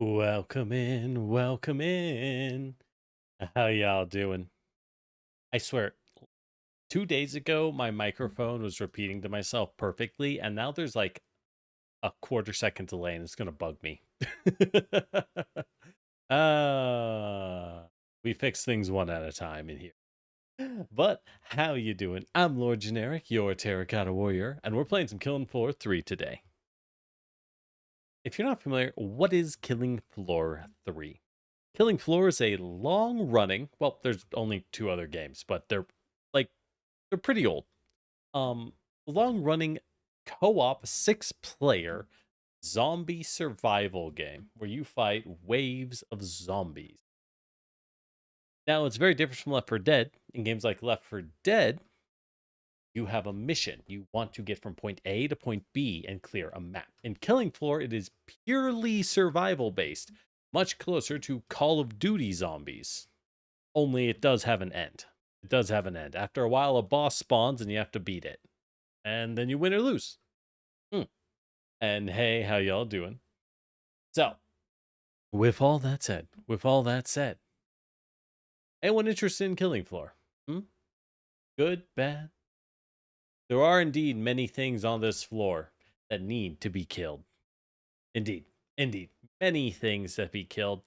Welcome in, welcome in. How y'all doing? I swear, 2 days ago, my microphone was repeating to myself perfectly, and now there's like a quarter second delay, and it's gonna bug me. uh, we fix things one at a time in here. But how you doing? I'm Lord Generic, your Terracotta Warrior, and we're playing some Killing Floor 3 today. If you're not familiar, what is Killing Floor 3? Killing Floor is a long-running, well, there's only two other games, but they're pretty old. Long-running co-op 6-player zombie survival game where you fight waves of zombies. Now, it's very different from Left 4 Dead. In games like Left 4 Dead, you have a mission. You want to get from point A to point B and clear a map. In Killing Floor, it is purely survival based, much closer to Call of Duty zombies. Only it does have an end. It does have an end. After a while, a boss spawns and you have to beat it. And then you win or lose. And hey, how y'all doing? So, with all that said, anyone interested in Killing Floor? Good, bad? There are indeed many things on this floor that need to be killed. Indeed, many things that be killed.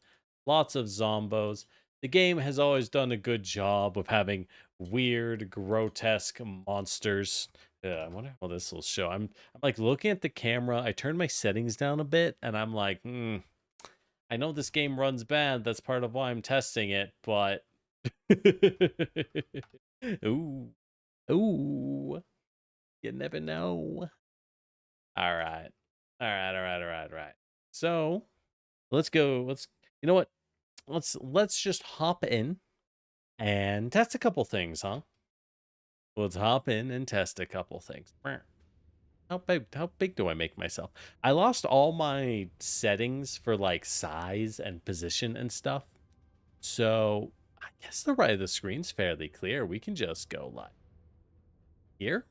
Lots of zombos. The game has always done a good job of having weird, grotesque monsters. I wonder how this will show. I'm like looking at the camera. I turned my settings down a bit, and I'm like, I know this game runs bad. That's part of why I'm testing it, but ooh, you never know. All right. So let's go. You know what? Let's just hop in and test a couple things, huh? Let's hop in and test a couple things. How big do I make myself? I lost all my settings for like size and position and stuff. So I guess the right of the screen's fairly clear. We can just go like here.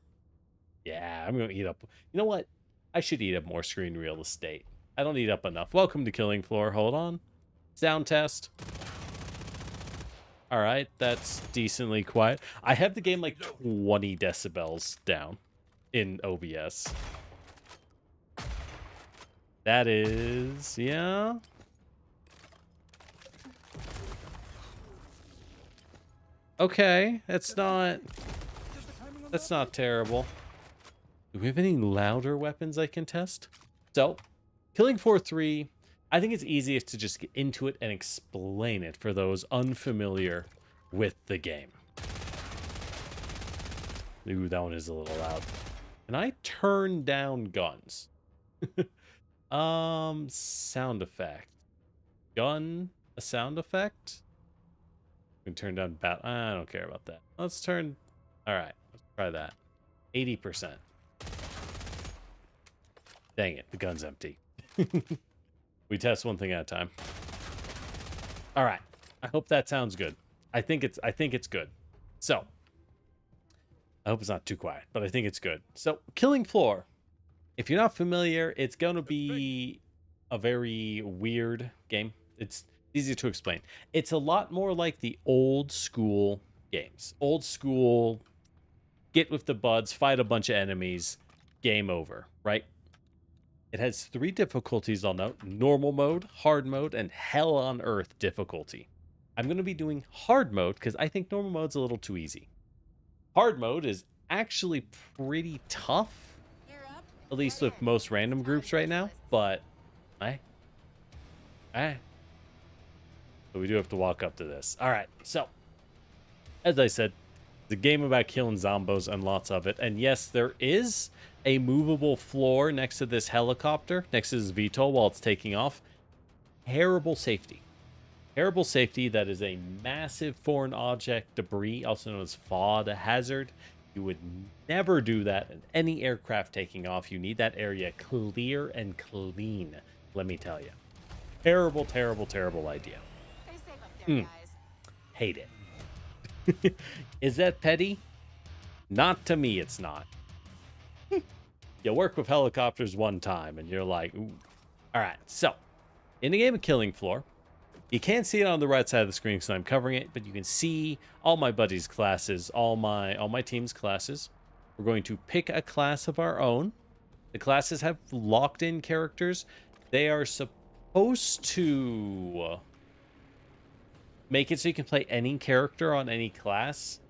Yeah, I'm gonna eat up. You know what? I should eat up more screen real estate. I don't eat up enough. Welcome to Killing Floor. Hold on. Sound test. All right, that's decently quiet. I have the game like 20 decibels down in OBS. That is, yeah. Okay, that's not terrible. Do we have any louder weapons I can test? So, Killing Floor 3, I think it's easiest to just get into it and explain it for those unfamiliar with the game. Ooh, that one is a little loud. Can I turn down guns? Sound effect. Gun, a sound effect? We can turn down bat. I don't care about that. Let's turn. All right, let's try that. 80%. Dang it, the gun's empty. We test one thing at a time. All right. I hope that sounds good. I think it's good. So, I hope it's not too quiet, but I think it's good. So, Killing Floor. If you're not familiar, it's going to be a very weird game. It's easy to explain. It's a lot more like the old school games. Old school, get with the buds, fight a bunch of enemies, game over, right? It has 3 difficulties, I'll note: normal mode, hard mode, and hell on earth difficulty. I'm going to be doing hard mode because I think normal mode's a little too easy. Hard mode is actually pretty tough, at least with most random groups right now, but so we do have to walk up to this. All right, so as I said, the game about killing zombos and lots of it. And yes, there is a movable floor next to this helicopter, next to this VTOL while it's taking off. Terrible safety. Terrible safety. That is a massive foreign object debris, also known as FOD hazard. You would never do that in any aircraft taking off. You need that area clear and clean, let me tell you. Terrible, terrible, terrible idea. Hate it. Is that petty? Not to me, it's not. You work with helicopters one time and you're like, ooh. All right, so In a game of Killing Floor, you can't see it on the right side of the screen because I'm covering it, but you can see all my buddies' classes, all my team's classes. We're going to pick a class of our own. The classes have locked-in characters. They are supposed to make it so you can play any character on any class.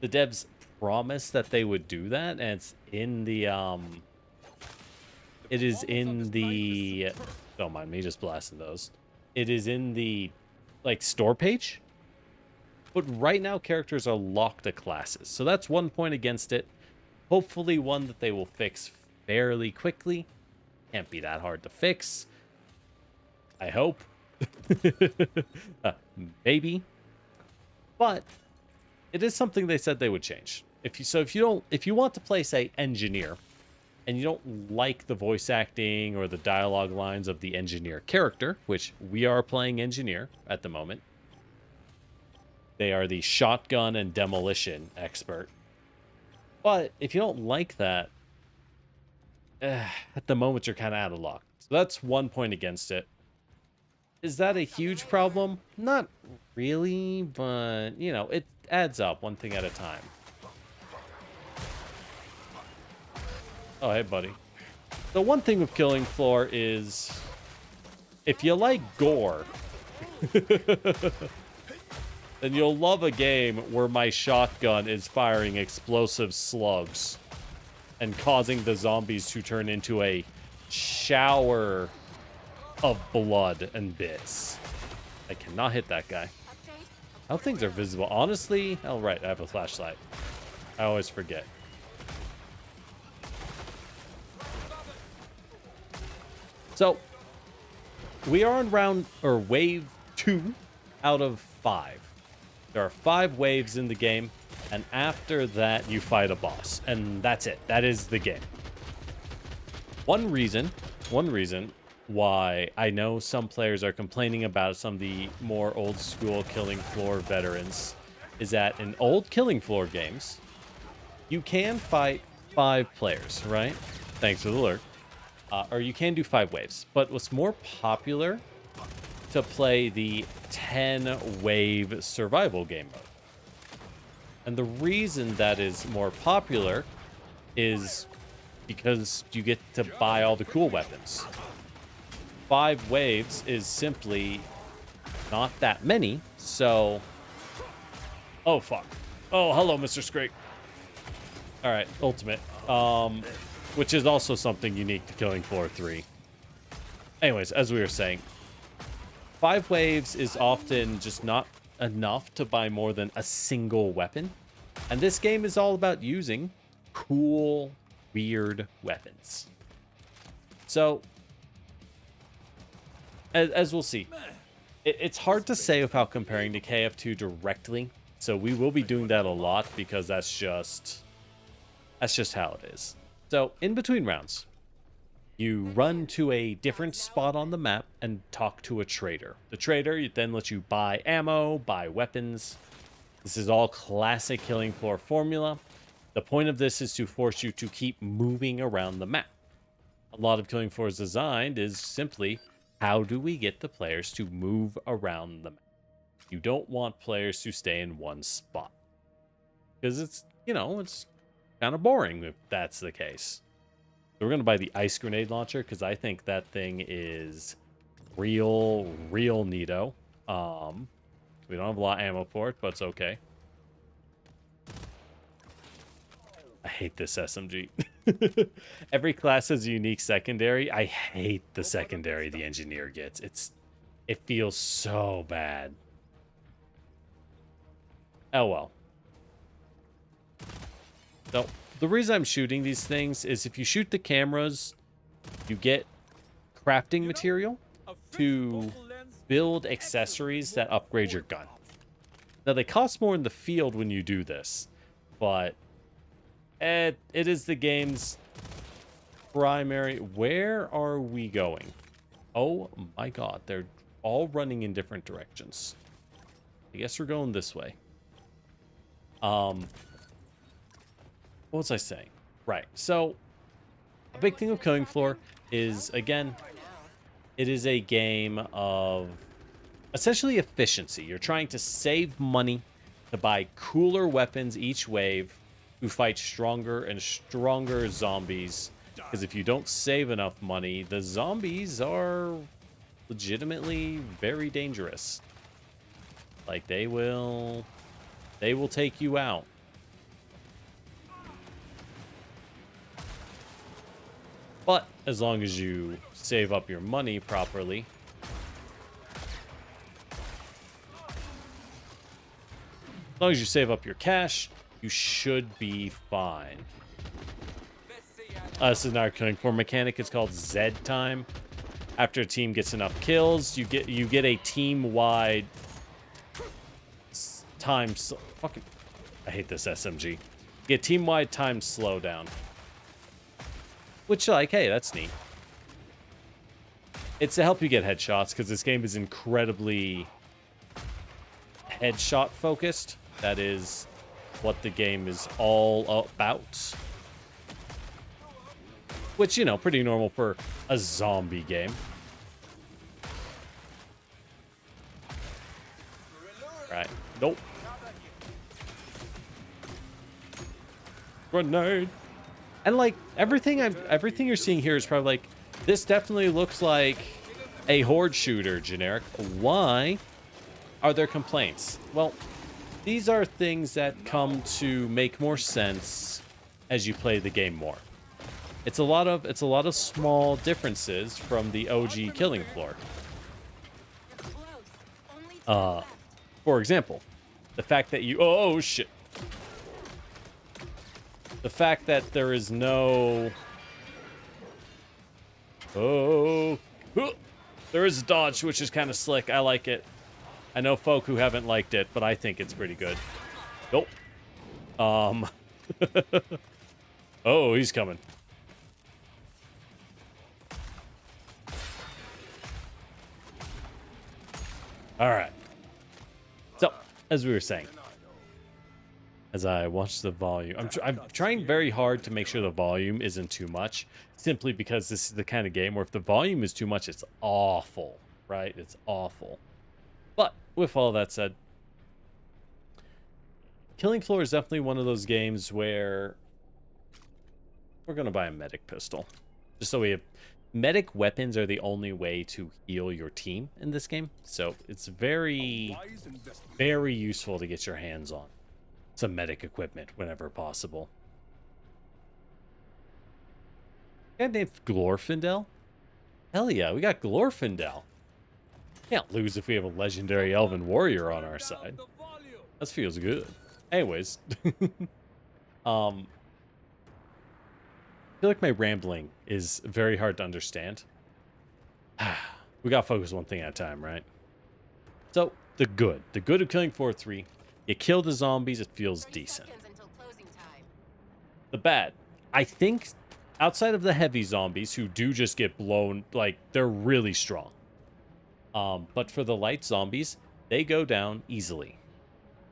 The devs promised that they would do that, and it's in the it is in the, don't mind me just blasting those. It is in the like store page. But right now characters are locked to classes. So that's one point against it. Hopefully one that they will fix fairly quickly. Can't be that hard to fix. I hope. Maybe. But it is something they said they would change. If you want to play, say, engineer, and you don't like the voice acting or the dialogue lines of the engineer character, which we are playing engineer at the moment. They are the shotgun and demolition expert. But if you don't like that, at the moment you're kind of out of luck. So that's one point against it. Is that a huge problem? Not really, but, you know, it adds up one thing at a time. Oh, hey, buddy. The one thing with Killing Floor is, if you like gore, then you'll love a game where my shotgun is firing explosive slugs and causing the zombies to turn into a shower of blood and bits. I cannot hit that guy. How things are visible. Honestly, oh right, I have a flashlight. I always forget. So, we are on wave 2 out of 5. There are 5 waves in the game, and after that you fight a boss, and that's it. That is the game. One reason why I know some players are complaining about some of the more old school Killing Floor veterans is that in old Killing Floor games, you can fight 5 players, right? Thanks for the alert. Or you can do 5 waves. But what's more popular to play the 10-wave survival game mode. And the reason that is more popular is because you get to buy all the cool weapons. 5 waves is simply not that many, so... Oh, fuck. Oh, hello, Mr. Scrape. Alright, ultimate. Which is also something unique to Killing Floor 3. Anyways, as we were saying, 5 waves is often just not enough to buy more than a single weapon. And this game is all about using cool, weird weapons. So, as we'll see, it's hard to say without comparing to KF2 directly. So we will be doing that a lot because that's just how it is. So, in between rounds, you run to a different spot on the map and talk to a trader. The trader then lets you buy ammo, buy weapons. This is all classic Killing Floor formula. The point of this is to force you to keep moving around the map. A lot of Killing Floor's designed is simply, how do we get the players to move around the map? You don't want players to stay in one spot. Because it's, you know, it's kind of boring if that's the case. So we're going to buy the ice grenade launcher because I think that thing is real neato. We don't have a lot of ammo for it, but it's okay. I hate this SMG. Every class has a unique secondary. I hate the secondary the engineer gets. It feels so bad. Oh well. So, the reason I'm shooting these things is if you shoot the cameras, you get crafting material to build accessories that upgrade your gun. Now, they cost more in the field when you do this, but it is the game's primary... Where are we going? Oh my god, they're all running in different directions. I guess we're going this way. What was I saying? Right, so a big thing with Killing Floor is, again, It is a game of essentially efficiency. You're trying to save money to buy cooler weapons each wave to fight stronger and stronger zombies. Because if you don't save enough money, the zombies are legitimately very dangerous. Like they will take you out. But as long as you save up your money properly, as long as you save up your cash, you should be fine. This is not killing floor mechanic. It's called Z time. After a team gets enough kills, you get a team-wide time. Fucking, I hate this SMG. You get team-wide time slowdown. Which, like, hey, that's neat. It's to help you get headshots, because this game is incredibly headshot focused. That is what the game is all about. Which, you know, pretty normal for a zombie game. Right. Nope. Grenade. And like everything you're seeing here is probably like, this definitely looks like a horde shooter generic. Why are there complaints? Well, these are things that come to make more sense as you play the game more. It's a lot of small differences from the OG Killing Floor. For example, the fact that you oh shit. The fact that there is no there is a dodge, which is kind of slick. I like it. I know folk who haven't liked it, but I think it's pretty good. Nope. Oh, he's coming. All right. So, as we were saying, as I watch the volume, I'm trying very hard to make sure the volume isn't too much, simply because this is the kind of game where if the volume is too much, it's awful, right? It's awful. But with all that said, Killing Floor is definitely one of those games where we're going to buy a medic pistol. Just so we have... Medic weapons are the only way to heal your team in this game. So it's very, very useful to get your hands on some medic equipment whenever possible. Guy named Glorfindel? Hell yeah, we got Glorfindel. Can't lose if we have a legendary elven warrior on our side. That feels good. Anyways, I feel like my rambling is very hard to understand. We gotta focus one thing at a time, right? So, the good. The good of Killing Floor 3. You kill the zombies, it feels decent. The bad. I think, outside of the heavy zombies, who do just get blown, like, they're really strong. But for the light zombies, they go down easily.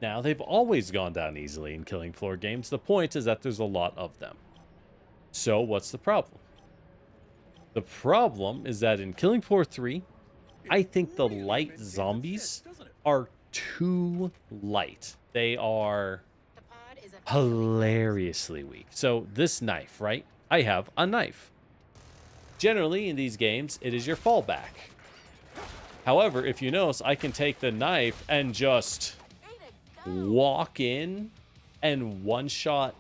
Now, they've always gone down easily in Killing Floor games. The point is that there's a lot of them. So, what's the problem? The problem is that in Killing Floor 3, I think the light zombies are too light. They are hilariously weak. So, this knife, right? I have a knife. Generally, in these games, it is your fallback. However, if you notice, I can take the knife and just walk in and one-shot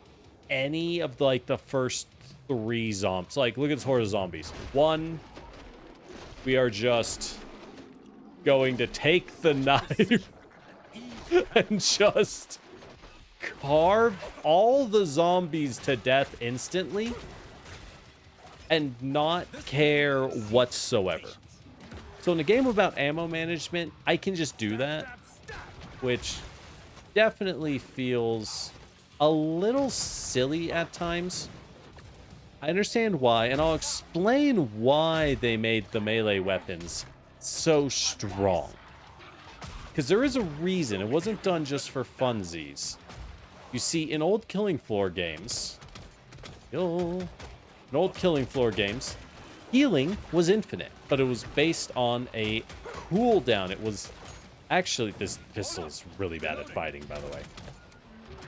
any of the first 3 zombies. Like, look at this horde of zombies. 1, we are just going to take the knife and just carve all the zombies to death instantly and not care whatsoever. So in a game about ammo management, I can just do that, which definitely feels a little silly at times. I understand why, and I'll explain why they made the melee weapons so strong. Because there is a reason. It wasn't done just for funsies. You see, in old Killing Floor games, healing was infinite, but it was based on a cooldown. It was actually, this pistol's really bad at fighting, by the way.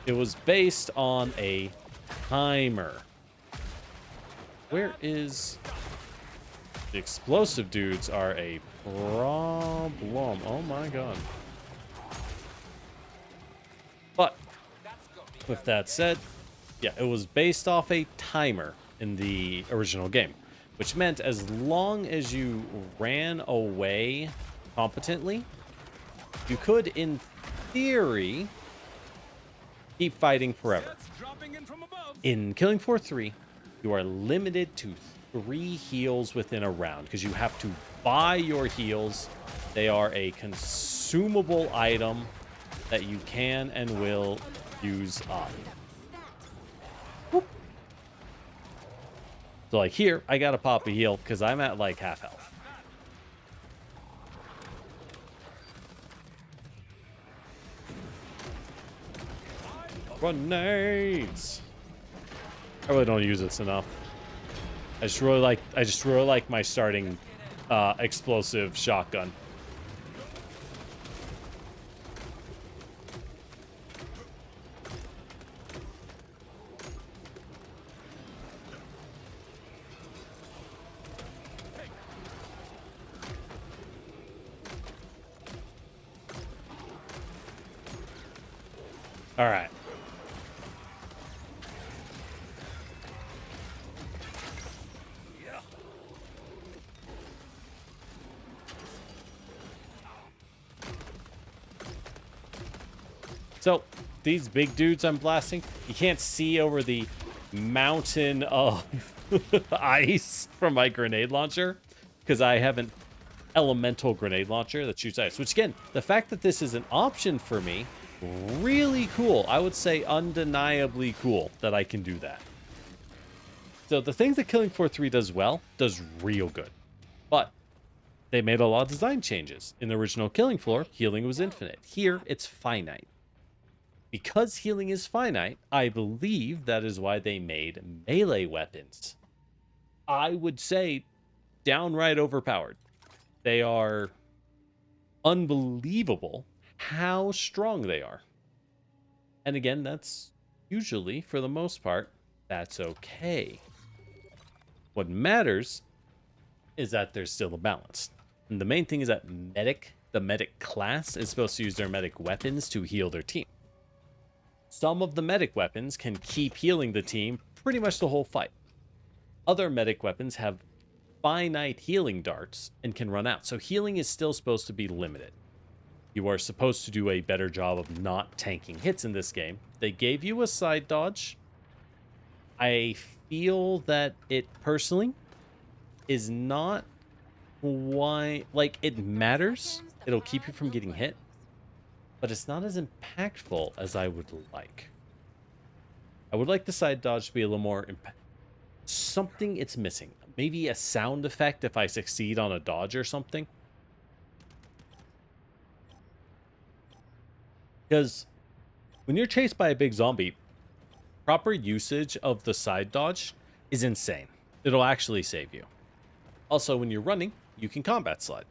It was based on a timer. Where is... The explosive dudes are a problem. Oh my god. But with that said, yeah, it was based off a timer in the original game, which meant as long as you ran away competently, you could, in theory, keep fighting forever. In Killing Floor 3, you are limited to 3 heals within a round because you have to buy your heals. They are a consumable item that you can and will use up. Whoop. So like here, I gotta pop a heal because I'm at like half health. Grenades! I really don't use this enough. I just really like my starting explosive shotgun. All right. So, these big dudes I'm blasting, you can't see over the mountain of ice from my grenade launcher because I have an elemental grenade launcher that shoots ice. Which, again, the fact that this is an option for me, really cool. I would say undeniably cool that I can do that. So, the things that Killing Floor 3 does well, does real good. But they made a lot of design changes. In the original Killing Floor, healing was infinite. Here, it's finite. Because healing is finite, I believe that is why they made melee weapons. I would say downright overpowered. They are unbelievable how strong they are. And again, that's usually, for the most part, that's okay. What matters is that there's still a balance. And the main thing is that the medic class is supposed to use their medic weapons to heal their team. Some of the medic weapons can keep healing the team pretty much the whole fight. Other medic weapons have finite healing darts and can run out, so healing is still supposed to be limited. You are supposed to do a better job of not tanking hits in this game. They gave you a side dodge. I feel that it personally is not quite, like, it matters. It'll keep you from getting hit. But it's not as impactful as I would like. I would like the side dodge to be a little more something it's missing. Maybe a sound effect if I succeed on a dodge or something. Because when you're chased by a big zombie, proper usage of the side dodge is insane. It'll actually save you. Also, when you're running, you can combat slide.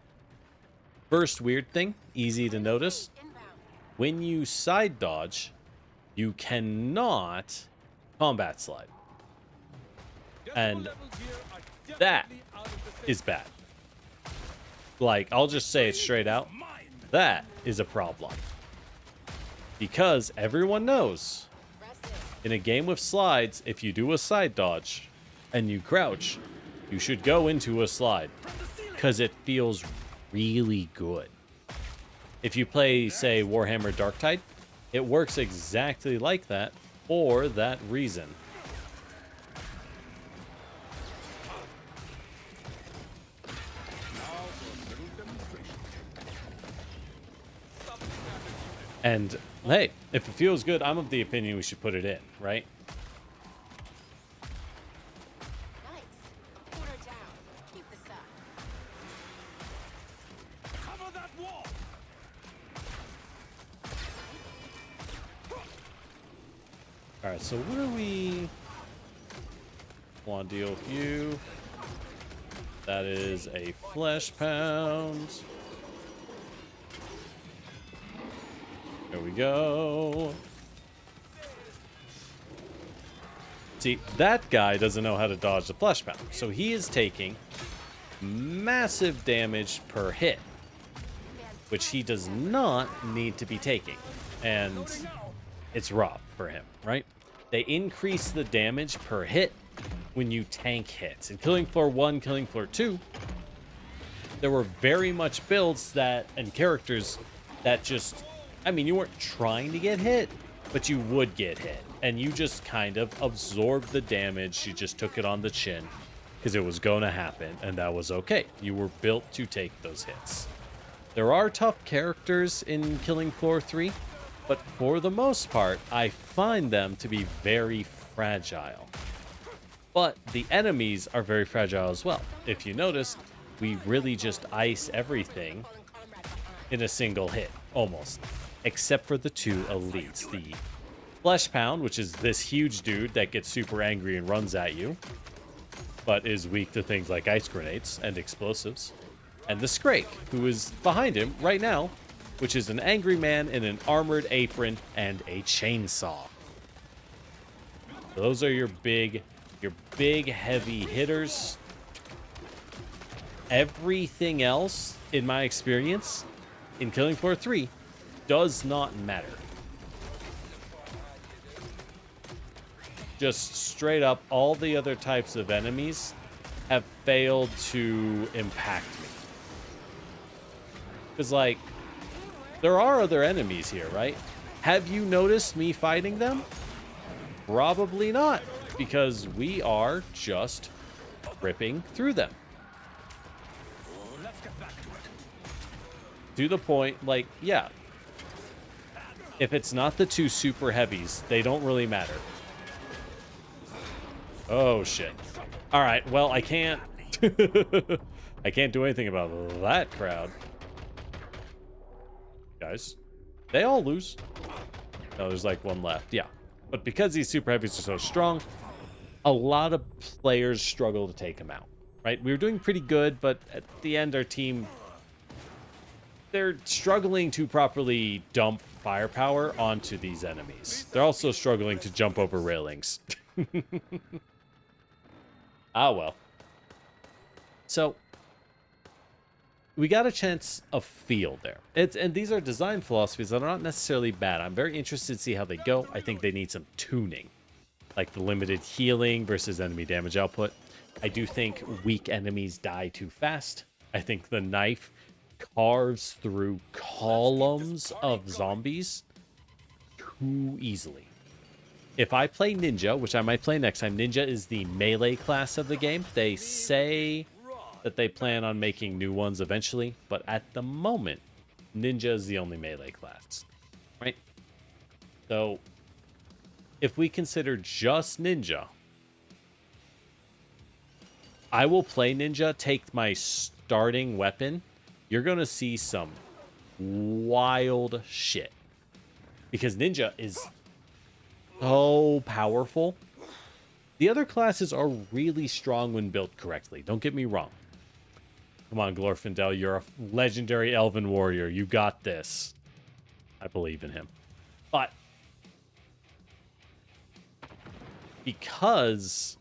First weird thing, easy to notice. When you side dodge, you cannot combat slide. And that is bad. Like, I'll just say it straight out. That is a problem. Because everyone knows, in a game with slides, if you do a side dodge and you crouch, you should go into a slide. Because it feels really good. If you play, say, Warhammer Darktide, it works exactly like that for that reason. And, hey, if it feels good, I'm of the opinion we should put it in, right? Alright, so what do we want to deal with you? That is a flesh pound. There we go. See, that guy doesn't know how to dodge the flesh pound, so he is taking massive damage per hit, which he does not need to be taking, and it's rough for him, right? They increase the damage per hit when you tank hits. In Killing Floor 1, Killing Floor 2, there were very much builds that and characters that just, I mean, you weren't trying to get hit, but you would get hit, and you just kind of absorbed the damage. You just took it on the chin because it was going to happen, and that was okay. You were built to take those hits. There are tough characters in Killing Floor 3, but for the most part, I find them to be very fragile. But the enemies are very fragile as well. If you notice, we really just ice everything in a single hit, almost. Except for the two elites. The Flesh Pound, which is this huge dude that gets super angry and runs at you, but is weak to things like ice grenades and explosives. And the Scrake, who is behind him right now, which is an angry man in an armored apron and a chainsaw. Those are your big heavy hitters. Everything else, in my experience, in Killing Floor 3, does not matter. Just straight up, all the other types of enemies have failed to impact me. Because, like, there are other enemies here, right? Have you noticed me fighting them? Probably not, because we are just ripping through them. To the point, like, yeah. If it's not the two super heavies, they don't really matter. Oh, shit. All right, well, I can't... I can't do anything about that crowd. Guys, they all lose. No, there's like one left. Yeah. But because these super heavies are so strong, a lot of players struggle to take them out, right? We were doing pretty good, but at the end, our team... they're struggling to properly dump firepower onto these enemies. They're also struggling to jump over railings. Ah, well. So, we got a chance of feel there. And these are design philosophies that are not necessarily bad. I'm very interested to see how they go. I think they need some tuning, like the limited healing versus enemy damage output. I do think weak enemies die too fast. I think the knife carves through columns of zombies too easily. If I play Ninja, which I might play next time, Ninja is the melee class of the game. They say that they plan on making new ones eventually, but at the moment, Ninja is the only melee class, right? So, if we consider just Ninja, I will play Ninja, take my starting weapon. You're going to see some wild shit. Because Ninja is so powerful. The other classes are really strong when built correctly. Don't get me wrong. Come on, Glorfindel, you're a legendary elven warrior. You got this. I believe in him. But because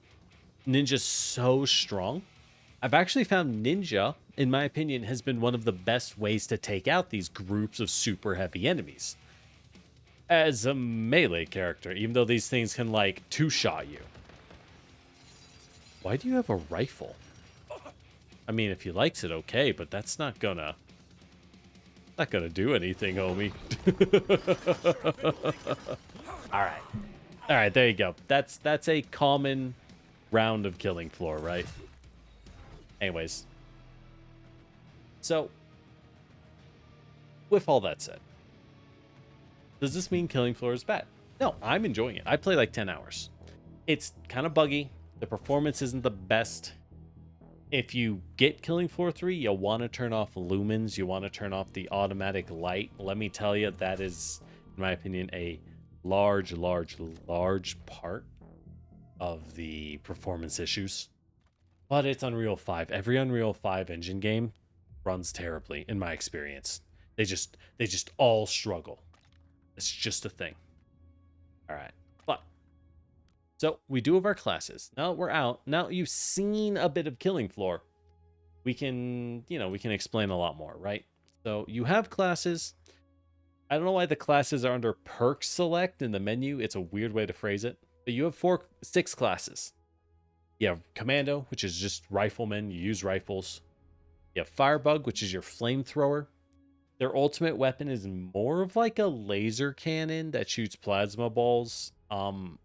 Ninja's so strong, I've actually found Ninja, in my opinion, has been one of the best ways to take out these groups of super heavy enemies. As a melee character, even though these things can, like, two-shot you. Why do you have a rifle? I mean, if he likes it, okay, but that's not gonna do anything, homie. All right, there you go. That's a common round of Killing Floor, right? Anyways. So, with all that said, does this mean Killing Floor is bad? No, I'm enjoying it. I play like 10 hours. It's kind of buggy. The performance isn't the best. If you get Killing Floor 3, you want to turn off lumens. You want to turn off the automatic light. Let me tell you, that is, in my opinion, a large part of the performance issues. but it's Unreal 5. Every Unreal 5 engine game runs terribly in my experience. They just all struggle. It's just a thing. All right. But so we do have our classes. Now we're out. Now you've seen a bit of Killing Floor. We can, we can explain a lot more, right? So you have classes. I don't know why the classes are under perk select in the menu. It's a weird way to phrase it. But you have 6 classes. You have Commando, which is just riflemen. You use rifles. You have Firebug, which is your flamethrower. Their ultimate weapon is more of like a laser cannon that shoots plasma balls. I'm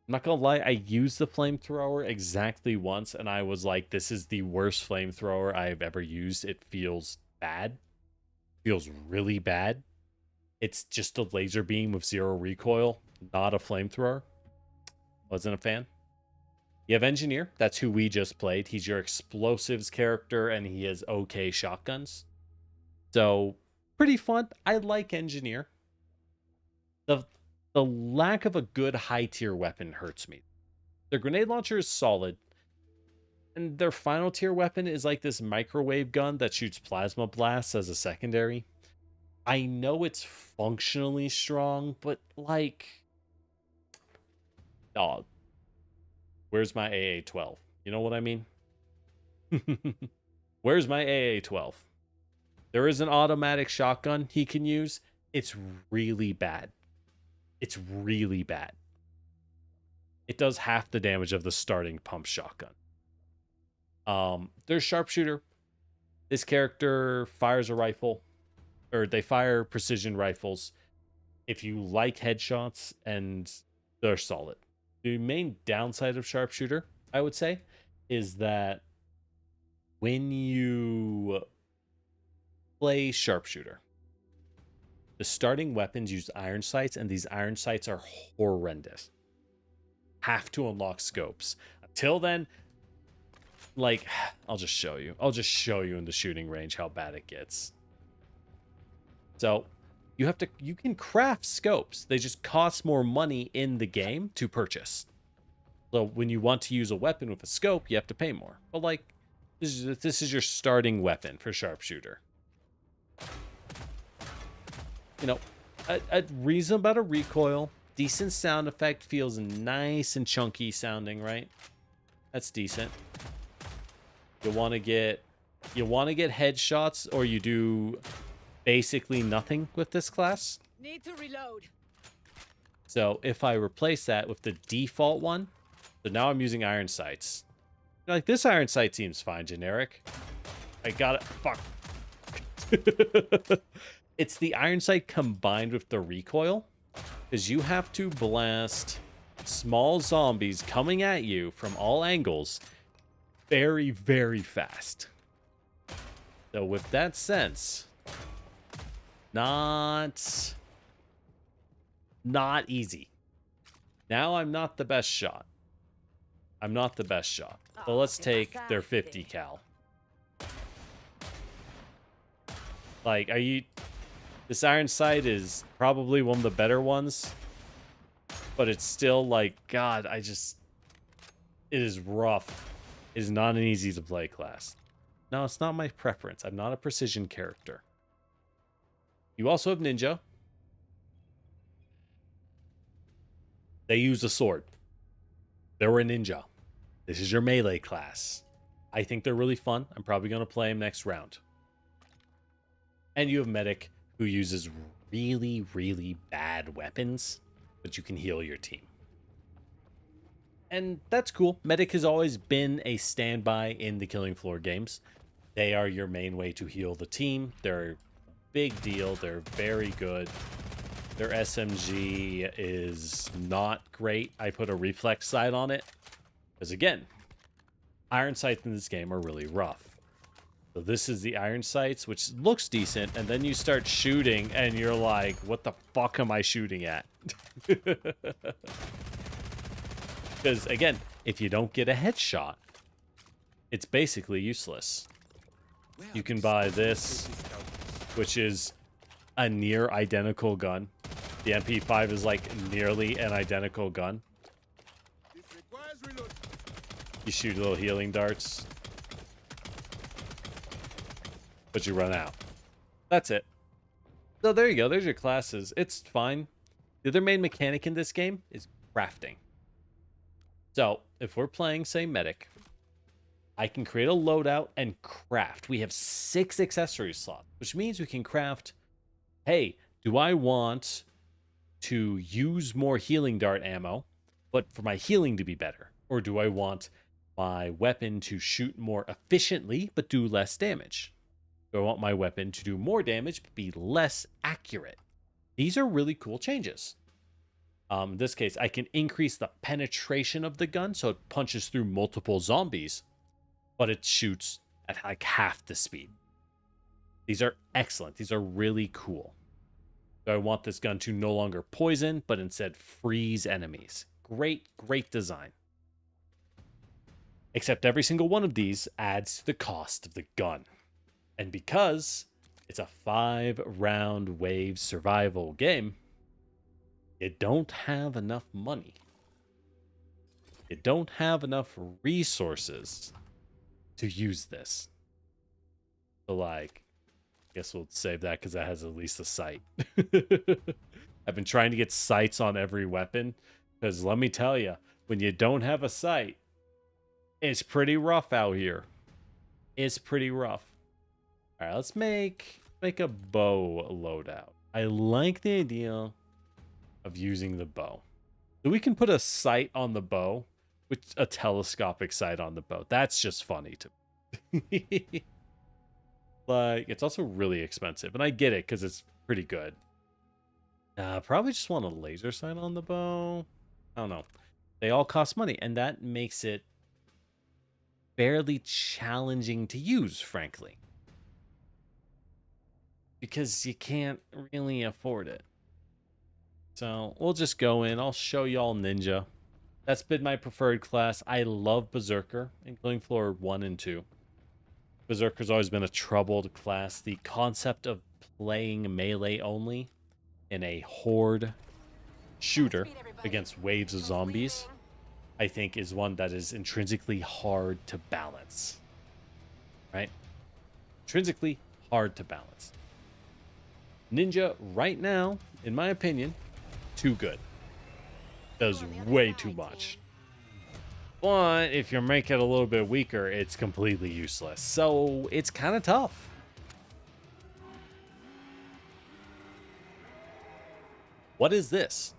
not gonna lie, I used the flamethrower exactly once, and I was like, this is the worst flamethrower I've ever used. It feels bad. It feels really bad. It's just a laser beam with 0 recoil, not a flamethrower. Wasn't a fan. You have Engineer. That's who we just played. He's your explosives character, and he has okay shotguns. So, pretty fun. I like Engineer. The lack of a good high-tier weapon hurts me. Their grenade launcher is solid. And their final tier weapon is like this microwave gun that shoots plasma blasts as a secondary. I know it's functionally strong, but like... dog. Where's my AA-12? You know what I mean? Where's my AA-12? There is an automatic shotgun he can use. It's really bad. It's really bad. It does half the damage of the starting pump shotgun. There's Sharpshooter. This character fires a rifle, or they fire precision rifles. If you like headshots, and they're solid. The main downside of Sharpshooter, I would say, is that when you play Sharpshooter, the starting weapons use iron sights, and these iron sights are horrendous. Have to unlock scopes. Until then, like, I'll just show you. I'll just show you in the shooting range how bad it gets. So, you can craft scopes. They just cost more money in the game to purchase. So, when you want to use a weapon with a scope, you have to pay more. But, like, this is your starting weapon for Sharpshooter. A reasonable amount of recoil, decent sound effect, feels nice and chunky sounding, right? That's decent. You want to get headshots, or you do basically nothing with this class. Need to reload. So if I replace that with the default one, so now I'm using iron sights. Like, this iron sight seems fine, generic. I got it. Fuck. It's the iron sight combined with the recoil, because you have to blast small zombies coming at you from all angles very, very fast. So with that sense, not easy. Now I'm not the best shot. So let's take their 50 cal. Like, this iron sight is probably one of the better ones, but it's still like, God, it is rough. It is not an easy to play class. No, it's not my preference. I'm not a precision character. You also have Ninja. They use a sword. They're a ninja. This is your melee class. I think they're really fun. I'm probably going to play them next round. And you have Medic, who uses really, really bad weapons, but you can heal your team. And that's cool. Medic has always been a standby in the Killing Floor games. They are your main way to heal the team. They're a big deal. They're very good. Their SMG is not great. I put a reflex sight on it, because again, iron sights in this game are really rough. So this is the iron sights, which looks decent, and then you start shooting, and you're like, what the fuck am I shooting at? Because, again, if you don't get a headshot, it's basically useless. You can buy this, which is a near identical gun. The MP5 is like nearly an identical gun. You shoot little healing darts, but you run out. That's it. So there you go. There's your classes. It's fine. The other main mechanic in this game is crafting. So if we're playing, say, medic, I can create a loadout and craft. We have 6 accessory slots, which means we can craft, hey, do I want to use more healing dart ammo, but for my healing to be better? Or do I want my weapon to shoot more efficiently, but do less damage? Do I want my weapon to do more damage, but be less accurate? These are really cool changes. In this case, I can increase the penetration of the gun, so it punches through multiple zombies, but it shoots at like half the speed. These are excellent. These are really cool. So I want this gun to no longer poison, but instead freeze enemies. Great, great design. Except every single one of these adds to the cost of the gun. And because it's a 5-round wave survival game, you don't have enough money. You don't have enough resources to use this. So, like, I guess we'll save that because that has at least a sight. I've been trying to get sights on every weapon because let me tell you, when you don't have a sight, it's pretty rough out here. It's pretty rough. All right, let's make a bow loadout. I like the idea of using the bow. So we can put a sight on the bow, with a telescopic sight on the bow. That's just funny to me. Like, it's also really expensive, and I get it because it's pretty good. Probably just want a laser sight on the bow. I don't know. They all cost money, and that makes it fairly challenging to use, frankly. Because you can't really afford it. So we'll just go in. I'll show y'all Ninja. That's been my preferred class. I love Berserker in Killing Floor 1 and 2. Berserker's always been a troubled class. The concept of playing melee only in a horde shooter against waves of zombies, I think, is one that is intrinsically hard to balance. Right? Intrinsically hard to balance. Ninja, right now, in my opinion, too good. Does way too much. But if you make it a little bit weaker, it's completely useless. So it's kind of tough. What is this?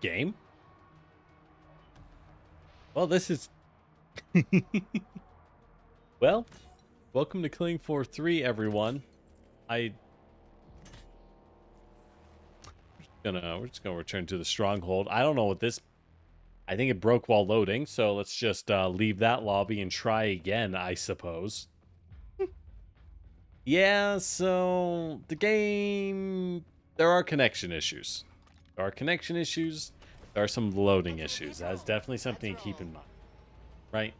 Game? Well, this is... Well, welcome to Killing Floor 3, everyone. We're just gonna return to the stronghold. I don't know what this... I think it broke while loading, so let's just leave that lobby and try again, I suppose. Yeah, so the game... There are connection issues. There are connection issues. There are some loading issues. That's definitely something to keep in mind. Right?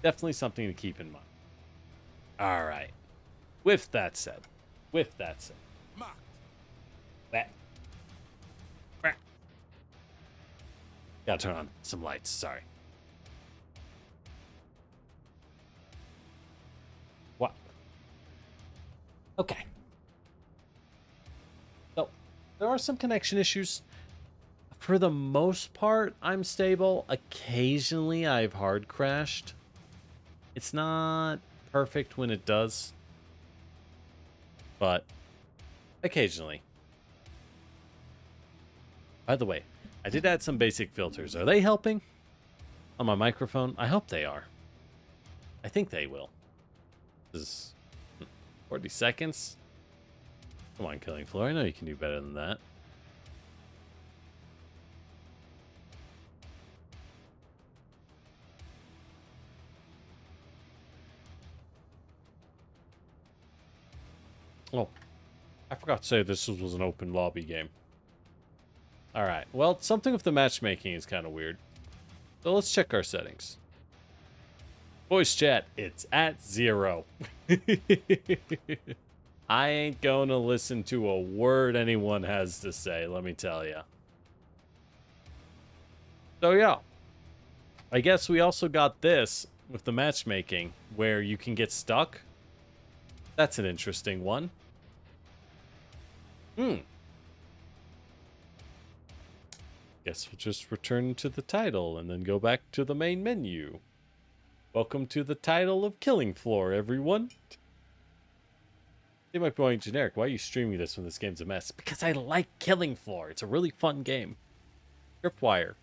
Definitely something to keep in mind. Alright. With that said. That. Gotta turn on some lights, sorry. What? Okay. So, there are some connection issues. For the most part, I'm stable. Occasionally, I've hard crashed. It's not perfect when it does, but occasionally. By the way, I did add some basic filters. Are they helping on my microphone? I hope they are. I think they will. This is 40 seconds. Come on, Killing Floor. I know you can do better than that. Oh, I forgot to say this was an open lobby game. Alright, well, something with the matchmaking is kind of weird. So let's check our settings. Voice chat, it's at 0. I ain't gonna listen to a word anyone has to say, let me tell you. So yeah, I guess we also got this with the matchmaking where you can get stuck. That's an interesting one. Guess we'll just return to the title and then go back to the main menu. Welcome to the title of Killing Floor, everyone. They might be going generic. Why are you streaming this when this game's a mess? Because I like Killing Floor. It's a really fun game. Tripwire.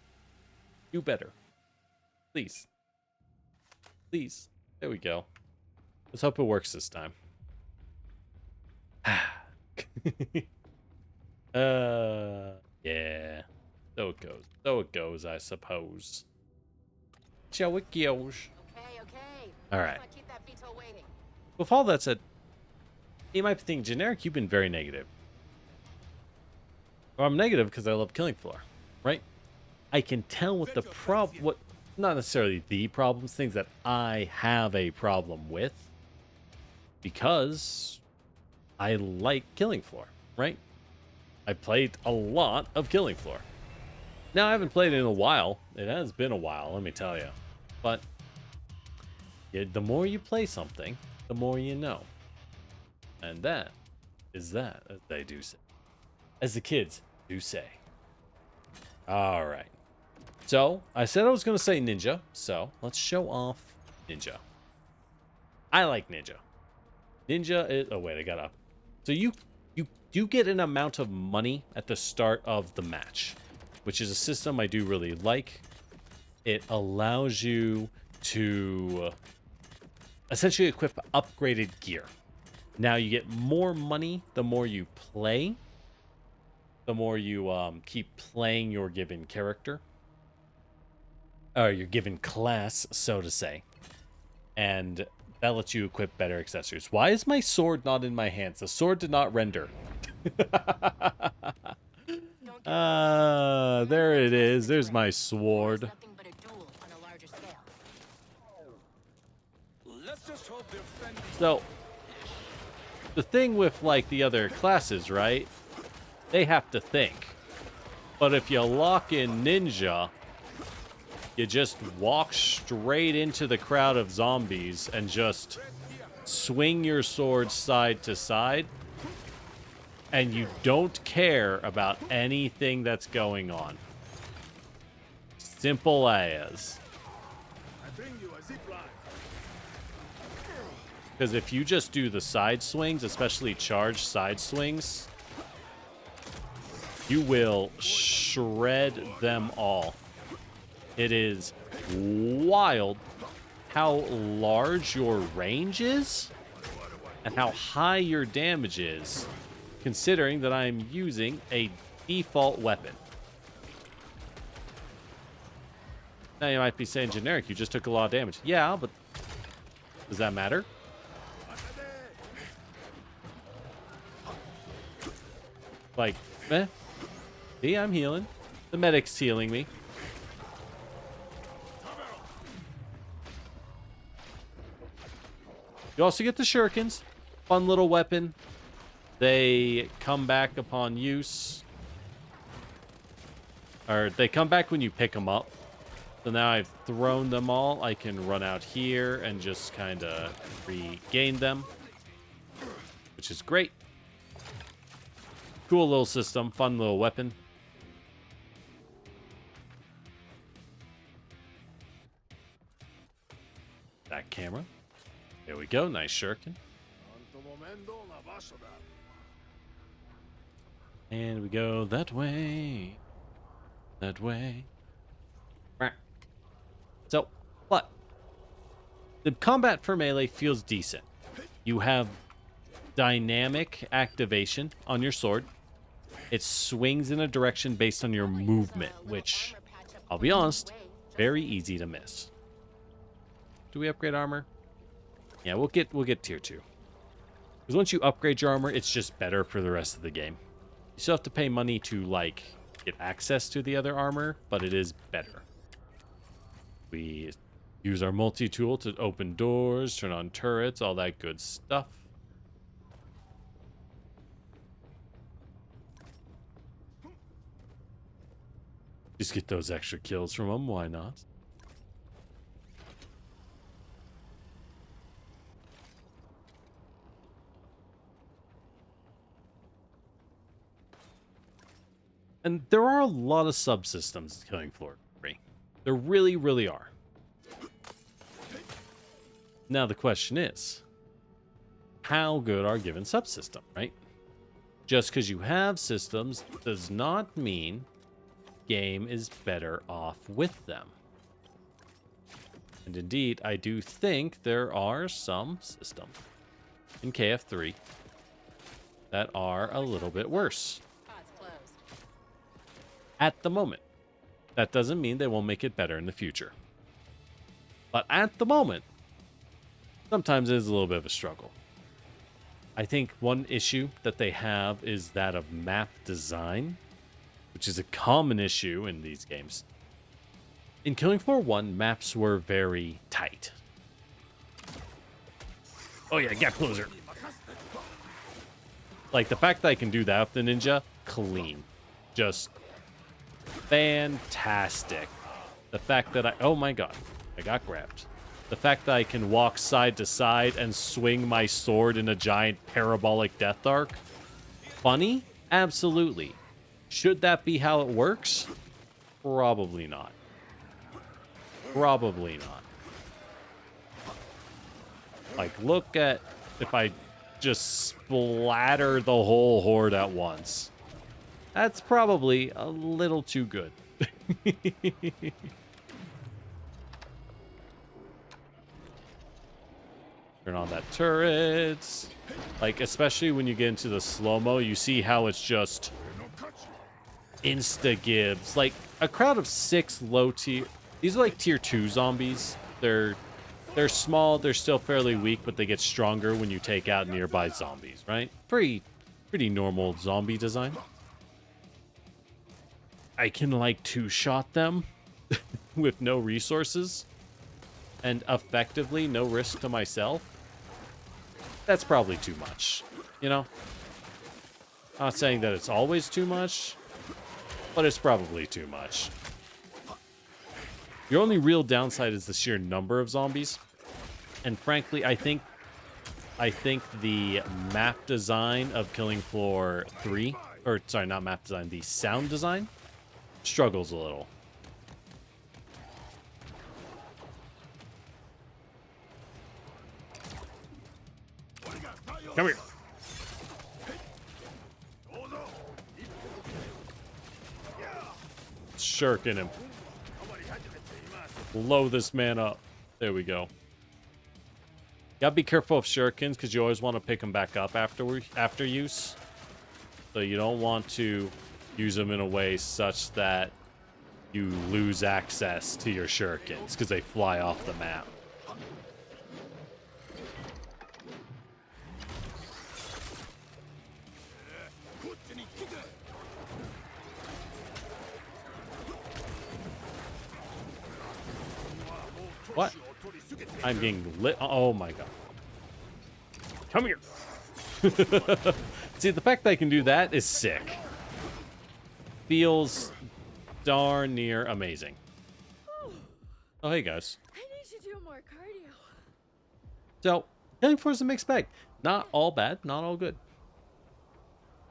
Do better. Please. Please. There we go. Let's hope it works this time. Yeah. So it goes. So it goes, I suppose. So it goes. Okay. All right. Keep that veto waiting. With all that said, you might be thinking, generic, you've been very negative. Well, I'm negative because I love Killing Floor, right? I can tell what the problem, not necessarily the problems, things that I have a problem with, because I like Killing Floor, right? I played a lot of Killing Floor. Now, I haven't played it in a while. It has been a while, let me tell you. But the more you play something, the more you know. And that is that, as they do say. As the kids do say. All right. So, I said I was going to say ninja, so let's show off ninja. I like ninja. Ninja is... Oh, wait, I got up. So you do get an amount of money at the start of the match, which is a system I do really like. It allows you to essentially equip upgraded gear. Now you get more money the more you play, the more you keep playing your given character, or your given class, so to say. And that lets you equip better accessories. Why is my sword not in my hands? The sword did not render. There it is. There's my sword. So, the thing with, like, the other classes, right? They have to think. But if you lock in ninja, you just walk straight into the crowd of zombies and just swing your sword side to side. And you don't care about anything that's going on. Simple as. Because if you just do the side swings, especially charged side swings, you will shred them all. It is wild how large your range is and how high your damage is, considering that I'm using a default weapon. Now you might be saying, generic, you just took a lot of damage. Yeah, but does that matter? Like, eh? See, I'm healing. The medic's healing me. You also get the shurikens. Fun little weapon. They come back upon use. Or they come back when you pick them up. So now I've thrown them all. I can run out here and just kind of regain them. Which is great. Cool little system. Fun little weapon. That camera. There we go. Nice shuriken. And we go that way. That way. So, but the combat for melee feels decent. You have dynamic activation on your sword. It swings in a direction based on your movement, which, I'll be honest, very easy to miss. Do we upgrade armor? Yeah, we'll get tier 2. Because once you upgrade your armor, it's just better for the rest of the game. You still have to pay money to, like, get access to the other armor, but it is better. We use our multi-tool to open doors, turn on turrets, all that good stuff. always get those extra kills from them. Why not? And there are a lot of subsystems to Killing Floor 3. There really, really are. Now the question is, how good are given subsystem, right? Just because you have systems does not mean game is better off with them. And indeed, I do think there are some systems in KF3 that are a little bit worse. Pod's closed. At the moment. That doesn't mean they won't make it better in the future. But at the moment, sometimes it is a little bit of a struggle. I think one issue that they have is that of map design, which is a common issue in these games. In Killing Floor 1, maps were very tight. Oh yeah, get closer. Like, the fact that I can do that with the ninja, clean. Just fantastic. The fact that oh my god, I got grabbed. The fact that I can walk side to side and swing my sword in a giant parabolic death arc. Funny? Absolutely. Should that be how it works? Probably not. Probably not. Like, look at if I just splatter the whole horde at once. That's probably a little too good. Turn on that turret. Like, especially when you get into the slow-mo, you see how it's just insta-gibbs. Like, a crowd of 6 low-tier... These are like tier 2 zombies. They're small, they're still fairly weak, but they get stronger when you take out nearby zombies, right? Pretty normal zombie design. I can, like, two-shot them with no resources and effectively no risk to myself. That's probably too much, you know? Not saying that it's always too much, but it's probably too much. Your only real downside is the sheer number of zombies. And frankly, I think the map design of Killing Floor 3, or sorry, not map design, the sound design struggles a little. Come here. Shirking him. Blow this man up. There we go. Gotta be careful of shurikens because you always want to pick them back up after use. So you don't want to use them in a way such that you lose access to your shurikens because they fly off the map. What? I'm getting lit. Oh my god. Come here. See, the fact that I can do that is sick. Feels darn near amazing. Oh, hey guys. I need to do more cardio. So, Killing Floor is a mixed bag. Not all bad, not all good.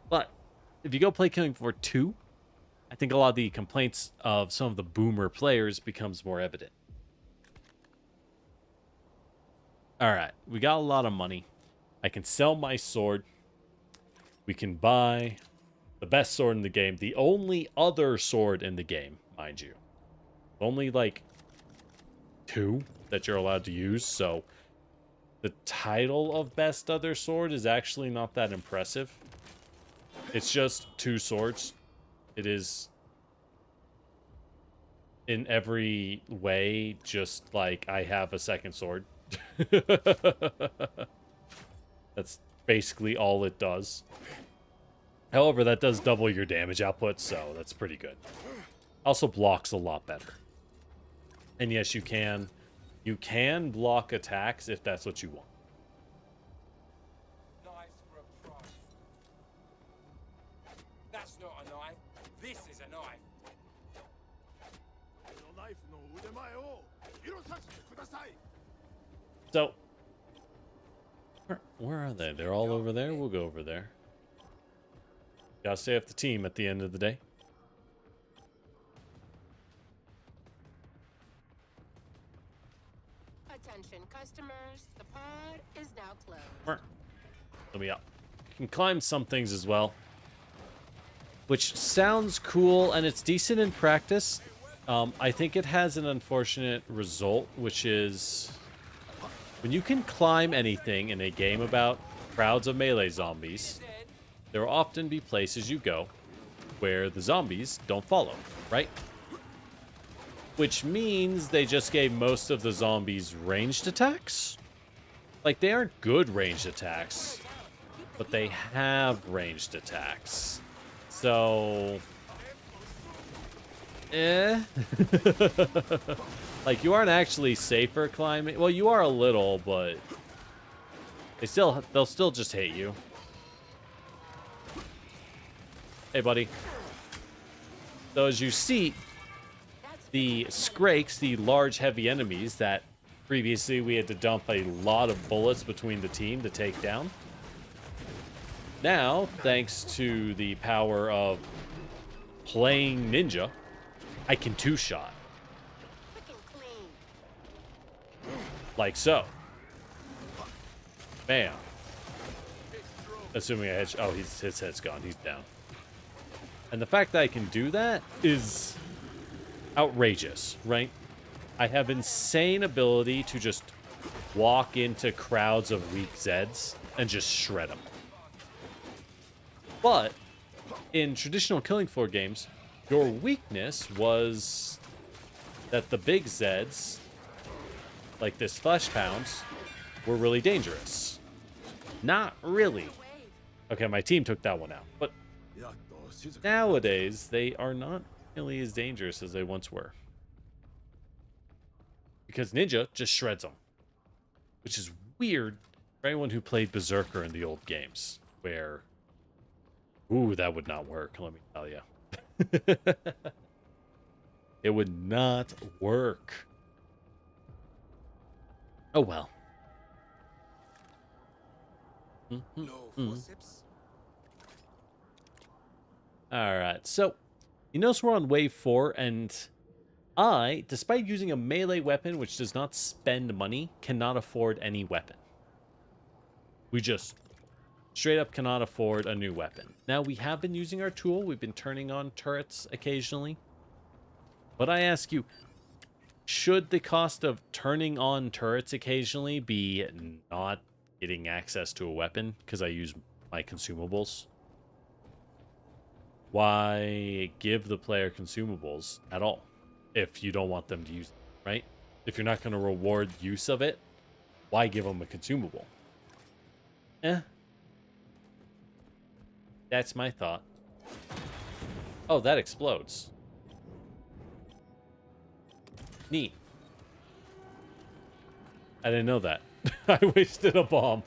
But if you go play Killing Floor 2, I think a lot of the complaints of some of the boomer players becomes more evident. Alright, we got a lot of money. I can sell my sword. We can buy the best sword in the game. The only other sword in the game, mind you. Only, like, 2 that you're allowed to use, so the title of best other sword is actually not that impressive. It's just 2 swords. It is, in every way, just like I have a second sword. That's basically all it does. However, that does double your damage output, so that's pretty good. Also blocks a lot better. And yes, you can block attacks if that's what you want. Nice for a price. That's not a knife. This is a knife. So, where are they? They're all over there? We'll go over there. Gotta stay up the team at the end of the day. Attention customers, the pod is now closed. Let me up. You can climb some things as well, which sounds cool, and it's decent in practice. I think it has an unfortunate result, which is when you can climb anything in a game about crowds of melee zombies, there will often be places you go where the zombies don't follow, right? Which means they just gave most of the zombies ranged attacks. Like, they aren't good ranged attacks, but they have ranged attacks. So, like, you aren't actually safer climbing. Well, you are a little, but they'll still just hate you. Hey, buddy. So as you see, the Skrakes, the large, heavy enemies that previously we had to dump a lot of bullets between the team to take down. Now, thanks to the power of playing ninja, I can two-shot. Quick and clean. Like so. Bam. Assuming I hit... Oh, his head's gone. He's down. And the fact that I can do that is outrageous, right? I have insane ability to just walk into crowds of weak Zeds and just shred them. But in traditional Killing Floor games, your weakness was that the big Zeds, like this Flesh Pounds, were really dangerous. Not really. Okay, my team took that one out, but nowadays they are not nearly as dangerous as they once were. Because Ninja just shreds them. Which is weird for anyone who played Berserker in the old games. Where... Ooh, that would not work, let me tell you. It would not work. Oh well. Alright, so you notice we're on wave 4, and I, despite using a melee weapon which does not spend money, cannot afford any weapon. We just straight up cannot afford a new weapon. Now, we have been using our tool. We've been turning on turrets occasionally. But I ask you, should the cost of turning on turrets occasionally be not getting access to a weapon because I use my consumables? Why give the player consumables at all if you don't want them to use them, right? If you're not going to reward use of it, why give them a consumable? That's my thought. Oh, that explodes. Neat. I didn't know that. I wasted a bomb.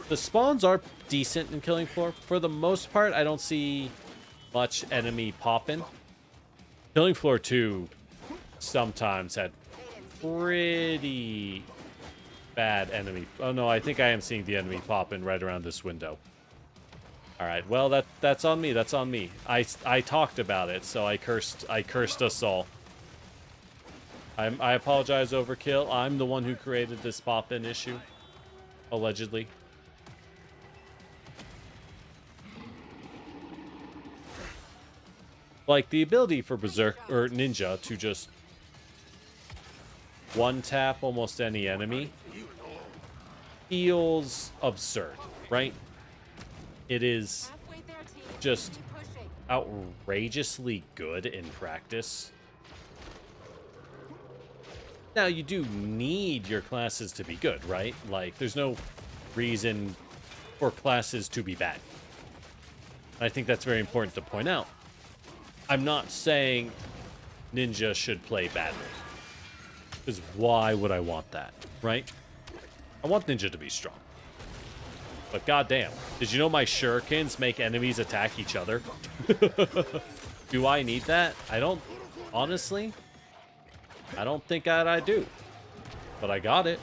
The spawns are decent in Killing Floor. For the most part, I don't see much enemy popping. Killing Floor 2 sometimes had pretty bad enemy. Oh no, I think I am seeing the enemy popping right around this window. All right, well that's on me. That's on me. I talked about it, so I cursed us all. I apologize, Overkill. I'm the one who created this pop-in issue, allegedly. Like, the ability for Berserk or Ninja to just one-tap almost any enemy feels absurd, right? It is just outrageously good in practice. Now, you do need your classes to be good, right? Like, there's no reason for classes to be bad. I think that's very important to point out. I'm not saying Ninja should play badly. Because why would I want that, right? I want Ninja to be strong. But goddamn, did you know my shurikens make enemies attack each other? Do I need that? I don't Honestly, I don't think I do. But I got it.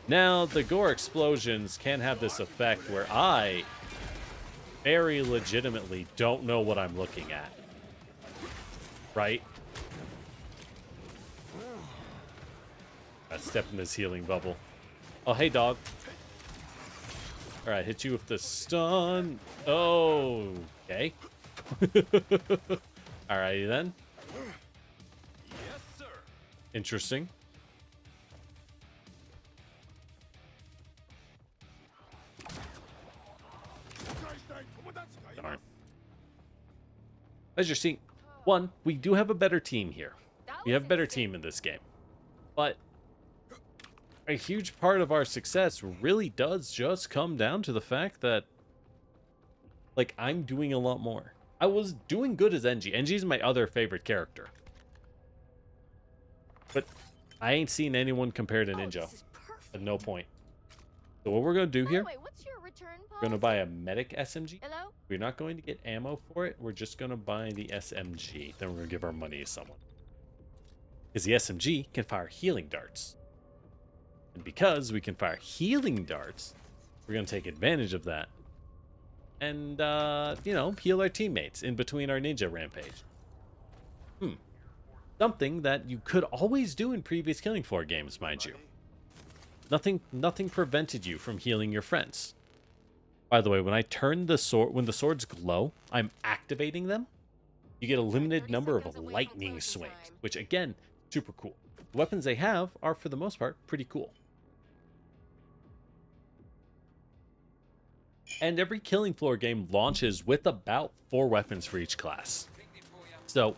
Now, the gore explosions can have this effect where I very legitimately don't know what I'm looking at. Right? I step in this healing bubble. Oh, hey, dog. Alright, hit you with the stun. Oh, okay. Alrighty then. Yes, sir. Interesting. Darn. As you're seeing, one, we do have a better team here. We have a better team in this game. But a huge part of our success really does just come down to the fact that, like, I'm doing a lot more. I was doing good as NG. NG's my other favorite character. But I ain't seen anyone compare to Ninja. At no point. So what we're going to do here, Wait, what's your return we're going to buy a medic SMG. Hello? We're not going to get ammo for it. We're just going to buy the SMG. Then we're going to give our money to someone. Because the SMG can fire healing darts. And because we can fire healing darts, we're going to take advantage of that. And, you know, heal our teammates in between our ninja rampage. Something that you could always do in previous Killing Floor games, mind you. Nothing prevented you from healing your friends. By the way, when I turn the sword, when the swords glow, I'm activating them. You get a limited number of lightning swings, which again, super cool. The weapons they have are, for the most part, pretty cool. And every Killing Floor game launches with about 4 weapons for each class. So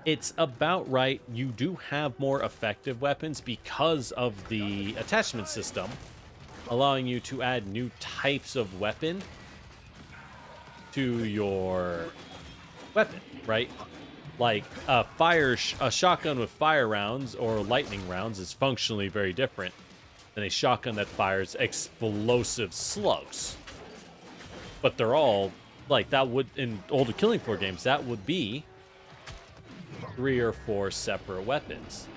it's about right. You do have more effective weapons because of the attachment system, allowing you to add new types of weapon to your weapon, right? Like a shotgun with fire rounds or lightning rounds is functionally very different than a shotgun that fires explosive slugs. But they're all like that would in older Killing Floor games, that would be 3 or 4 separate weapons.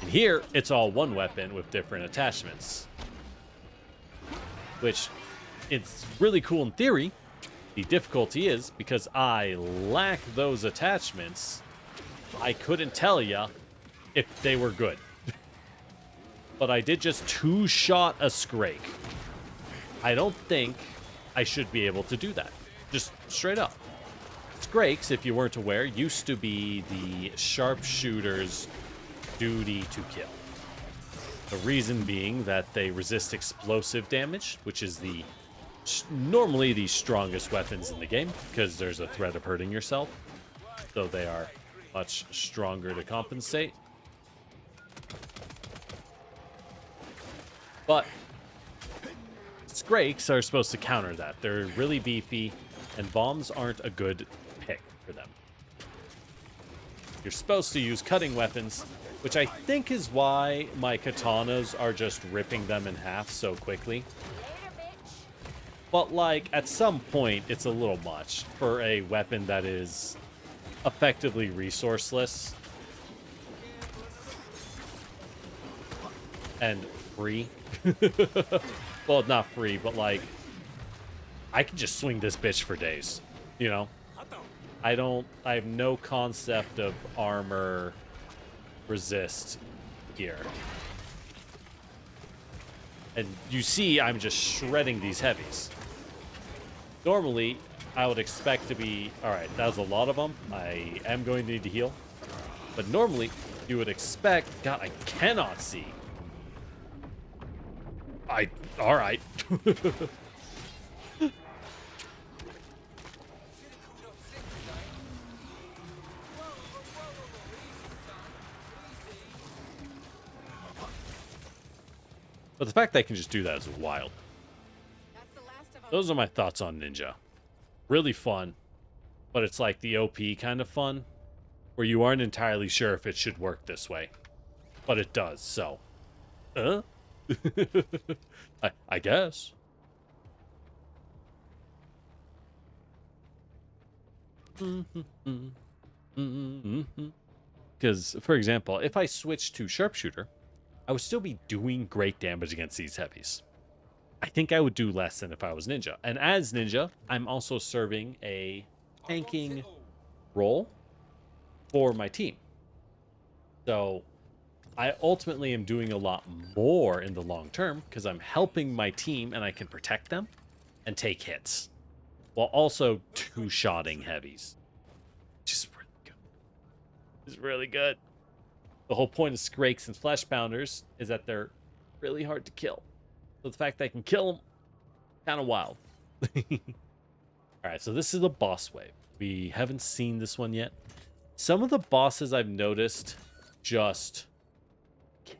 And here, it's all one weapon with different attachments. Which, it's really cool in theory. The difficulty is, because I lack those attachments, I couldn't tell ya if they were good. But I did just 2-shot a Scrake. I don't think I should be able to do that. Just straight up. Scrakes, if you weren't aware, used to be the sharpshooter's duty to kill. The reason being that they resist explosive damage, which is normally the strongest weapons in the game, because there's a threat of hurting yourself. So they are much stronger to compensate. But Scrakes are supposed to counter that. They're really beefy, and bombs aren't a good pick for them. You're supposed to use cutting weapons, which I think is why my katanas are just ripping them in half so quickly. But, like, at some point, it's a little much for a weapon that is effectively resourceless and free. Well, not free, but, like, I can just swing this bitch for days, you know? I have no concept of armor resist here. And you see I'm just shredding these heavies. Normally, I would expect to be... Alright, that was a lot of them. I am going to need to heal. But normally, you would expect... God, I cannot see. Alright. But the fact that I can just do that is wild. Those are my thoughts on Ninja. Really fun, but it's like the OP kind of fun, where you aren't entirely sure if it should work this way. But it does, so... I guess. Because, for example, if I switch to sharpshooter, I would still be doing great damage against these heavies. I think I would do less than if I was ninja. And as ninja, I'm also serving a tanking role for my team. So I ultimately am doing a lot more in the long term because I'm helping my team and I can protect them and take hits while also two-shotting heavies. Just really good. It's really good. The whole point of Skrakes and Flesh Pounders is that they're really hard to kill. So the fact that I can kill them, kind of wild. Alright, so this is the boss wave. We haven't seen this one yet. Some of the bosses I've noticed just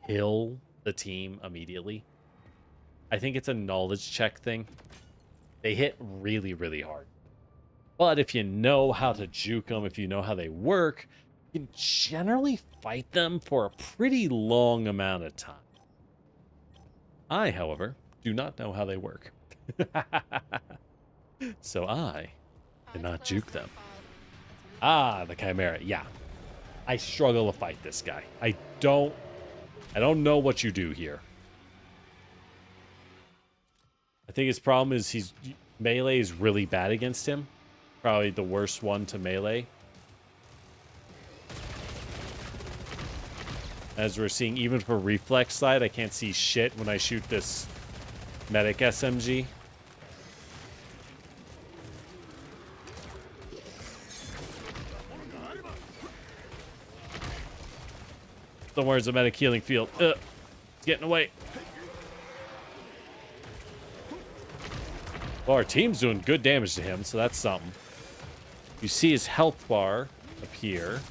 kill the team immediately. I think it's a knowledge check thing. They hit really, really hard. But if you know how to juke them, if you know how they work, you can generally fight them for a pretty long amount of time. I, however, do not know how they work. So I cannot juke them. Ah, the Chimera. Yeah. I struggle to fight this guy. I don't know what you do here. I think his problem is melee is really bad against him. Probably the worst one to melee. As we're seeing, even for reflex side, I can't see shit when I shoot this medic SMG. Somewhere is a medic healing field. It's getting away. Well, our team's doing good damage to him, so that's something. You see his health bar appear.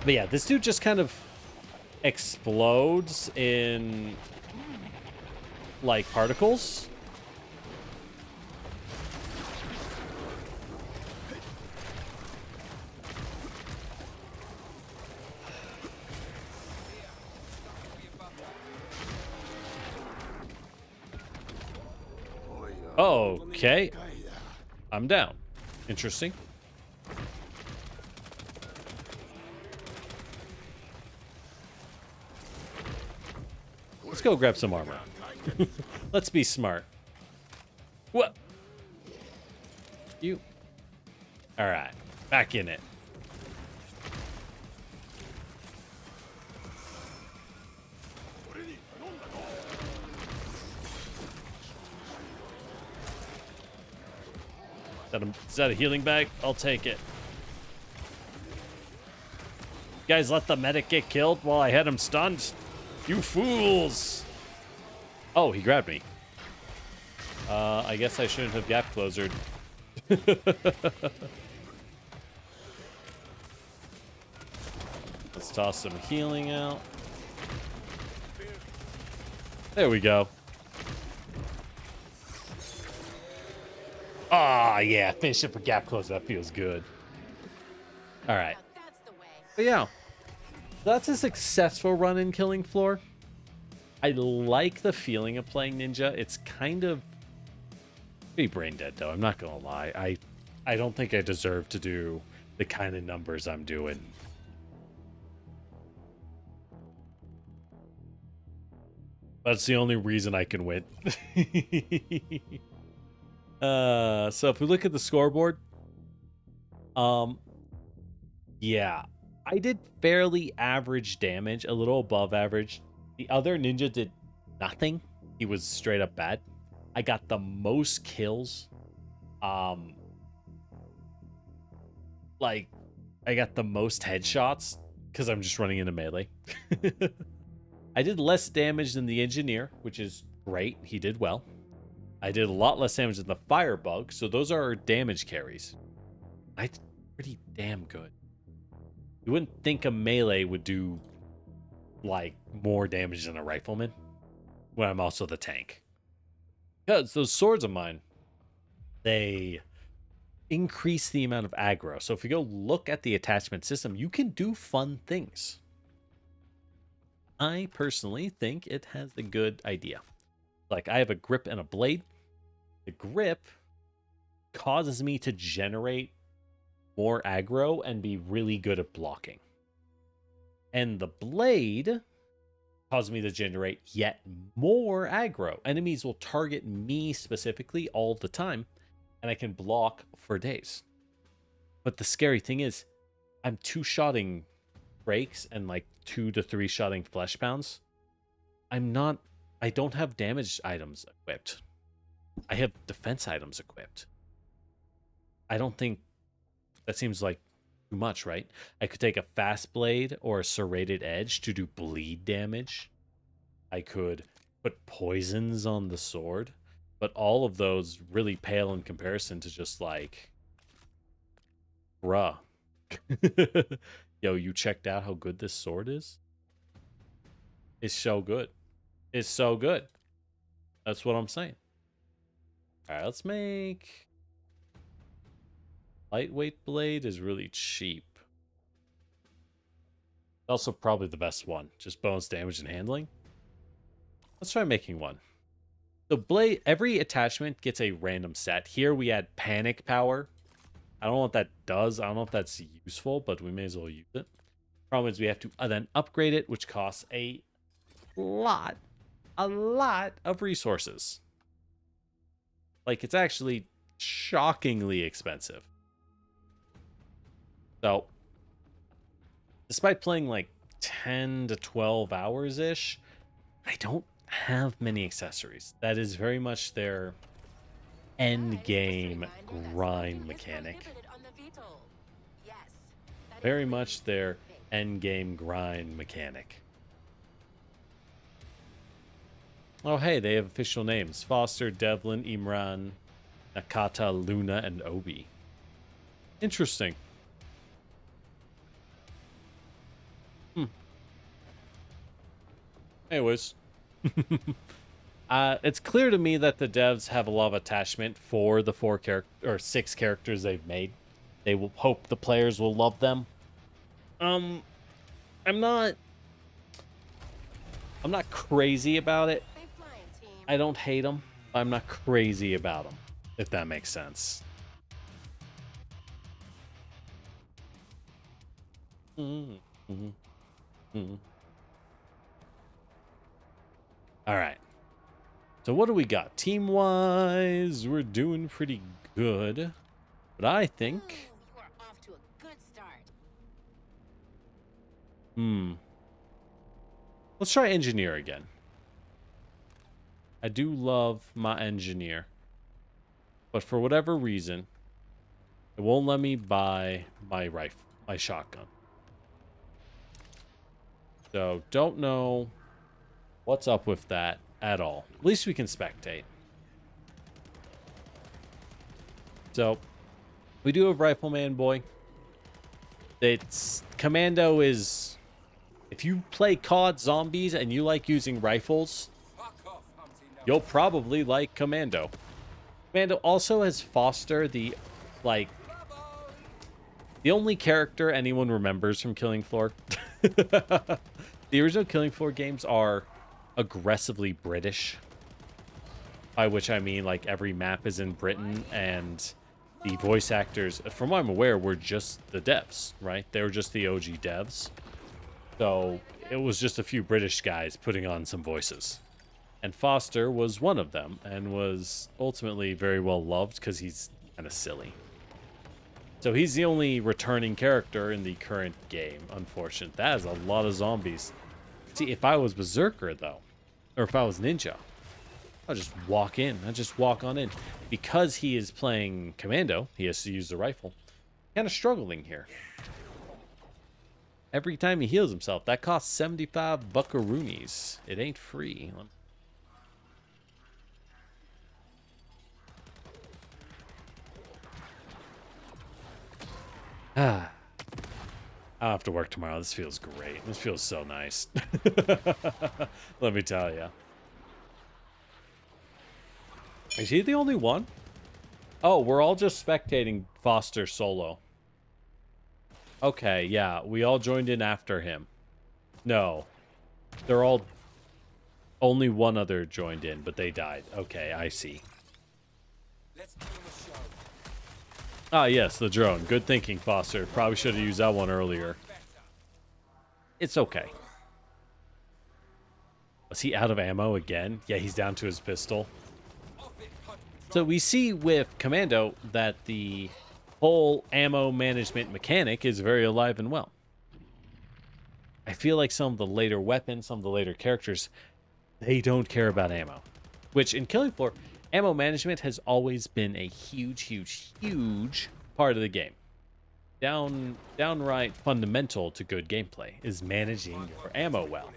But yeah, this dude just kind of explodes in like particles. Okay. I'm down. Interesting. Let's go grab some armor. Let's be smart. What? You. All right. Back in it. Is that a healing bag? I'll take it. You guys let the medic get killed while I had him stunned? You fools! Oh, he grabbed me. I guess I shouldn't have gap closered. Let's toss some healing out. There we go. Ah, yeah, finish it for gap close. That feels good. All right. But yeah, that's a successful run in Killing Floor. I like the feeling of playing Ninja. It's kind of pretty brain dead, though. I'm not gonna lie. I don't think I deserve to do the kind of numbers I'm doing. That's the only reason I can win. So if we look at the scoreboard, yeah, I did fairly average damage, a little above average. The other ninja did nothing. He was straight up bad. I got the most kills. Like, I got the most headshots because I'm just running into melee. I did less damage than the engineer, which is great. He did well. I did a lot less damage than the firebug, so those are our damage carries. I did pretty damn good. You wouldn't think a melee would do like more damage than a rifleman when I'm also the tank. Because those swords of mine, they increase the amount of aggro. So if you go look at the attachment system, you can do fun things. I personally think it has a good idea. Like, I have a grip and a blade. The grip causes me to generate more aggro and be really good at blocking. And the blade causes me to generate yet more aggro. Enemies will target me specifically all the time, and I can block for days. But the scary thing is, I'm two-shotting breaks and like 2 to 3 shotting flesh pounds. I don't have damage items equipped. I have defense items equipped. I don't think that seems like too much, right? I could take a fast blade or a serrated edge to do bleed damage. I could put poisons on the sword, but all of those really pale in comparison to just like, bruh. Yo, you checked out how good this sword is? It's so good. It's so good. That's what I'm saying. All right, let's make... Lightweight blade is really cheap. Also probably the best one. Just bonus damage and handling. Let's try making one. The blade, every attachment gets a random set. Here we add panic power. I don't know what that does. I don't know if that's useful, but we may as well use it. Problem is we have to then upgrade it, which costs a lot of resources. Like, it's actually shockingly expensive. So, despite playing like 10 to 12 hours-ish, I don't have many accessories. That is very much their end game grind mechanic. Very much their end game grind mechanic. Oh, hey, they have official names. Foster, Devlin, Imran, Nakata, Luna, and Obi. Interesting. Anyways. It's clear to me that the devs have a lot of attachment for the 6 characters they've made. They will hope the players will love them. I'm not crazy about it. I don't hate them. I'm not crazy about them, if that makes sense. All right. So what do we got? Team-wise, we're doing pretty good. But I think... You are off to a good start. Let's try engineer again. I do love my engineer. But for whatever reason, it won't let me buy my rifle, my shotgun. So, don't know what's up with that at all. At least we can spectate. So, we do have Rifleman Boy. It's Commando is... If you play COD Zombies and you like using rifles, you'll probably like Commando. Commando also has Foster, the only character anyone remembers from Killing Floor. The original Killing Floor games are aggressively British. By which I mean, like, every map is in Britain, and the voice actors, from what I'm aware, were just the devs, right? They were just the OG devs. So it was just a few British guys putting on some voices. And Foster was one of them, and was ultimately very well loved because he's kind of silly. So he's the only returning character in the current game, unfortunately. That is a lot of zombies. See, if I was Berserker, though, or if I was Ninja, I'll just walk in. I'll just walk on in. Because he is playing Commando, he has to use the rifle. Kind of struggling here. Every time he heals himself, that costs 75 buckaroonies. It ain't free. I'll have to work tomorrow. This feels great. This feels so nice. Let me tell you. Is he the only one? Oh, we're all just spectating Foster solo. Okay, yeah. We all joined in after him. No. They're all... Only one other joined in, but they died. Okay, I see. Let's give him a show. Ah, yes, the drone. Good thinking, Foster. Probably should have used that one earlier. It's okay. Was he out of ammo again? Yeah, he's down to his pistol. So we see with Commando that the whole ammo management mechanic is very alive and well. I feel like some of the later weapons, some of the later characters, they don't care about ammo. Which in Killing Floor, ammo management has always been a huge, huge, huge part of the game. Downright fundamental to good gameplay is managing your ammo well.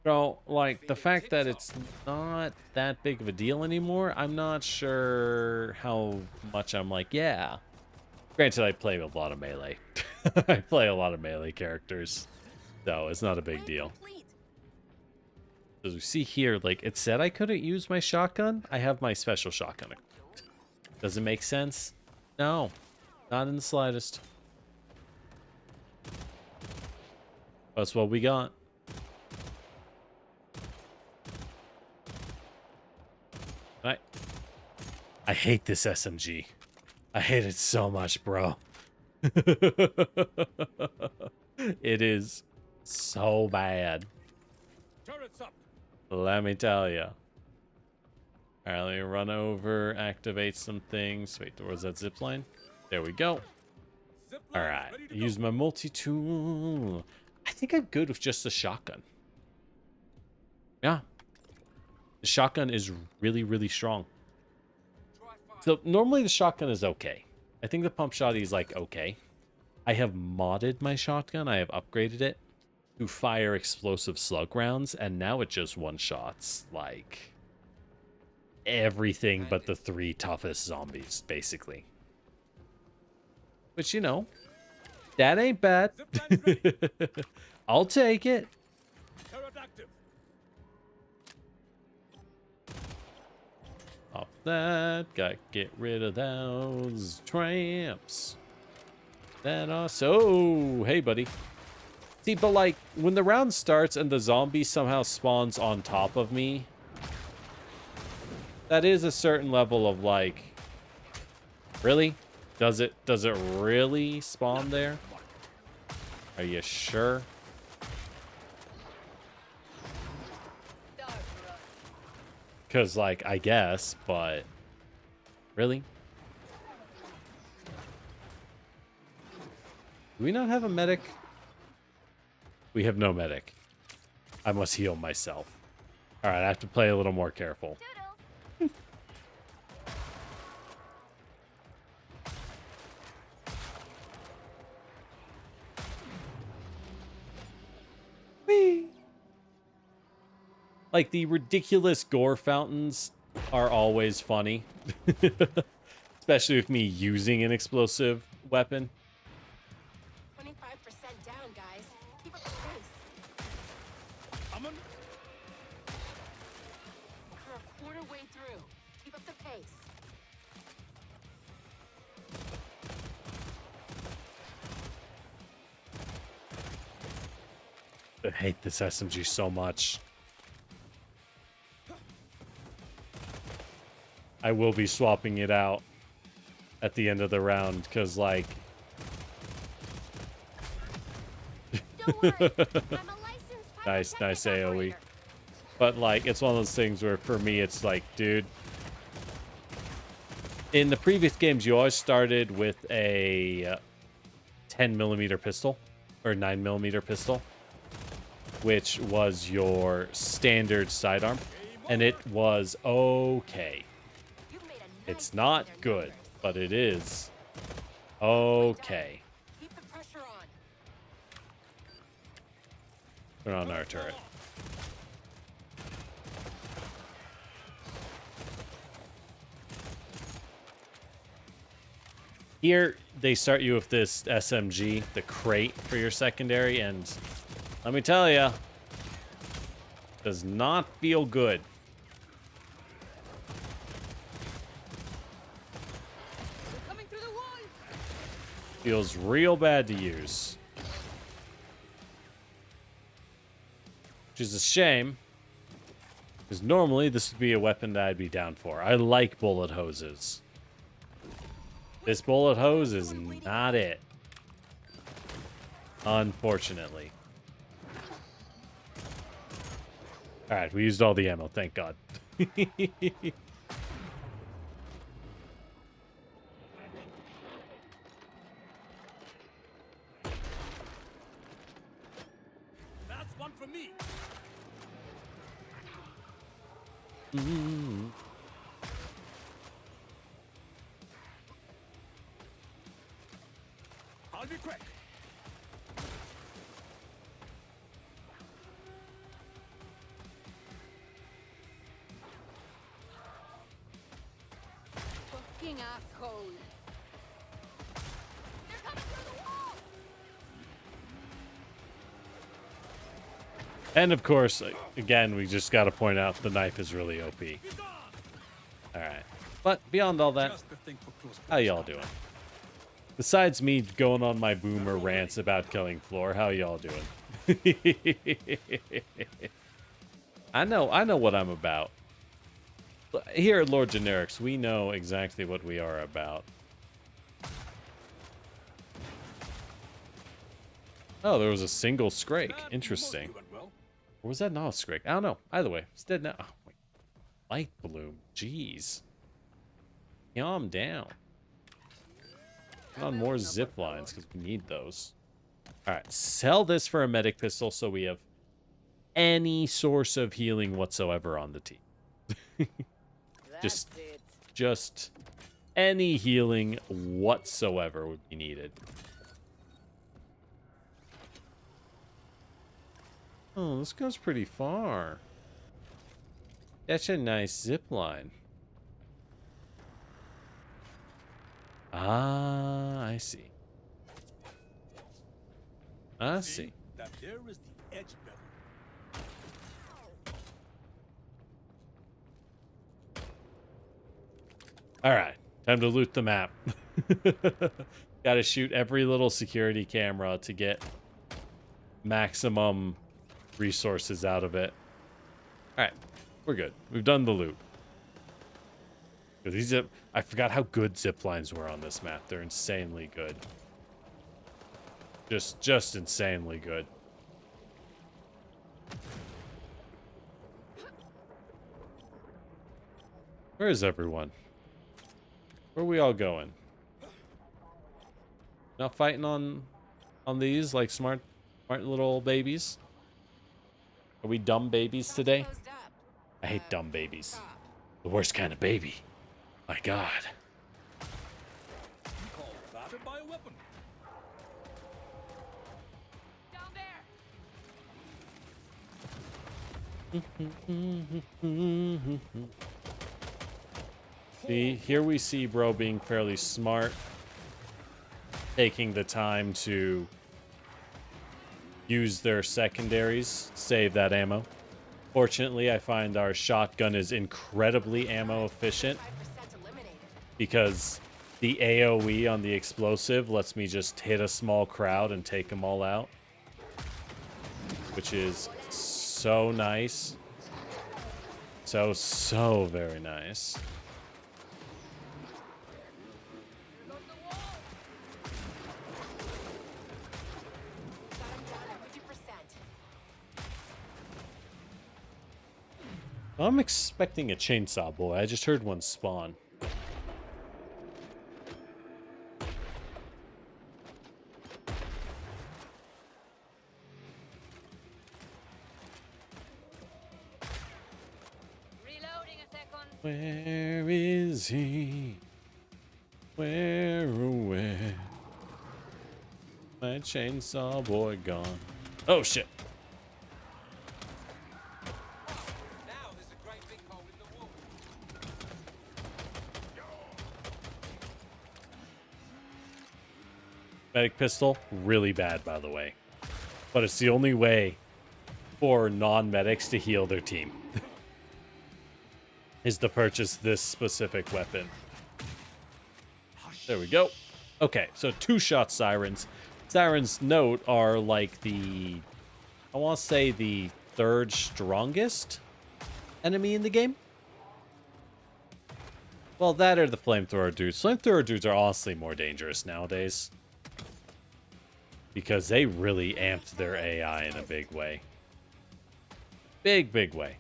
So, like, the fact that it's not that big of a deal anymore, I'm not sure how much I'm like, yeah. Granted, I play a lot of melee. I play a lot of melee characters, so it's not a big deal. As we see here, like, it said I couldn't use my shotgun. I have my special shotgun. Does it make sense? No, not in the slightest. That's what we got. I hate this SMG. I hate it so much, bro. It is so bad. Turrets up. Let me tell you. All right, let me run over, activate some things. Wait, there was that zip line. There we go. All right, use my multi-tool. I think I'm good with just the shotgun. Yeah. The shotgun is really, really strong. So normally the shotgun is okay. I think the pump shotty is like okay. I have modded my shotgun. I have upgraded it to fire explosive slug rounds, and now it just one-shots like everything but the 3 toughest zombies, basically. Which, you know, that ain't bad. I'll take it. Off that, gotta get rid of those tramps that are so... Hey, buddy. See, but like, when the round starts and the zombie somehow spawns on top of me, that is a certain level of like, really? Does it really spawn there? Are you sure? Because, like, I guess, but... Really? Do we not have a medic? We have no medic. I must heal myself. Alright, I have to play a little more careful. Whee! Like, the ridiculous gore fountains are always funny. Especially with me using an explosive weapon. 25% down, guys. Keep up the pace. We're a quarter way through. Keep up the pace. I hate this SMG so much. I will be swapping it out at the end of the round, because, like... Don't worry. I'm a licensed Nice AoE. But, like, it's one of those things where, for me, it's like, dude... In the previous games, you always started with a 10mm pistol, or 9mm pistol, which was your standard sidearm, and it was okay. It's not good, but it is okay. Keep the pressure on. Turn on our turret. Here, they start you with this SMG, the crate for your secondary, and let me tell you, does not feel good. Feels real bad to use. which is a shame. Because normally this would be a weapon that I'd be down for. I like bullet hoses. This bullet hose is not it. Unfortunately. Alright, we used all the ammo, thank God. That's one for me. I'll be quick. Fucking asshole. They're coming through the wall. And of course, again, we just got to point out the knife is really OP. Alright. But beyond all that, Just the thing for close how y'all doing? Besides me going on my boomer rants about killing Floor, how y'all doing? I know what I'm about. Here at Lord Generics, we know exactly what we are about. Oh, there was a single Scrake. Interesting. Or was that not a Scrake? I don't know. Either way, it's dead now. Oh, wait. Light Bloom. Jeez. Calm down. Put on more zip lines because we need those. Alright, sell this for a medic pistol so we have any source of healing whatsoever on the team. Just any healing whatsoever would be needed. Oh, this goes pretty far. That's a nice zip line. Ah, I see. I see. That there is the edge bevel. All right, time to loot the map. Got to shoot every little security camera to get maximum resources out of it. All right, we're good. We've done the loot. These I forgot how good zip lines were on this map. They're insanely good. Just insanely good. Where is everyone? Where are we all going? Not fighting on these like smart little babies? Are we dumb babies today? I hate dumb babies. The worst kind of baby. My God. You call that a bioweapon? Down there. See, here we see bro being fairly smart, taking the time to use their secondaries, save that ammo. Fortunately, I find our shotgun is incredibly ammo efficient 5% eliminated. because the AoE on the explosive lets me just hit a small crowd and take them all out, which is so nice. So very nice. Reload the wall. Got him down at 50%. I'm expecting a chainsaw boy. I just heard one spawn. Reloading a second. Where is he? Where, oh, where? My chainsaw boy gone. Oh, shit. Now there's a great big hole in the wall. Medic pistol, really bad, by the way. But it's the only way for non-medics to heal their team. Is to purchase this specific weapon. There we go. Okay, so 2-shot sirens. Sirens note are like the, I want to say the third strongest enemy in the game. Well, that or the flamethrower dudes. Flamethrower dudes are honestly more dangerous nowadays, because they really amped their AI in a big way. Big way.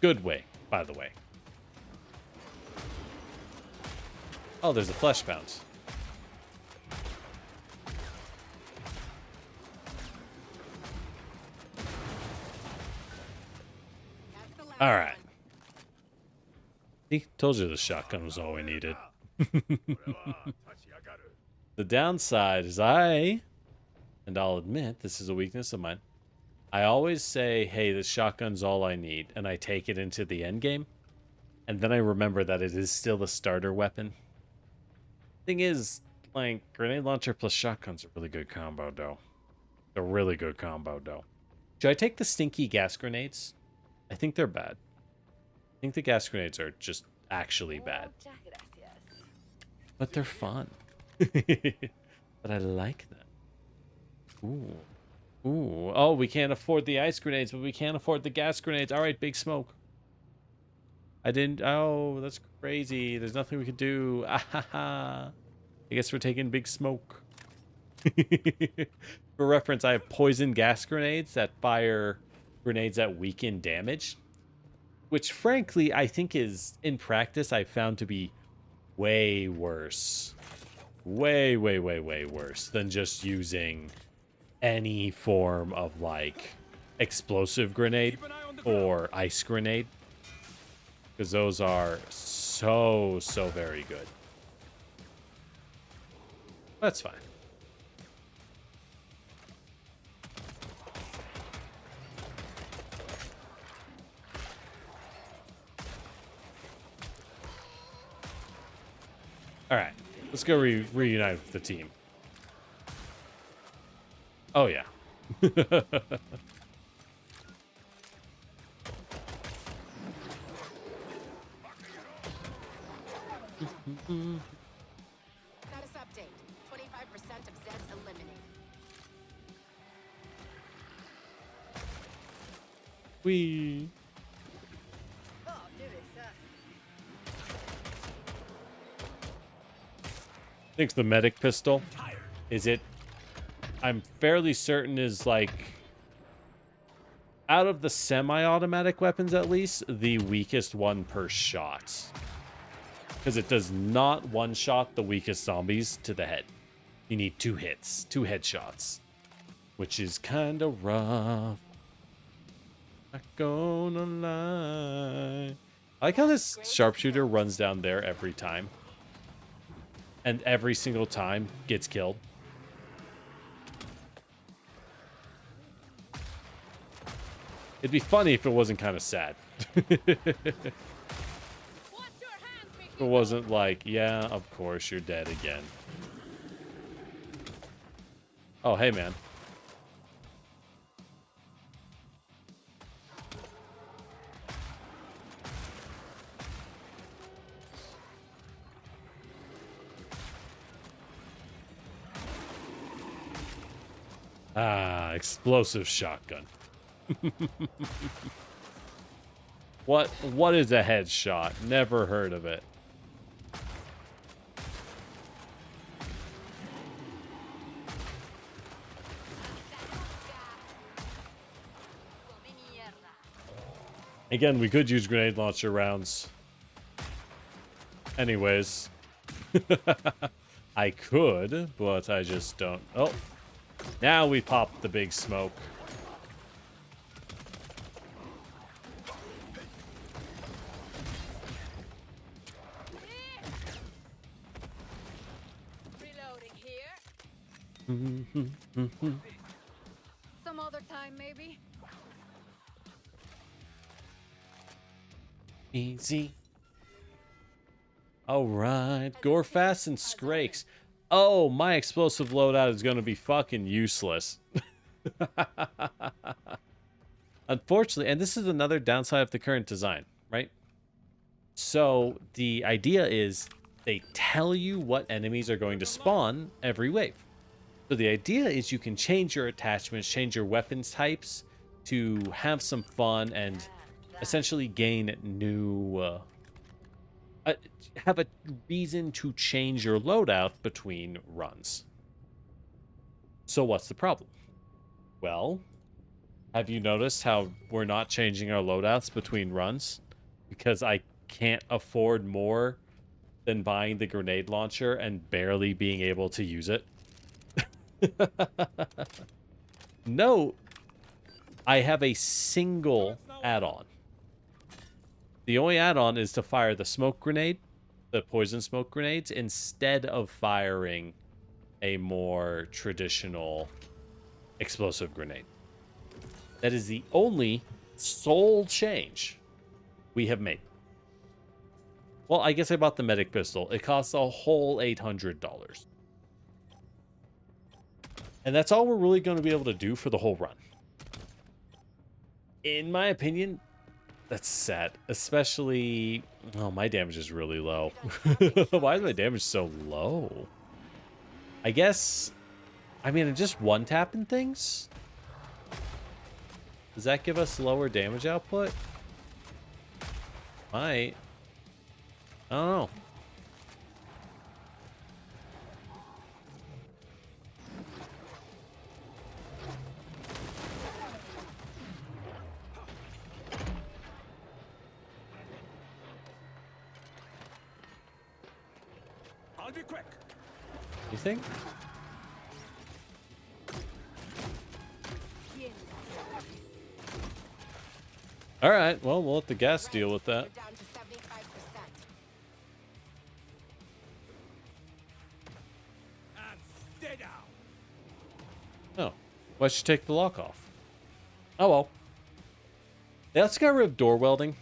Good way, by the way. Oh, there's a flesh bounce. That's the last All right. one. See, told you the shotgun was all we needed. The downside is and I'll admit this is a weakness of mine, I always say, hey, this shotgun's all I need, and I take it into the end game, and then I remember that it is still a starter weapon. Thing is, like, grenade launcher plus shotgun's a really good combo, though. A really good combo, though. Should I take the stinky gas grenades? I think they're bad. I think the gas grenades are just actually bad. But they're fun. But I like them. Ooh. Ooh. Oh, we can't afford the ice grenades, but we can't afford the gas grenades. All right, big smoke. I didn't... Oh, that's crazy. There's nothing we could do. Ah, ha, ha. I guess we're taking big smoke. For reference, I have poison gas grenades that fire grenades that weaken damage, which frankly I think is, in practice, I found to be way worse. Way worse than just using any form of, like, explosive grenade or ice grenade, because those are so very good. That's fine. All right, let's go reunite with the team. Oh yeah. Status update. 25% of Zeds eliminated. Wee. I think the medic pistol is it. I'm fairly certain is, like, out of the semi-automatic weapons at least, the weakest one per shot. Because it does not one-shot the weakest zombies to the head. You need 2 hits, 2 headshots. Which is kind of rough. Not gonna lie. I like how this sharpshooter runs down there every time. And every single time gets killed. It'd be funny if it wasn't kind of sad. If it wasn't like, yeah, of course, you're dead again. Oh, hey, man. Ah, explosive shotgun. What is a headshot? Never heard of it. Again, we could use grenade launcher rounds. Anyways. I could, but I just don't. Oh. Now we popped the big smoke. Reloading here. Some other time, maybe. Easy. All right, gore fast and Skrakes. Oh, my explosive loadout is going to be fucking useless. Unfortunately, and this is another downside of the current design, right? So the idea is they tell you what enemies are going to spawn every wave. So the idea is you can change your attachments, change your weapons types to have some fun and essentially gain new, have a reason to change your loadout between runs. So what's the problem? Well, have you noticed how we're not changing our loadouts between runs? Because I can't afford more than buying the grenade launcher and barely being able to use it. No, I have a single add-on. The only add-on is to fire the smoke grenade, the poison smoke grenades, instead of firing a more traditional explosive grenade. That is the only sole change we have made. Well, I guess I bought the medic pistol. It costs a whole $800. And that's all we're really going to be able to do for the whole run. In my opinion, that's sad. Especially... Oh, my damage is really low. Why is my damage so low? I guess... I mean, I'm just one-tapping things? Does that give us lower damage output? Might. I don't know. I'll be quick. You think? All right. Well, we'll let the gas deal with that. We're down to 75%. And stay down. Oh, why should you take the lock off? Oh well. They also got rid of door welding.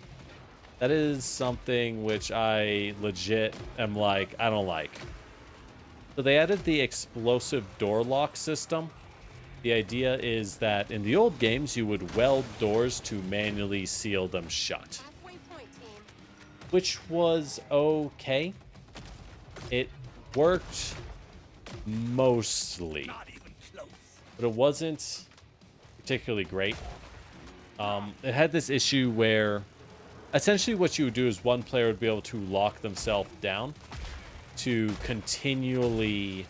That is something which I legit am like, I don't like. So they added the explosive door lock system. The idea is that in the old games, you would weld doors to manually seal them shut, Halfway point, team. which was okay. It worked mostly, Not even close. but it wasn't particularly great. It had this issue where essentially what you would do is one player would be able to lock themselves down to continually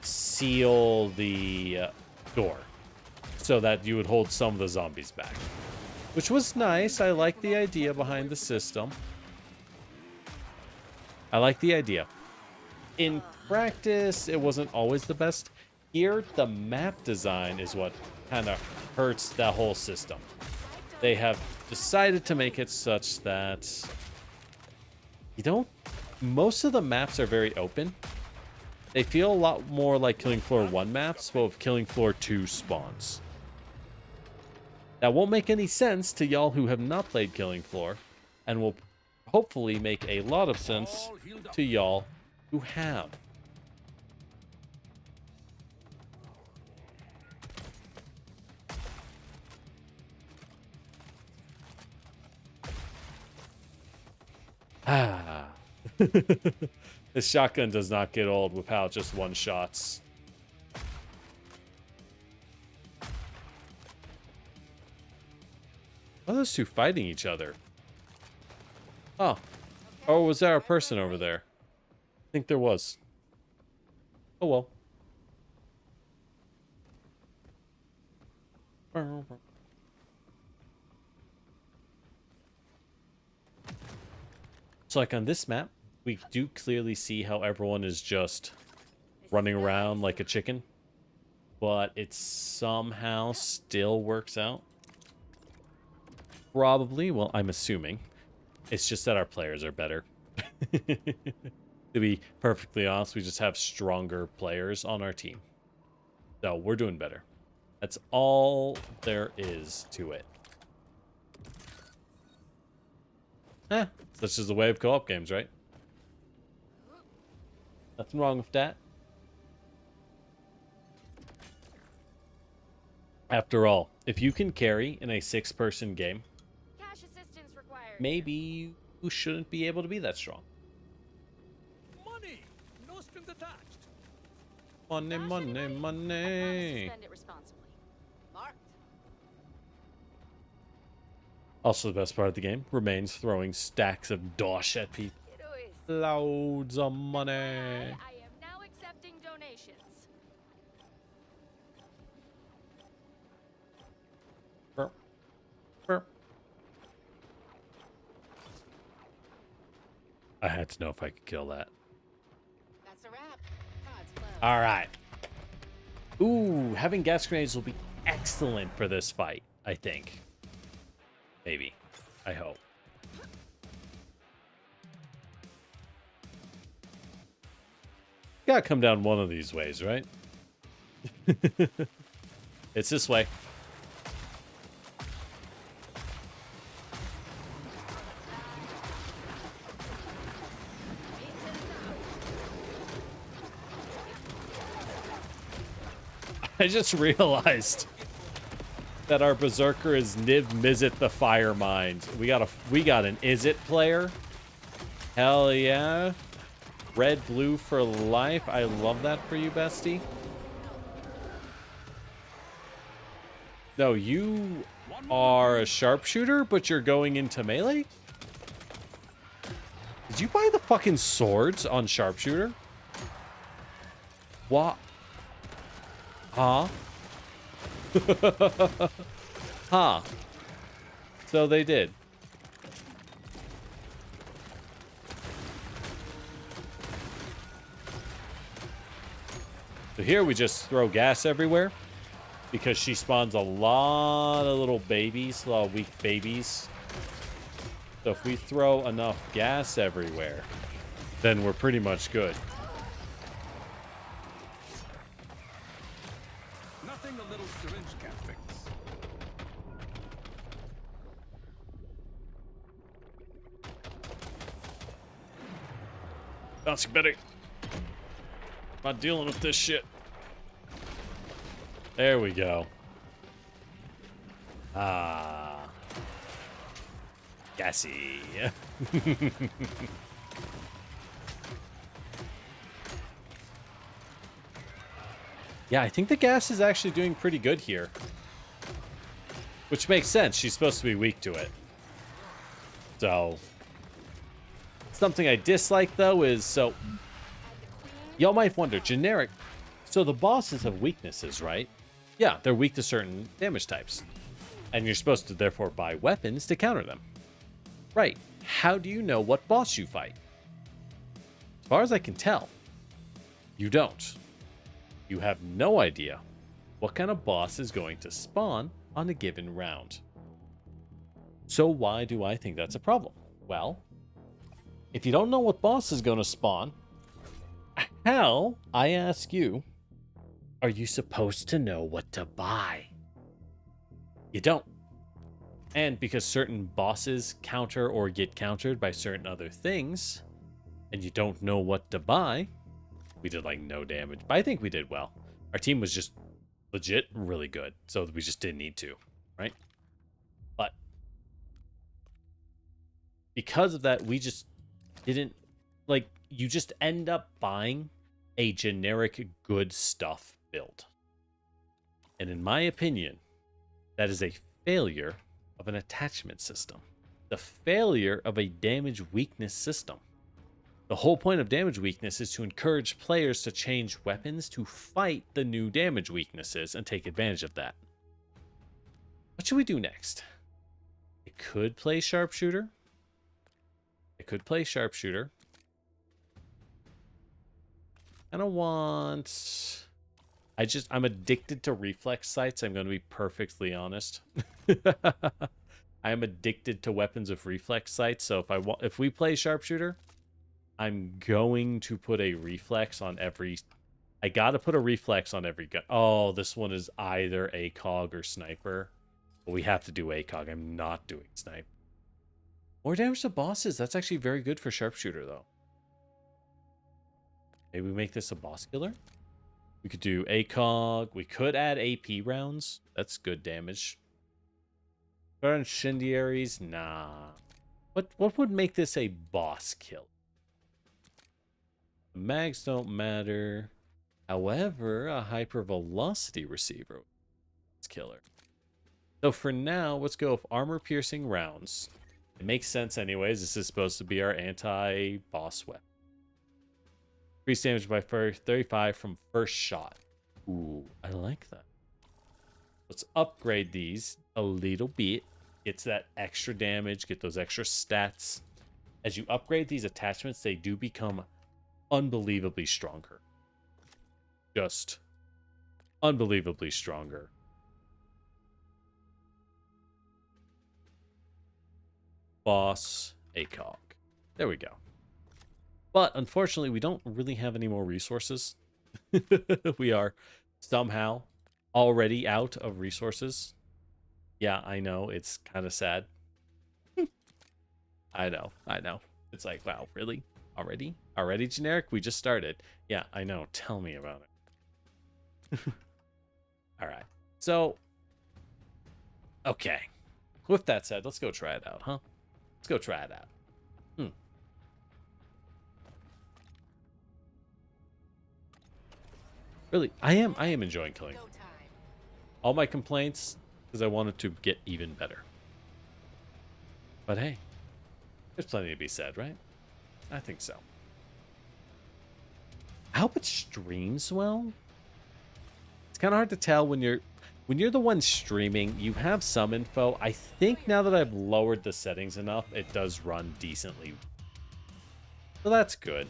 seal the door so that you would hold some of the zombies back, which was nice. I like the idea behind the system. I like the idea. In practice, it wasn't always the best. Here, the map design is what kind of hurts that whole system. They have decided to make it such that you don't... Most of the maps are very open. They feel a lot more like Killing Floor 1 maps, but with Killing Floor 2 spawns. That won't make any sense to y'all who have not played Killing Floor, and will hopefully make a lot of sense to y'all who have. Ah. This shotgun does not get old without just one shots. Why are those two fighting each other? Oh. Or was there a person over there? I think there was. Oh well. So like on this map, we do clearly see how everyone is just running around like a chicken, but it somehow still works out. Probably, well, I'm assuming. It's just that our players are better. To be perfectly honest, we just have stronger players on our team. So we're doing better. That's all there is to it. Such is the way of co-op games, right? Nothing wrong with that. After all, if you can carry in a 6-person game, Cash assistance required. maybe you shouldn't be able to be that strong. Money. No strings attached. Money, money, money. Spend it responsibly. Marked. Also, the best part of the game remains throwing stacks of dosh at people. Loads of money. I am now accepting donations. Burp, burp. I had to know if I could kill that. That's a wrap. Pod's closed. All right. Ooh, having gas grenades will be excellent for this fight, I think. Maybe. I hope. Gotta come down one of these ways, right? It's this way. I just realized that our berserker is Niv Mizzet the Fire Mind. We got an Izzet player. Hell yeah. Red blue for life. I love that for you, bestie. No, you are a sharpshooter, but you're going into melee? Did you buy the fucking swords on sharpshooter? What? Huh? Huh. So they did. So here we just throw gas everywhere because she spawns a lot of little babies, a lot of weak babies. So if we throw enough gas everywhere, then we're pretty much good. Nothing a little syringe can't fix. Bouncing Betty. Not dealing with this shit. There we go. Ah. Gassy. Yeah, I think the gas is actually doing pretty good here. Which makes sense. She's supposed to be weak to it. So. Something I dislike, though, is so... Y'all might wonder, generic... So the bosses have weaknesses, right? Yeah, they're weak to certain damage types. And you're supposed to, therefore, buy weapons to counter them. Right. How do you know what boss you fight? As far as I can tell, you don't. You have no idea what kind of boss is going to spawn on a given round. So why do I think that's a problem? Well, if you don't know what boss is going to spawn, how, I ask you, are you supposed to know what to buy? You don't. And because certain bosses counter or get countered by certain other things, and you don't know what to buy, we did like no damage. But I think we did well. Our team was just legit really good, so we just didn't need to, right? But because of that, we just didn't, like, you just end up buying a generic good stuff build. And in my opinion, that is a failure of an attachment system. The failure of a damage weakness system. The whole point of damage weakness is to encourage players to change weapons to fight the new damage weaknesses and take advantage of that. What should we do next? I could play sharpshooter. I don't want... I'm addicted to reflex sights. I'm going to be perfectly honest. I am addicted to weapons of reflex sights. So if we play sharpshooter, I'm going to put a reflex on every... I got to put a reflex on every gun. Oh, this one is either ACOG or sniper. But we have to do ACOG. I'm not doing sniper. More damage to bosses. That's actually very good for sharpshooter, though. Maybe we make this a boss killer? We could do ACOG. We could add AP rounds. That's good damage. But incendiaries? Nah. What would make this a boss kill? The mags don't matter. However, a hypervelocity receiver is killer. So for now, let's go with armor-piercing rounds. It makes sense anyways. This is supposed to be our anti-boss weapon. Increase damage by 35 from first shot. Ooh, I like that. Let's upgrade these a little bit. Get that extra damage, get those extra stats. As you upgrade these attachments, they do become unbelievably stronger. Just unbelievably stronger. Boss ACOG. There we go. But unfortunately, we don't really have any more resources. We are somehow already out of resources. Yeah, I know. It's kind of sad. I know. It's like, wow, really? Already? Already generic? We just started. Yeah, I know. Tell me about it. All right. So, okay. With that said, let's go try it out, huh? Let's go try it out. Really, I am enjoying killing. Go time. All my complaints because I wanted to get even better. But hey, there's plenty to be said, right? I think so. I hope it streams well. It's kind of hard to tell when you're the one streaming. You have some info. I think now that I've lowered the settings enough, it does run decently. So that's good.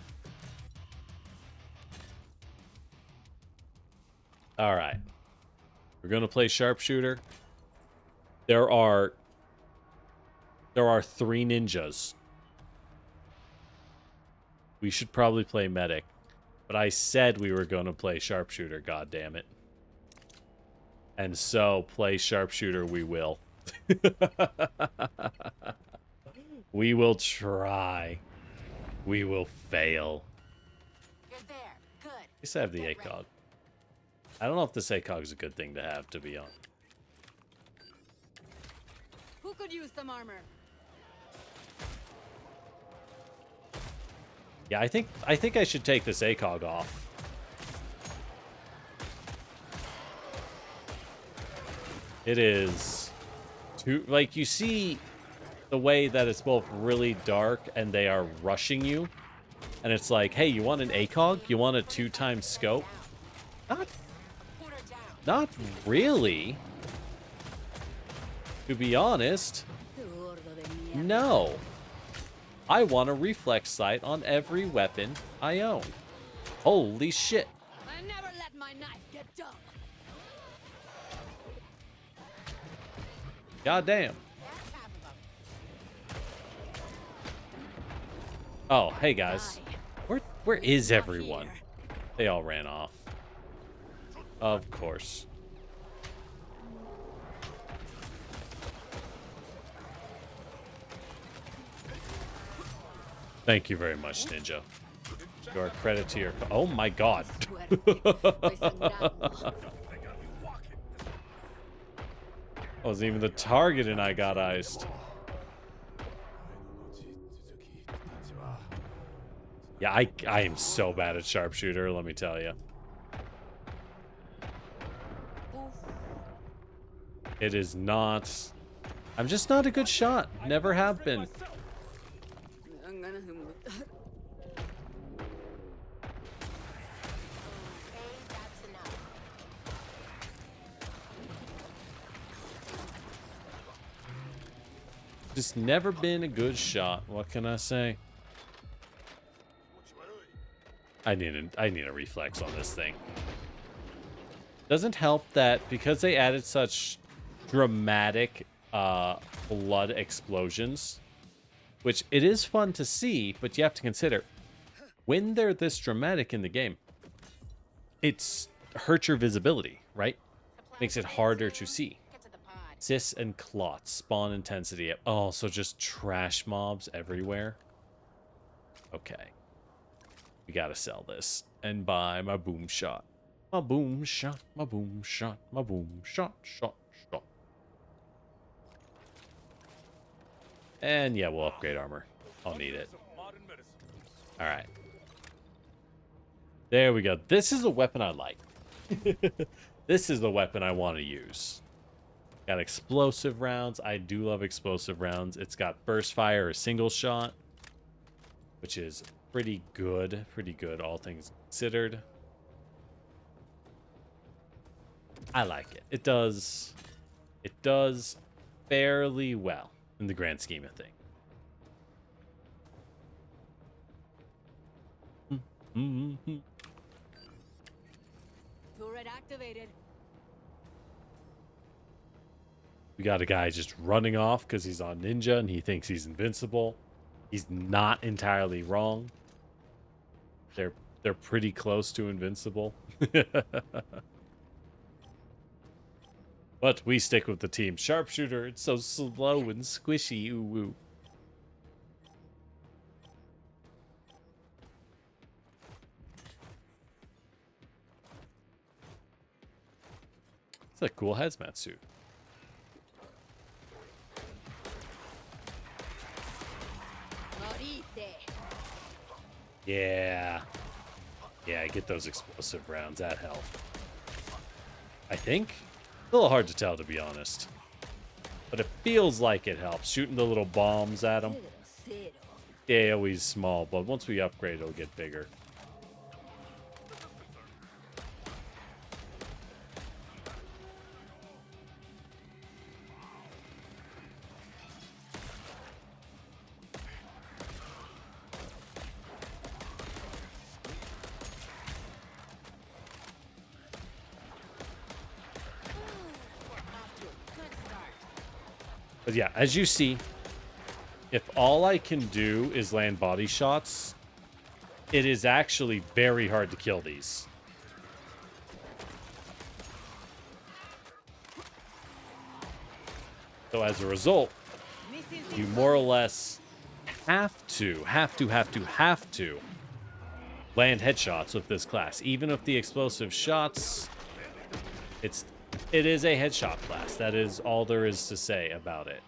All right. We're going to play sharpshooter. There are 3 ninjas. We should probably play medic. But I said we were going to play sharpshooter, god damn it. And so play sharpshooter we will. We will try. We will fail. You're there. Good. At least I have the Get ACOG. ready. I don't know if this ACOG is a good thing to have, to be honest. Who could use some armor? Yeah, I think I should take this ACOG off. It is too, like, you see the way that it's both really dark and they are rushing you. And it's like, hey, you want an ACOG? You want a 2x scope? Put her down. Not really. To be honest, no. I want a reflex sight on every weapon I own. Holy shit. I never let my knife get dull. God damn. That's half of them. Oh, hey guys. Where is everyone? They all ran off. Of course. Thank you very much, Ninja. Your credit to your... Oh my god. Wasn't even the target and I got iced. Yeah, I am so bad at sharpshooter, let me tell you. It is not... I'm just not a good shot. Never have been. Okay, that's enough. Just never been a good shot. What can I say? I need a reflex on this thing. Doesn't help that because they added such dramatic blood explosions, which it is fun to see, but you have to consider when they're this dramatic in the game, it's hurts your visibility, right? Makes it harder to see. Get to the pod. Cis and clots spawn intensity. Oh, so just trash mobs everywhere. Okay. We gotta sell this and buy my boom shot. My boom shot, my boom shot, my boom shot, shot. And yeah, we'll upgrade armor. I'll need it. Alright. There we go. This is a weapon I like. This is the weapon I want to use. Got explosive rounds. I do love explosive rounds. It's got burst fire or single shot, which is pretty good. Pretty good, all things considered. I like it. It does fairly well in the grand scheme of things. Turret activated. We got a guy just running off because he's on ninja and he thinks he's invincible. He's not entirely wrong. They're pretty close to invincible. But we stick with the team sharpshooter. It's so slow and squishy. Ooh woo. It's a cool hazmat suit. Yeah. Yeah, get those explosive rounds. That help. I think. A little hard to tell, to be honest. But it feels like it helps. Shooting the little bombs at them. Yeah, always small, but once we upgrade, it'll get bigger. But yeah, as you see, if all I can do is land body shots, it is actually very hard to kill these. So as a result, you more or less have to land headshots with this class. Even if the explosive shots, it is a headshot class. That is all there is to say about it.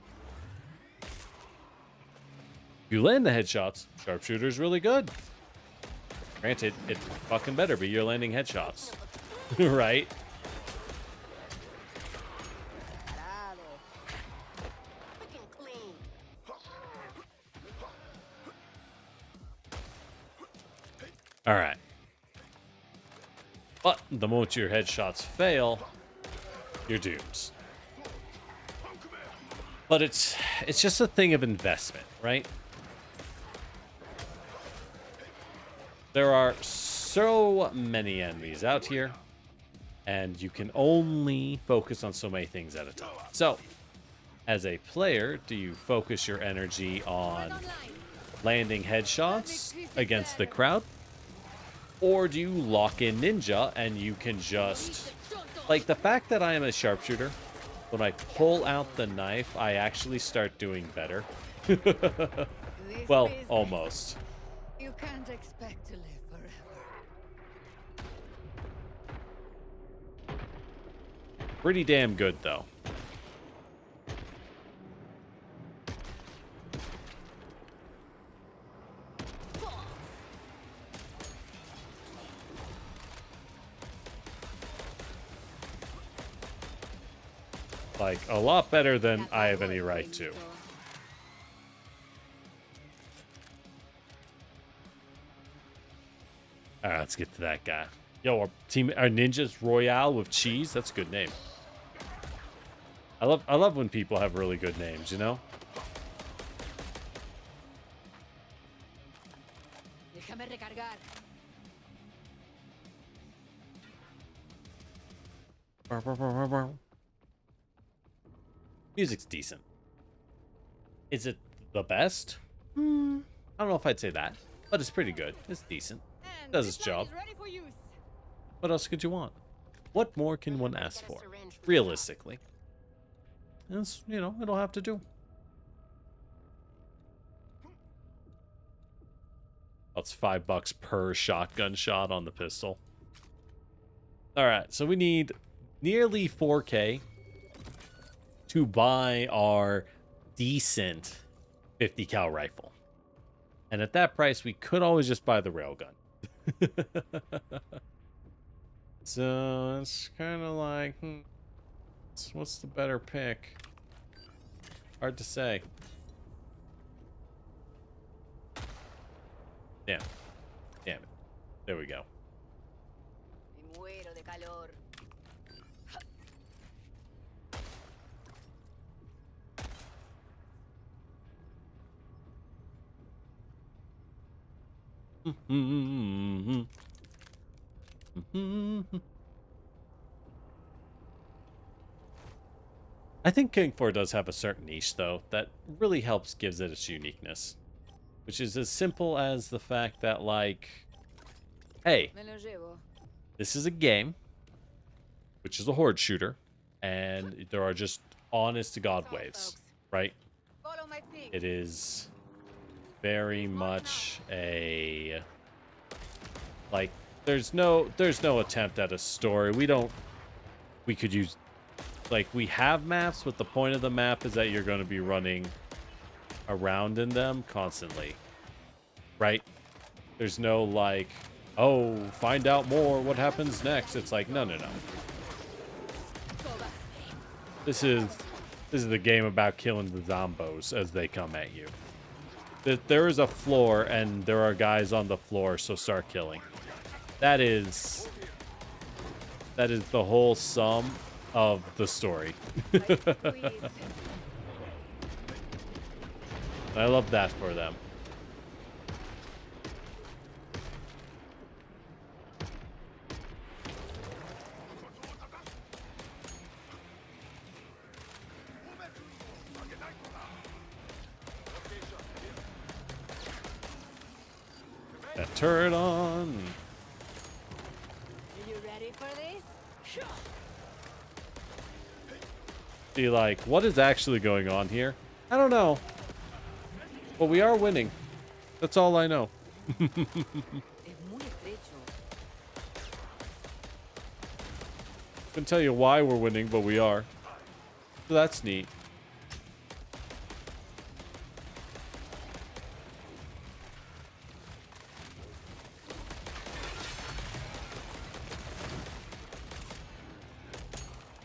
If you land the headshots, sharpshooter's really good. Granted, it fucking better be you're landing headshots. Right? Alright. But the moment your headshots fail, you're dooms. But it's just a thing of investment, right? There are so many enemies out here, and you can only focus on so many things at a time. So, as a player, do you focus your energy on landing headshots against the crowd? Or do you lock in ninja and you can just... Like, the fact that I am a sharpshooter, when I pull out the knife, I actually start doing better. Well, almost. You can't expect to live forever. Pretty damn good, though. Like, a lot better than I have any right to. Alright, let's get to that guy. Yo, our ninjas Royale with cheese. That's a good name. I love when people have really good names, you know? Music's decent. Is it the best? I don't know if I'd say that, but it's pretty good. It's decent. It does its job. What else could you want? What more can one ask for? Realistically. It's, you know, it'll have to do. That's $5 per shotgun shot on the pistol. Alright, so we need nearly 4K to buy our decent 50 cal rifle. And at that price, we could always just buy the railgun. So it's kind of like, What's the better pick? Hard to say. Damn. Damn it. There we go. Me muero de calor. I think King 4 does have a certain niche, though, that really helps gives it its uniqueness. Which is as simple as the fact that, like, hey, Me lo llevo. this is a game, which is a horde shooter, and there are just honest-to-God waves, right? Follow my ping. It is very much a... like, there's no attempt at a story. We could use... like, we have maps, but the point of the map is that you're going to be running around in them constantly, right? There's no, like, oh, find out more, what happens next? It's like, no. This is the game about killing the zombos as they come at you. There is a floor, and there are guys on the floor, so start killing. That is the whole sum of the story. I love that for them. That turret on. Are you ready for this? Be like, what is actually going on here? I don't know. But we are winning. That's all I know. Es muy estrecho. Couldn't tell you why we're winning, but we are. So that's neat.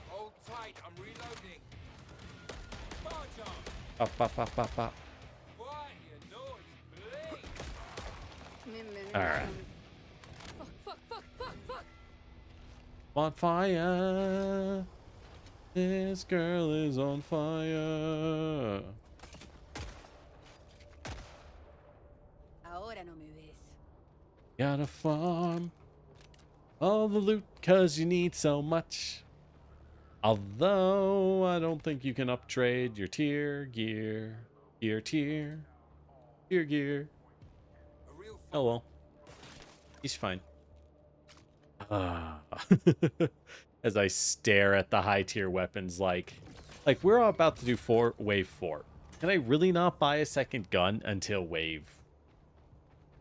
Hold tight, I'm reloading. Charge on. Pop, pop, pop, pop, pop. Quiet your noise, please. All right. Fuck. On fire. This girl is on fire. Ahora no me ves. Gotta farm all the loot cause you need so much. Although I don't think you can upgrade your tier gear. Tier gear. A real Oh well. He's fine. As I stare at the high tier weapons, like we're about to do wave 4. Can I really not buy a second gun until wave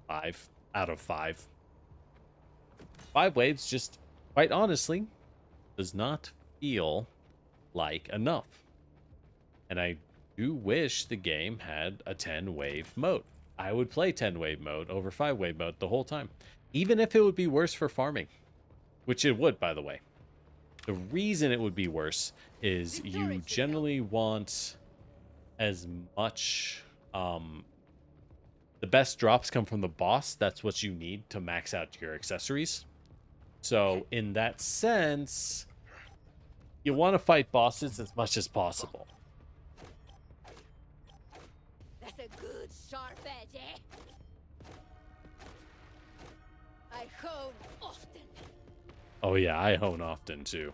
5 out of 5? 5 waves just, quite honestly, does not feel like enough. And I do wish the game had a 10 wave mode. I would play 10 wave mode over 5 wave mode the whole time, even if it would be worse for farming, which it would, by the way. The reason it would be worse is you generally want as much, the best drops come from the boss. That's what you need to max out your accessories. So in that sense, you want to fight bosses as much as possible. That's a good sharp edge, eh? I hone often. Oh yeah, I hone often too.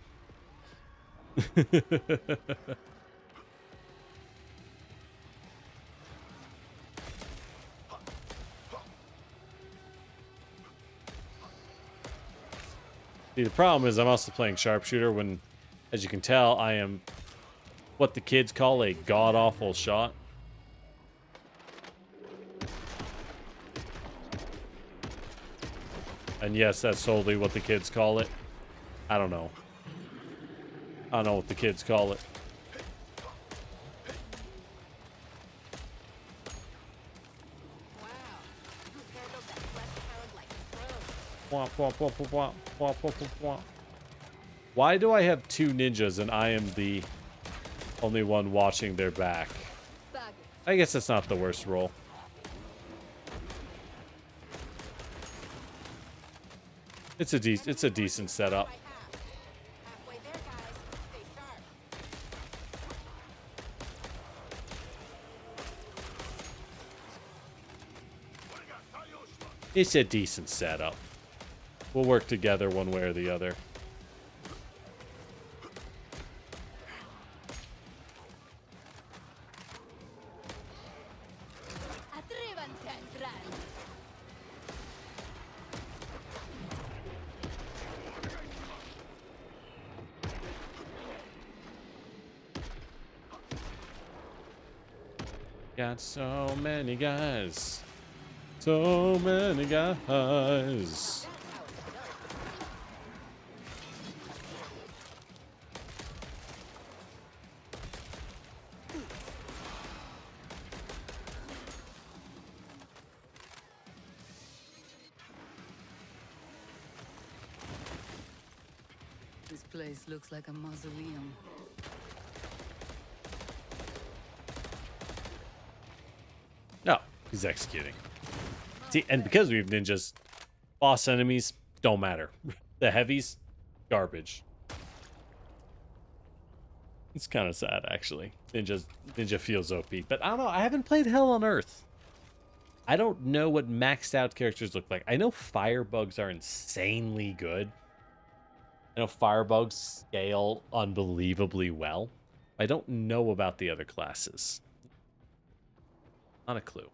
See, the problem is I'm also playing sharpshooter when, as you can tell, I am what the kids call a god-awful shot. And yes, that's totally what the kids call it. I don't know. I don't know what the kids call it. Wow. You handled that flesh hound like a pro. Womp, womp, womp, womp, womp, womp, womp, womp. Why do I have two ninjas and I am the only one watching their back? Bag I guess that's not the worst roll. It's a decent setup. By half. Halfway there, guys. Stay sharp. It's a decent setup. We'll work together one way or the other. Atrévanse a entrar. Got so many guys. So many guys. This place looks like a mausoleum. No, he's executing. See, and because we have ninjas, boss enemies don't matter. The heavies, garbage. It's kind of sad, actually. Ninja feels OP, but I don't know. I haven't played Hell on Earth. I don't know what maxed out characters look like. I know firebugs are insanely good. I know firebugs scale unbelievably well. I don't know about the other classes. Not a clue.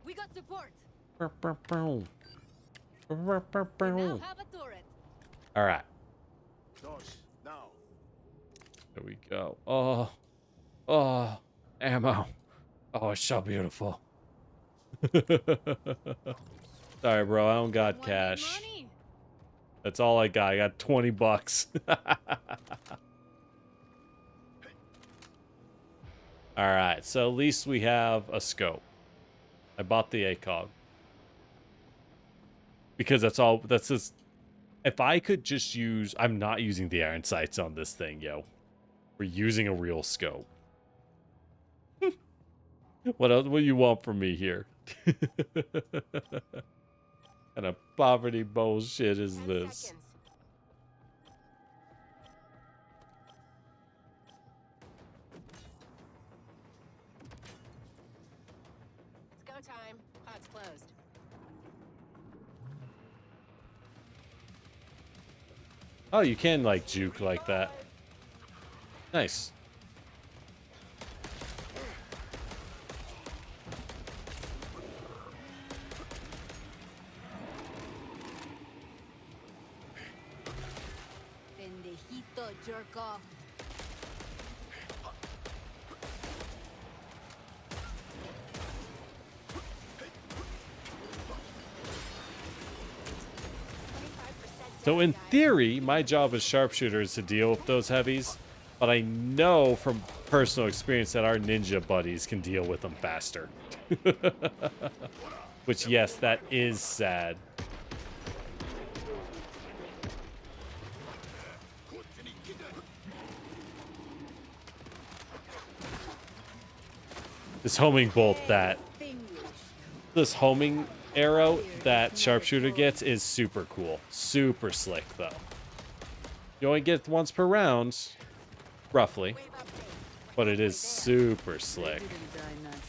We got support. Bow, bow, bow. We now have a turret. All right. Now. There we go. Oh, ammo. Oh, it's so beautiful. Sorry, bro. I don't got Want cash. money? That's all I got. I got 20 bucks. All right. So at least we have a scope. I bought the ACOG. Because that's all. That's just. If I could just use. I'm not using the iron sights on this thing, yo. We're using a real scope. What else? What do you want from me here? Kind of poverty bullshit is 10 this? seconds. It's go time. Pod's closed. Oh, you can like juke like that. Nice. Pendejito, jerk off. So in theory, my job as sharpshooter is to deal with those heavies, but I know from personal experience that our ninja buddies can deal with them faster. Which, yes, that is sad. This homing bolt that this homing arrow that sharpshooter gets is super cool. Super slick, though. You only get it once per round, roughly, Wave update. but it is super slick. Didn't die naturally.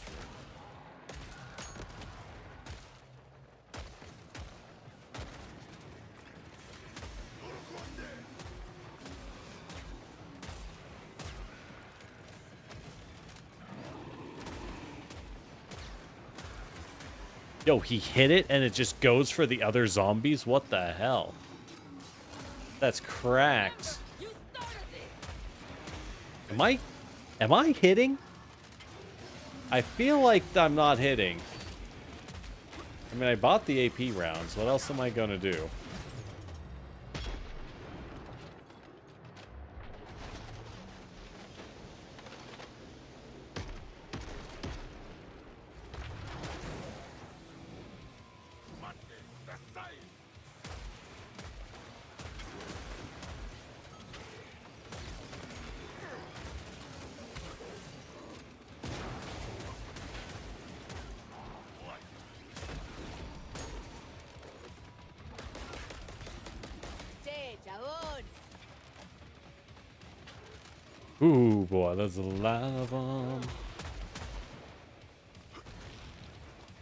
Yo, he hit it and it just goes for the other zombies? What the hell? That's cracked. You started it. Am I hitting? I feel like I'm not hitting. I mean, I bought the AP rounds. What else am I gonna do? Ooh, boy, there's a lot of them.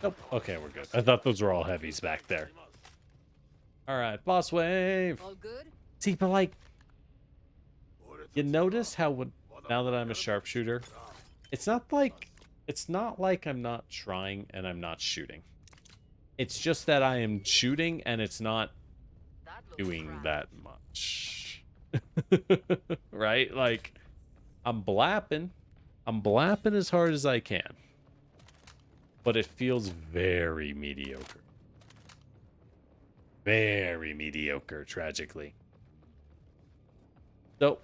Nope. Okay, we're good. I thought those were all heavies back there. All right, boss wave. All good? See, but like, you notice how now that I'm a sharpshooter, it's not like I'm not trying and I'm not shooting. It's just that I am shooting and it's not That looks doing crap. that much. Right? Like, I'm blapping as hard as I can. But it feels very mediocre. Very mediocre, tragically. So,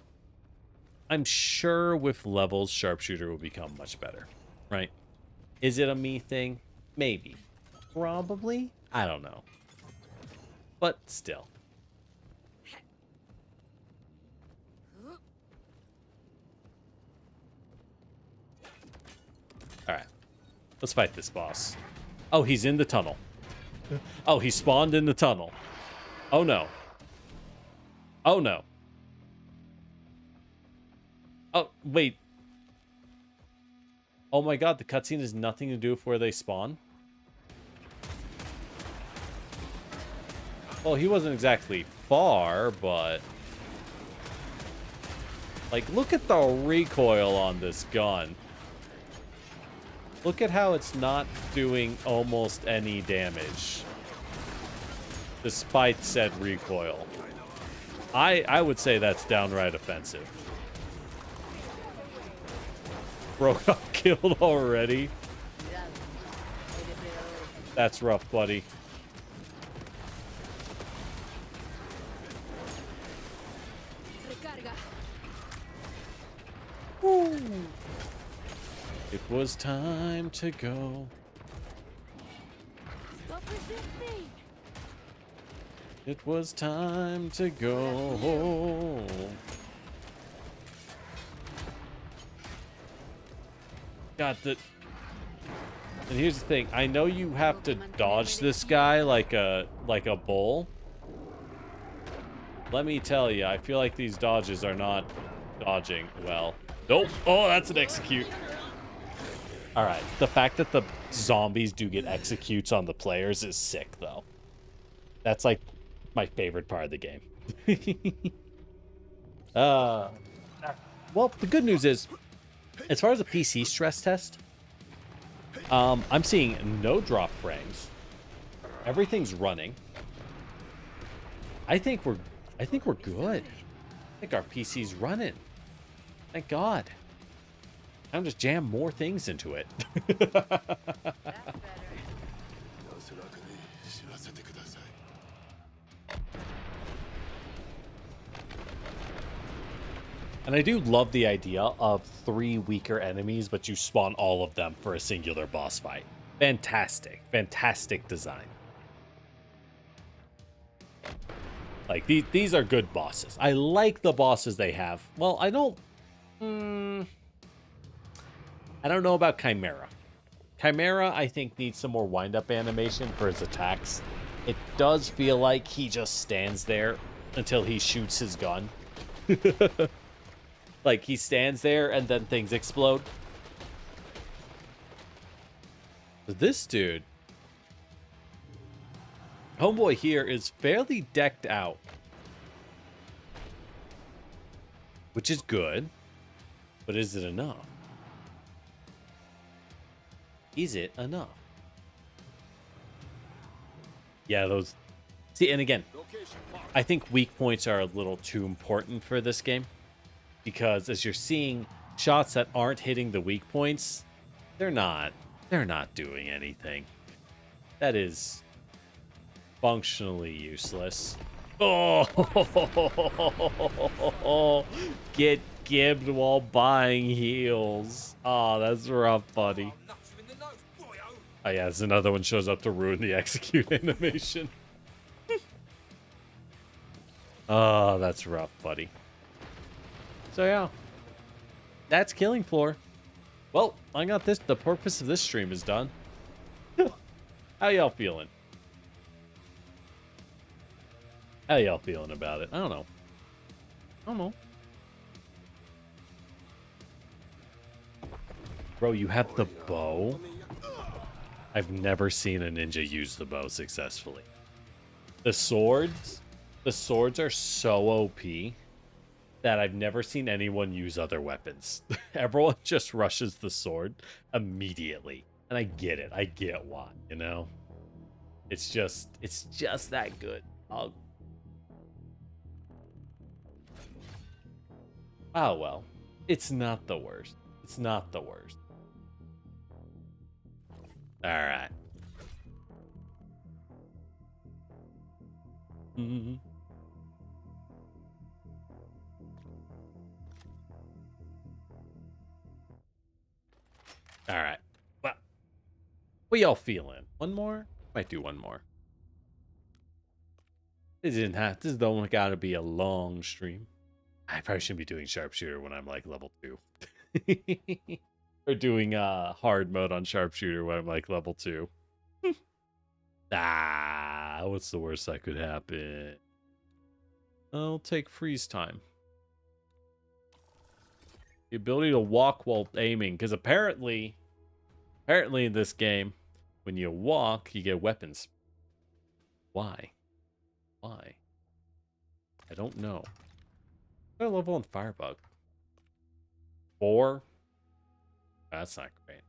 I'm sure with levels, sharpshooter will become much better, right? Is it a me thing? Maybe. Probably? I don't know. But still. Alright. Let's fight this boss. Oh, he's in the tunnel. Oh, he spawned in the tunnel. Oh, no. Oh, no. Oh, wait. Oh my god, the cutscene has nothing to do with where they spawn? Well, he wasn't exactly far, but... Like, look at the recoil on this gun. Look at how it's not doing almost any damage. Despite said recoil. I would say that's downright offensive. Bro got killed already. That's rough, buddy. Recarga. Woo. It was time to go. Stop resisting. It was time to go. God, and here's the thing. I know you have to dodge this guy like a bull. Let me tell you, I feel like these dodges are not dodging well. Nope. Oh, that's an execute. All right. The fact that the zombies do get executes on the players is sick, though. That's like my favorite part of the game. Well, the good news is, as far as a PC stress test, I'm seeing no drop frames. Everything's running. I think we're good. I think our PC's running. Thank God. I'll just jam more things into it. That's better. And I do love the idea of 3 weaker enemies, but you spawn all of them for a singular boss fight. Fantastic. Fantastic design. Like, these are good bosses. I like the bosses they have. Well, I don't know about Chimera. Chimera, I think, needs some more wind-up animation for his attacks. It does feel like he just stands there until he shoots his gun. Like, he stands there and then things explode. This dude, homeboy here, is fairly decked out. Which is good. But is it enough? Is it enough? Yeah, those... See, and again, I think weak points are a little too important for this game. Because as you're seeing shots that aren't hitting the weak points, they're not doing anything. That is functionally useless. Oh, get gibbed while buying heals. Oh, that's rough, buddy. Nuts you in the nose, boyo. Oh yeah, there's another one shows up to ruin the execute animation. Oh, that's rough, buddy. So yeah, that's Killing Floor. Well, I got this. The purpose of this stream is done. How y'all feeling? How y'all feeling about it? I don't know. Bro, you have the bow? I've never seen a ninja use the bow successfully. The swords are so OP that I've never seen anyone use other weapons. Everyone just rushes the sword immediately. And I get it. I get why, you know? It's just that good. Oh well. It's not the worst. It's not the worst. All right. Mm-hmm. All right. Well, what y'all feeling? One more? Might do one more. This didn't have. This don't gotta be a long stream. I probably shouldn't be doing sharpshooter when I'm like level 2. Or doing hard mode on sharpshooter when I'm like level 2. What's the worst that could happen? I'll take freeze time. The ability to walk while aiming, because apparently in this game, when you walk, you get weapons. Why? Why? I don't know. What level on Firebug? 4? That's not great.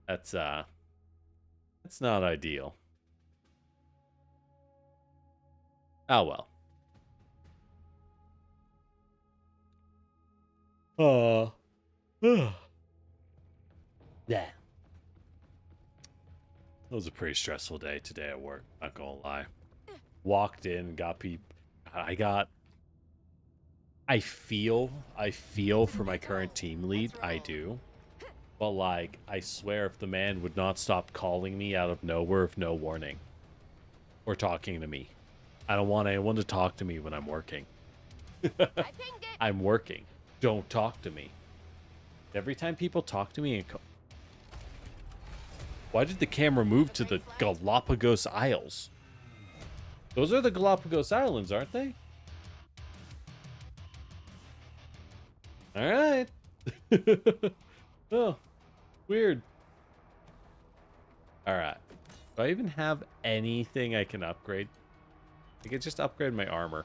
That's not ideal. Oh well. Yeah. It was a pretty stressful day today at work, not gonna lie. Walked in, got people. I feel for my current team lead, I do. But like, I swear if the man would not stop calling me out of nowhere with no warning. Or talking to me. I don't want anyone to talk to me when I'm working. I'm working. Don't talk to me. Every time people talk to me and why did the camera move to the Galapagos Isles? Those are the Galapagos Islands, aren't they? All right. Oh, weird. All right. Do I even have anything I can upgrade? I could just upgrade my armor.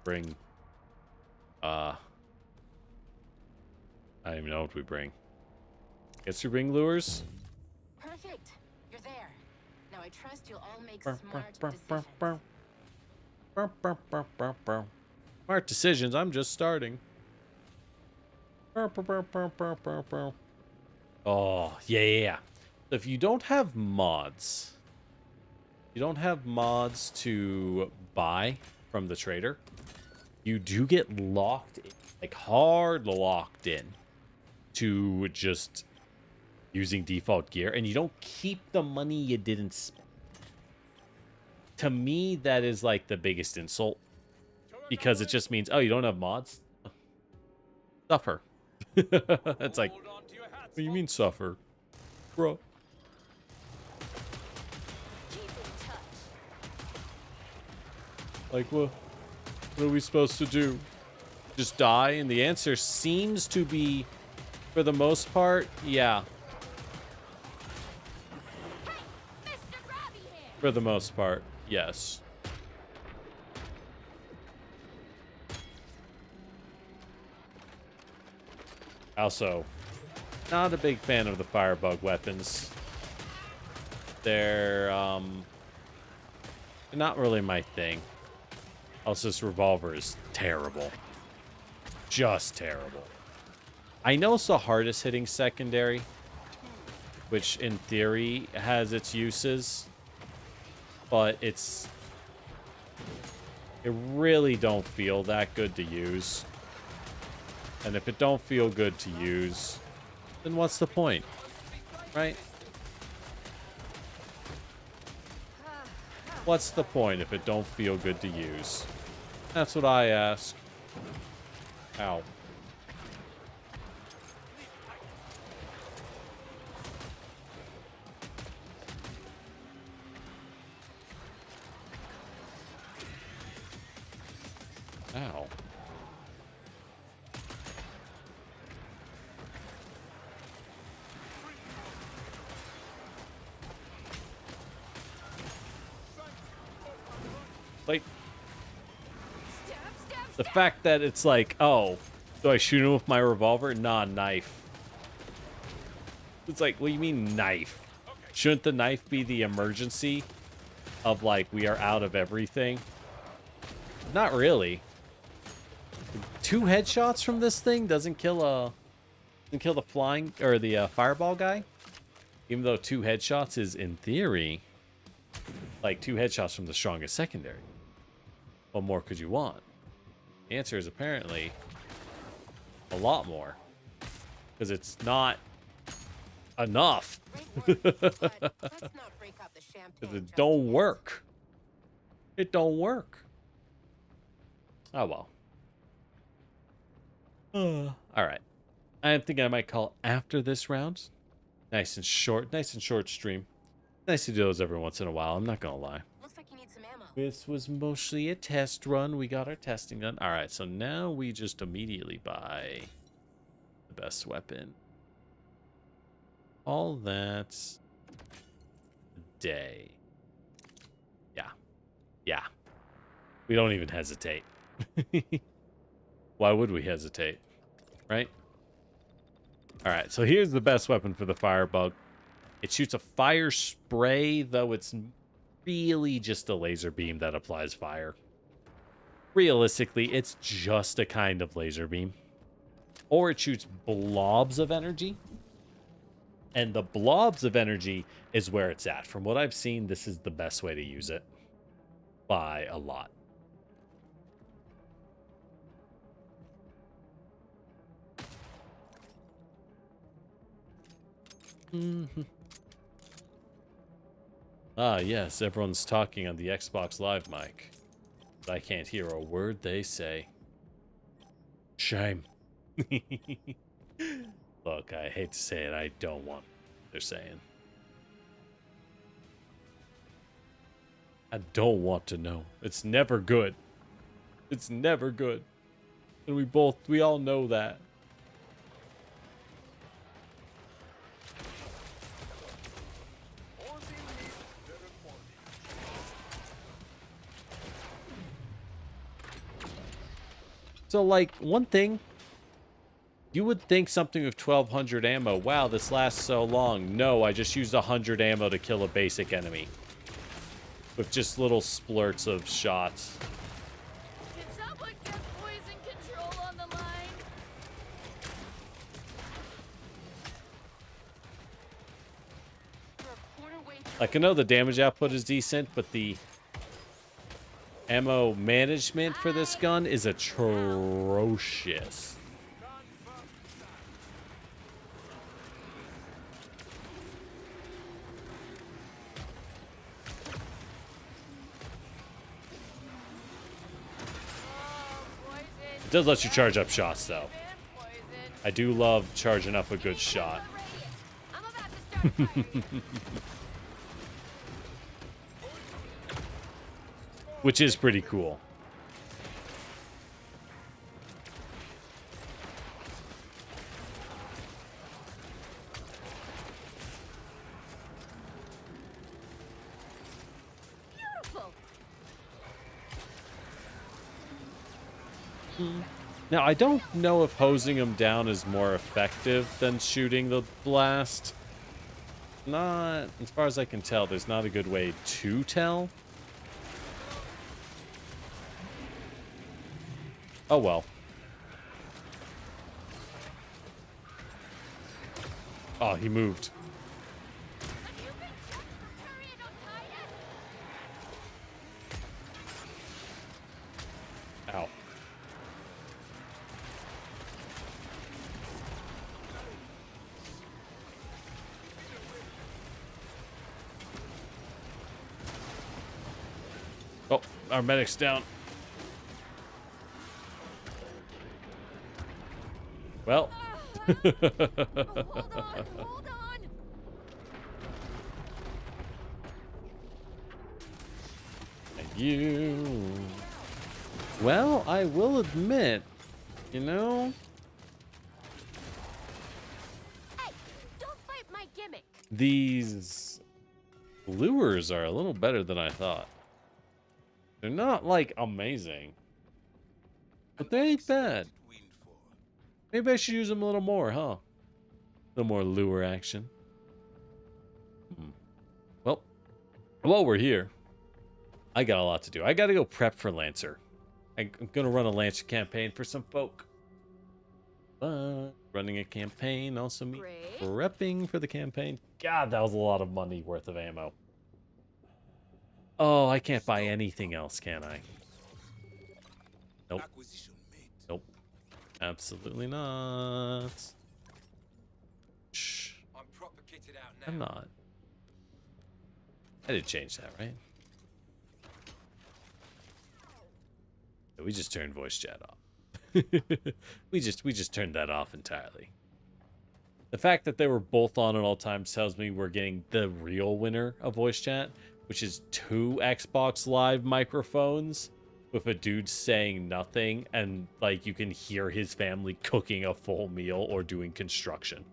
Bring, I don't even know what we bring. Guess we bring lures? Perfect. You're there. Now I trust you'll all make Smart decisions. decisions. I'm just starting. Oh, yeah. So if you don't have mods, to buy from the trader, you do get locked in, like hard locked in to just using default gear, and you don't keep the money you didn't spend. To me, that is like the biggest insult, because it just means, oh, you don't have mods? Suffer. It's like, what do you mean suffer? Bro. Like, what are we supposed to do? Just die? And the answer seems to be, for the most part, yeah. For the most part, yes. Also, not a big fan of the firebug weapons. They're not really my thing. Also, this revolver is terrible. Just terrible. I know it's the hardest hitting secondary, which in theory has its uses, but it really don't feel that good to use. And if it don't feel good to use, then what's the point? Right? What's the point if it don't feel good to use? That's what I ask. Ow. Ow. Like, Stab, stab, the stab. fact that it's like, oh, do I shoot him with my revolver? Nah, knife. It's like, what do you mean knife? Shouldn't the knife be the emergency of like, we are out of everything? Not really. 2 headshots from this thing doesn't kill the flying or the fireball guy. Even though 2 headshots is in theory like 2 headshots from the strongest secondary. What more could you want? The answer is apparently a lot more. Because it's not enough. Great work, but let's not break out the champagne. Because it just don't yet. work. It don't work. Oh well. Alright. I think I might call after this round. Nice and short stream. Nice to do those every once in a while, I'm not gonna lie. Looks like you need some ammo. This was mostly a test run. We got our testing done. Alright, so now we just immediately buy the best weapon. All that's a day. Yeah. Yeah. We don't even hesitate. Why would we hesitate? Right? Alright, so here's the best weapon for the firebug. It shoots a fire spray, though it's really just a laser beam that applies fire. Realistically, it's just a kind of laser beam. Or it shoots blobs of energy. And the blobs of energy is where it's at. From what I've seen, this is the best way to use it. By a lot. Ah, yes, everyone's talking on the Xbox Live mic. But I can't hear a word they say. Shame. Look, I hate to say it, I don't want what they're saying. I don't want to know. It's never good. It's never good. And we all know that. So, like, one thing, you would think something with 1200 ammo, wow, this lasts so long. No, I just used 100 ammo to kill a basic enemy. With just little splurts of shots. Can someone get poison control on the line? We're a quarter way through. Like, I know the damage output is decent, but the ammo management for this gun is atrocious. It does let you charge up shots, though. I do love charging up a good shot. I'm about to start firing. Which is pretty cool. Beautiful. Now, I don't know if hosing them down is more effective than shooting the blast. Not, as far as I can tell, there's not a good way to tell. Oh well. Oh, he moved. Ow. Oh, our medic's down. Well. Hold on, hold on. Thank you. Well, I will admit, you know, Hey, don't fight my gimmick. these lures are a little better than I thought. They're not, like, amazing. But they ain't bad. Maybe I should use them a little more, huh? A little more lure action. Well, while we're here, I got a lot to do. I gotta go prep for Lancer. I'm gonna run a Lancer campaign for some folk. But running a campaign also means Great. prepping for the campaign. God, that was a lot of money worth of ammo. Oh, I can't buy anything else, can I? Nope. Nope. Absolutely not. Shh. I'm proper kitted out now. I'm not. I did change that, right? We just turned voice chat off. we just turned that off entirely. The fact that they were both on at all times tells me we're getting the real winner of voice chat, which is 2 Xbox Live microphones with a dude saying nothing, and like you can hear his family cooking a full meal or doing construction.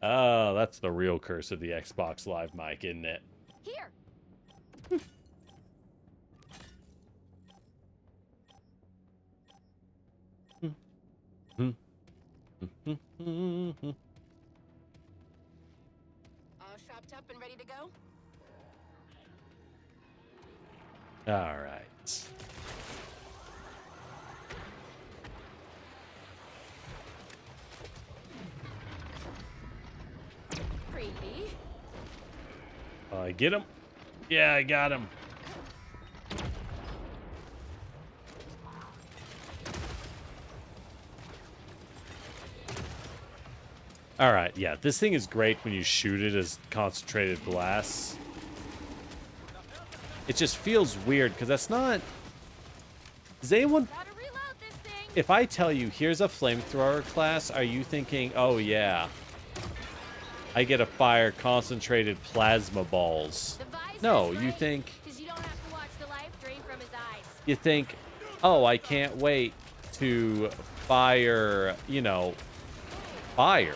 Oh, that's the real curse of the Xbox Live mic, isn't it? Here. All shopped up and ready to go? All right. Creepy. I get him. Yeah, I got him. All right, yeah, this thing is great when you shoot it as concentrated blasts. It just feels weird because that's not. Does anyone? Gotta reload this thing. If I tell you here's a flamethrower class, are you thinking, oh yeah, I get to fire concentrated plasma balls? The visor's No, you great, think 'cause you don't have to watch the life drain from his eyes. you think, oh, I can't wait to fire, you know, fire.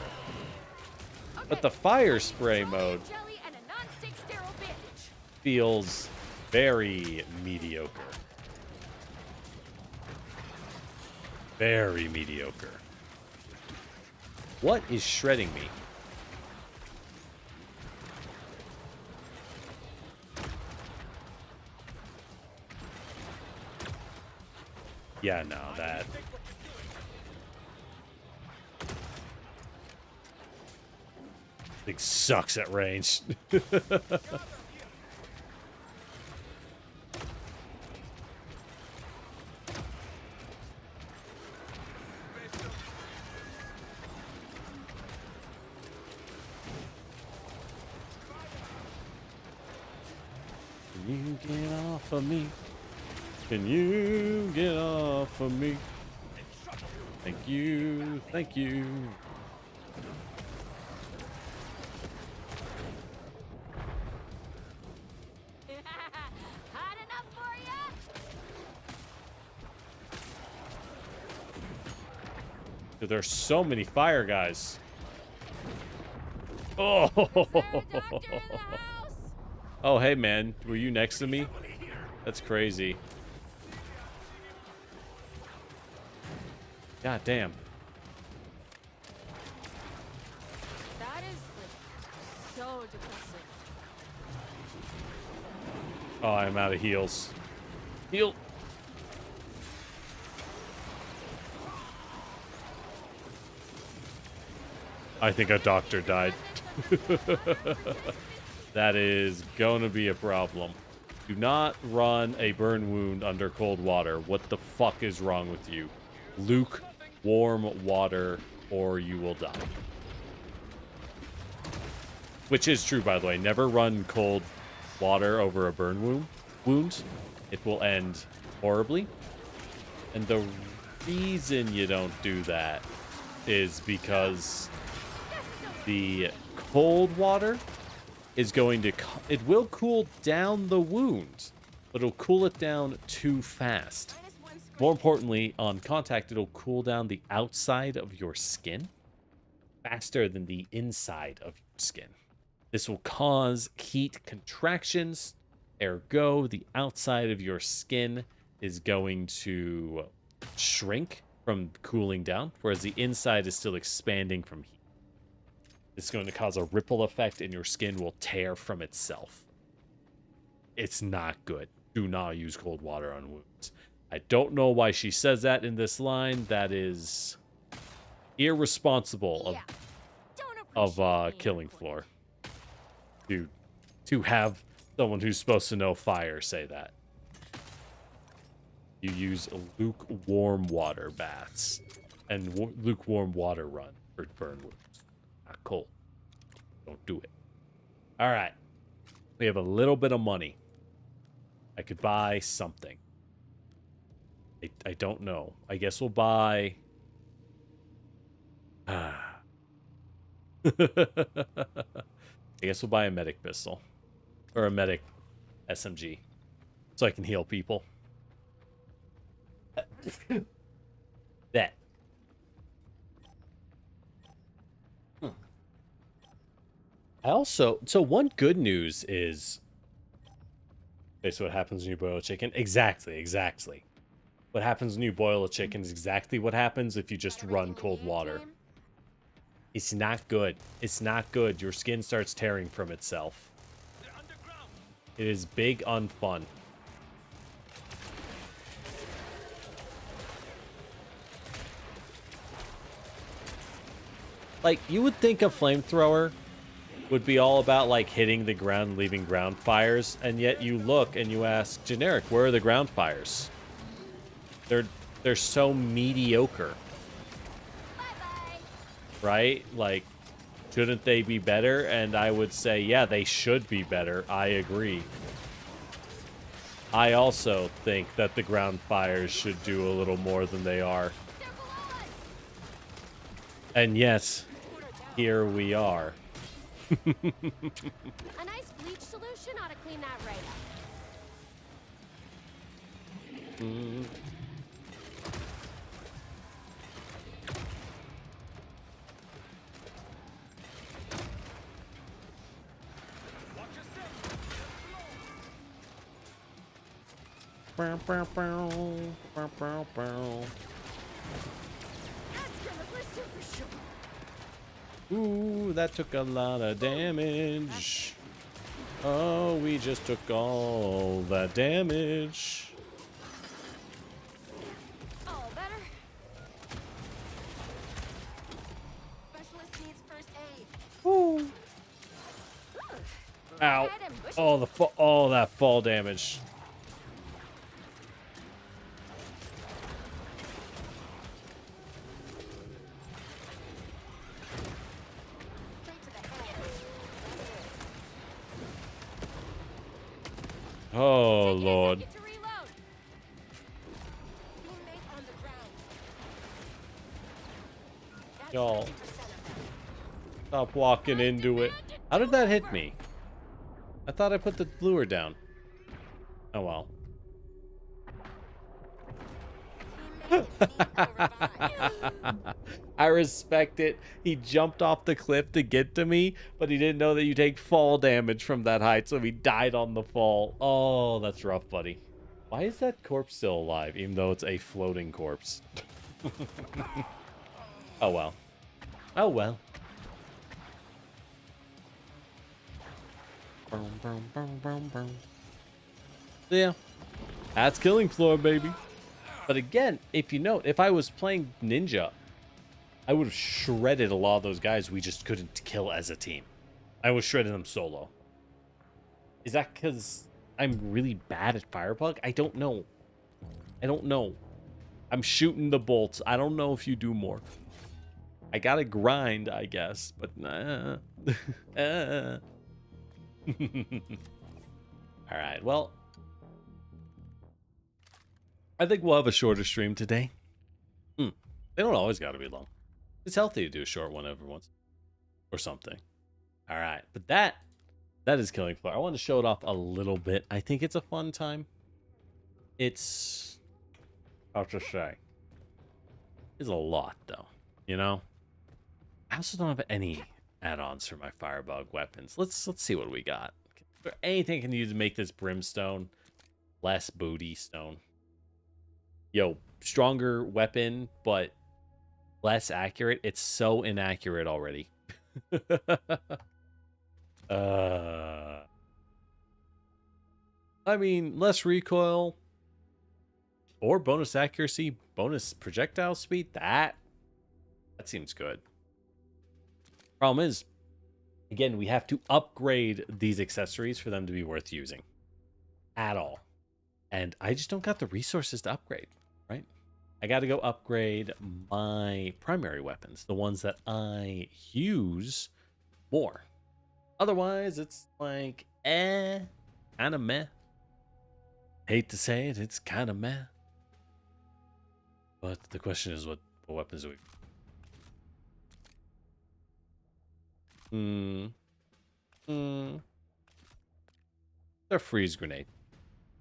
But the fire spray mode Jelly and a non-stick sterile bandage. feels very mediocre. Very mediocre. What is shredding me? Yeah, no, that. Thing sucks at range. Can you get off of me? Can you get off of me? Thank you, thank you. Hot enough for ya? Dude, there's so many fire guys. Oh, Is there a doctor in the house? oh, hey man, were you next to me? That's crazy. God damn. That is like, so depressing. Oh, I'm out of heals. Heal. I think a doctor died. That is going to be a problem. Do not run a burn wound under cold water. What the fuck is wrong with you? Lukewarm water or you will die. Which is true, by the way. Never run cold water over a burn wound. It will end horribly. And the reason you don't do that is because the cold water is going to... It will cool down the wound, but it'll cool it down too fast. Minus one square. More importantly, on contact, it'll cool down the outside of your skin faster than the inside of your skin. This will cause heat contractions. Ergo, the outside of your skin is going to shrink from cooling down, whereas the inside is still expanding from heat. It's going to cause a ripple effect, and your skin will tear from itself. It's not good. Do not use cold water on wounds. I don't know why she says that in this line. That is irresponsible of Killing Floor. To have someone who's supposed to know fire say that. You use lukewarm water baths and lukewarm water run for burn wounds. Not cold. Don't do it. All right. We have a little bit of money. I could buy something. I don't know. I guess we'll buy... I guess we'll buy a medic pistol. Or a medic SMG. So I can heal people. That. I also... So one good news is... Okay, so what happens when you boil a chicken? Exactly. What happens when you boil a chicken is exactly what happens if you just run cold water. It's not good. It's not good. Your skin starts tearing from itself. It is big unfun. Like, you would think a flamethrower would be all about, like, hitting the ground and leaving ground fires, and yet you look and you ask, generic, where are the ground fires? They're so mediocre. Bye-bye. Right? Like, shouldn't they be better? And I would say, yeah, they should be better. I agree. I also think that the ground fires should do a little more than they are. They're below us. And yes, here we are. A nice bleach solution ought to clean that right up. That's gonna blister for sure. Ooh, that took a lot of damage. Oh, we just took all that damage. All better. Specialist needs first aid. Ooh. Ow. Red and bushy. Oh, all that fall damage. Straight to the head. Oh, Take it a Lord. second to reload. Teammate on the ground. That's Y'all. 50% of them. Stop walking into it. How did that hit me? I thought I put the lure down. Oh, well. Teammate needs a revive. I respect it. He jumped off the cliff to get to me, but he didn't know that you take fall damage from that height, so he died on the fall. Oh, that's rough, buddy. Why is that corpse still alive, even though it's a floating corpse? Oh, well. Oh, well. Yeah. That's Killing Floor, baby. But again, if you note, if I was playing Ninja, I would have shredded a lot of those guys we just couldn't kill as a team. I was shredding them solo. Is that because I'm really bad at Fireplug? I don't know. I don't know. I'm shooting the bolts. I don't know if you do more. I gotta grind, I guess, but nah. All right, well, I think we'll have a shorter stream today. They don't always got to be long. It's healthy to do a short one every once or something. All right, but that is Killing Floor. I want to show it off a little bit. I think it's a fun time. It's, I'll just say, it's a lot though. You know, I also don't have any add-ons for my firebug weapons. Let's see what we got. Is there anything I can use to make this brimstone less booty stone? Yo, stronger weapon, but less accurate. It's so inaccurate already. I mean, less recoil or bonus accuracy, bonus projectile speed. That seems good. Problem is, again, we have to upgrade these accessories for them to be worth using at all. And I just don't got the resources to upgrade, right? I got to go upgrade my primary weapons, the ones that I use more. Otherwise, it's like, kind of meh. Hate to say it, it's kind of meh. But the question is, what weapons do we... A freeze grenade.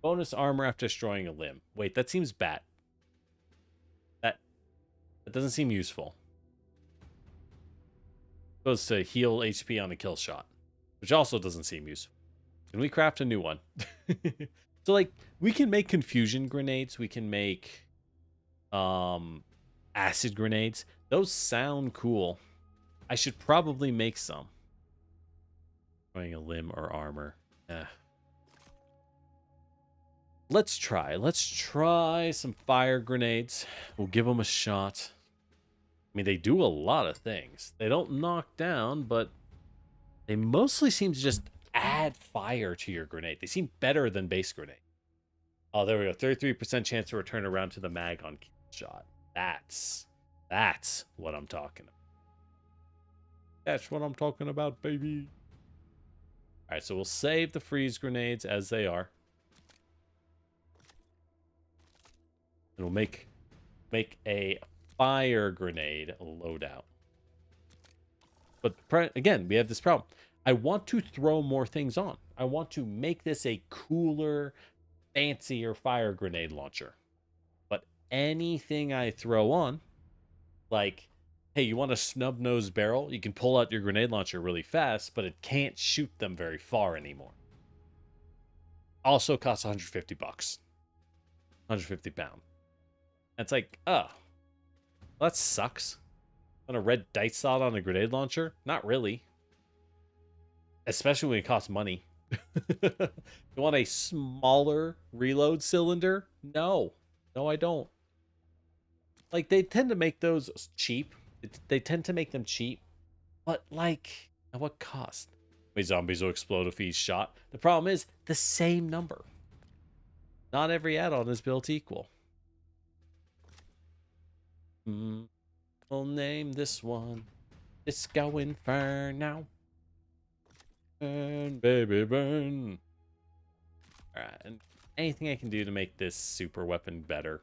Bonus armor after destroying a limb. Wait, that seems bad. That doesn't seem useful. Supposed to heal HP on a kill shot, which also doesn't seem useful. Can we craft a new one? So, like, we can make confusion grenades. We can make acid grenades. Those sound cool. I should probably make some. Destroying a limb or armor. Let's try some fire grenades. We'll give them a shot. I mean, they do a lot of things. They don't knock down, but they mostly seem to just add fire to your grenade. They seem better than base grenade. Oh, there we go. 33% chance to return around to the mag on kill shot. That's what I'm talking about. That's what I'm talking about, baby. All right, so we'll save the freeze grenades as they are. And we'll make a fire grenade loadout. But again, we have this problem. I want to throw more things on. I want to make this a cooler, fancier fire grenade launcher. But anything I throw on, like, hey, you want a snub-nosed barrel? You can pull out your grenade launcher really fast, but it can't shoot them very far anymore. Also costs 150 bucks. 150 pounds. It's like, oh, well, that sucks. Want a red dice slot on a grenade launcher? Not really. Especially when it costs money. You want a smaller reload cylinder? No. No, I don't. Like, they tend to make those cheap. They tend to make them cheap. But, like, at what cost? Wait, zombies will explode if he's shot. The problem is, the same number. Not every add-on is built equal. We'll name this one Disco Inferno. Burn, baby, burn. Alright, and anything I can do to make this super weapon better.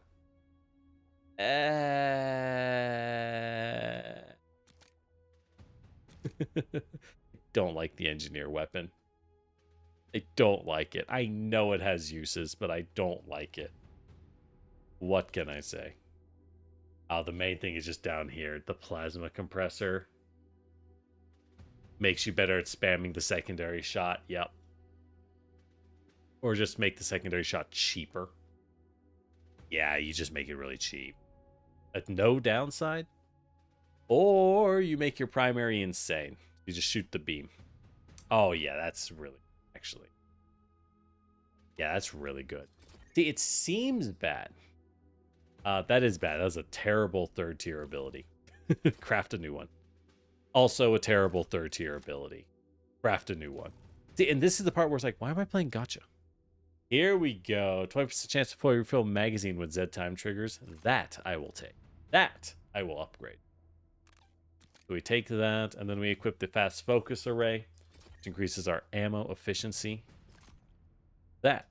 Don't like the engineer weapon. I don't like it. I know it has uses, but I don't like it. What can I say? Oh, the main thing is just down here. The plasma compressor makes you better at spamming the secondary shot. Yep. Or just make the secondary shot cheaper. Yeah, you just make it really cheap. At no downside. Or you make your primary insane. You just shoot the beam. Oh, yeah, that's really... Actually. Yeah, that's really good. See, it seems bad. That is bad. That was a terrible third tier ability. Craft a new one. Also a terrible third tier ability. Craft a new one. See, and this is the part where it's like, why am I playing gotcha? Here we go. 20% chance to fully refill magazine with Z time triggers. That I will take. That I will upgrade. So we take that, and then we equip the fast focus array, which increases our ammo efficiency. That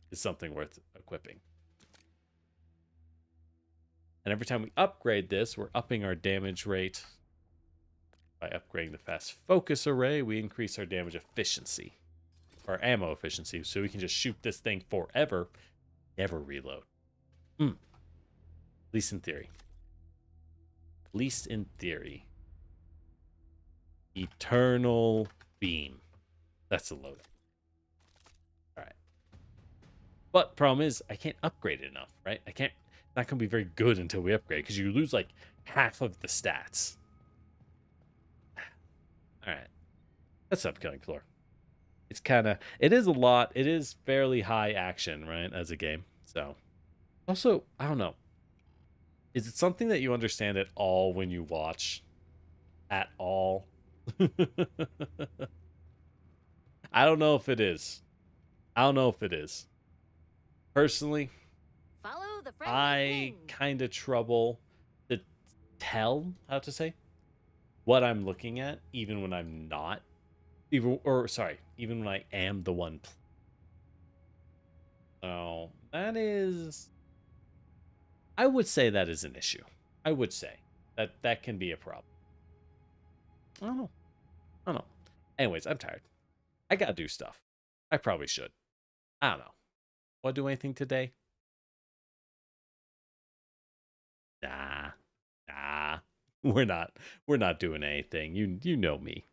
is something worth equipping. And every time we upgrade this, we're upping our damage rate. By upgrading the fast focus array, we increase our damage efficiency. Our ammo efficiency, so we can just shoot this thing forever. Never reload. At least in theory. At least in theory. Eternal Beam. That's the loading. All right. But problem is, I can't upgrade it enough, right? I can't. It's not going to be very good until we upgrade because you lose like half of the stats. All right. That's up killing floor. It's kind of. It is a lot. It is fairly high action, right? As a game. So. Also, I don't know. Is it something that you understand at all when you watch? At all? I don't know if it is. I don't know if it is. Personally, Follow the friendly I wind. kind of trouble to tell how to say what I'm looking at, even when I'm not, even when I am the one. So that is, I would say that is an issue. I would say that can be a problem. I don't know. I don't know. Anyways, I'm tired. I gotta do stuff. I probably should. I don't know. Want to do anything today? Nah. Nah. We're not doing anything. You know me.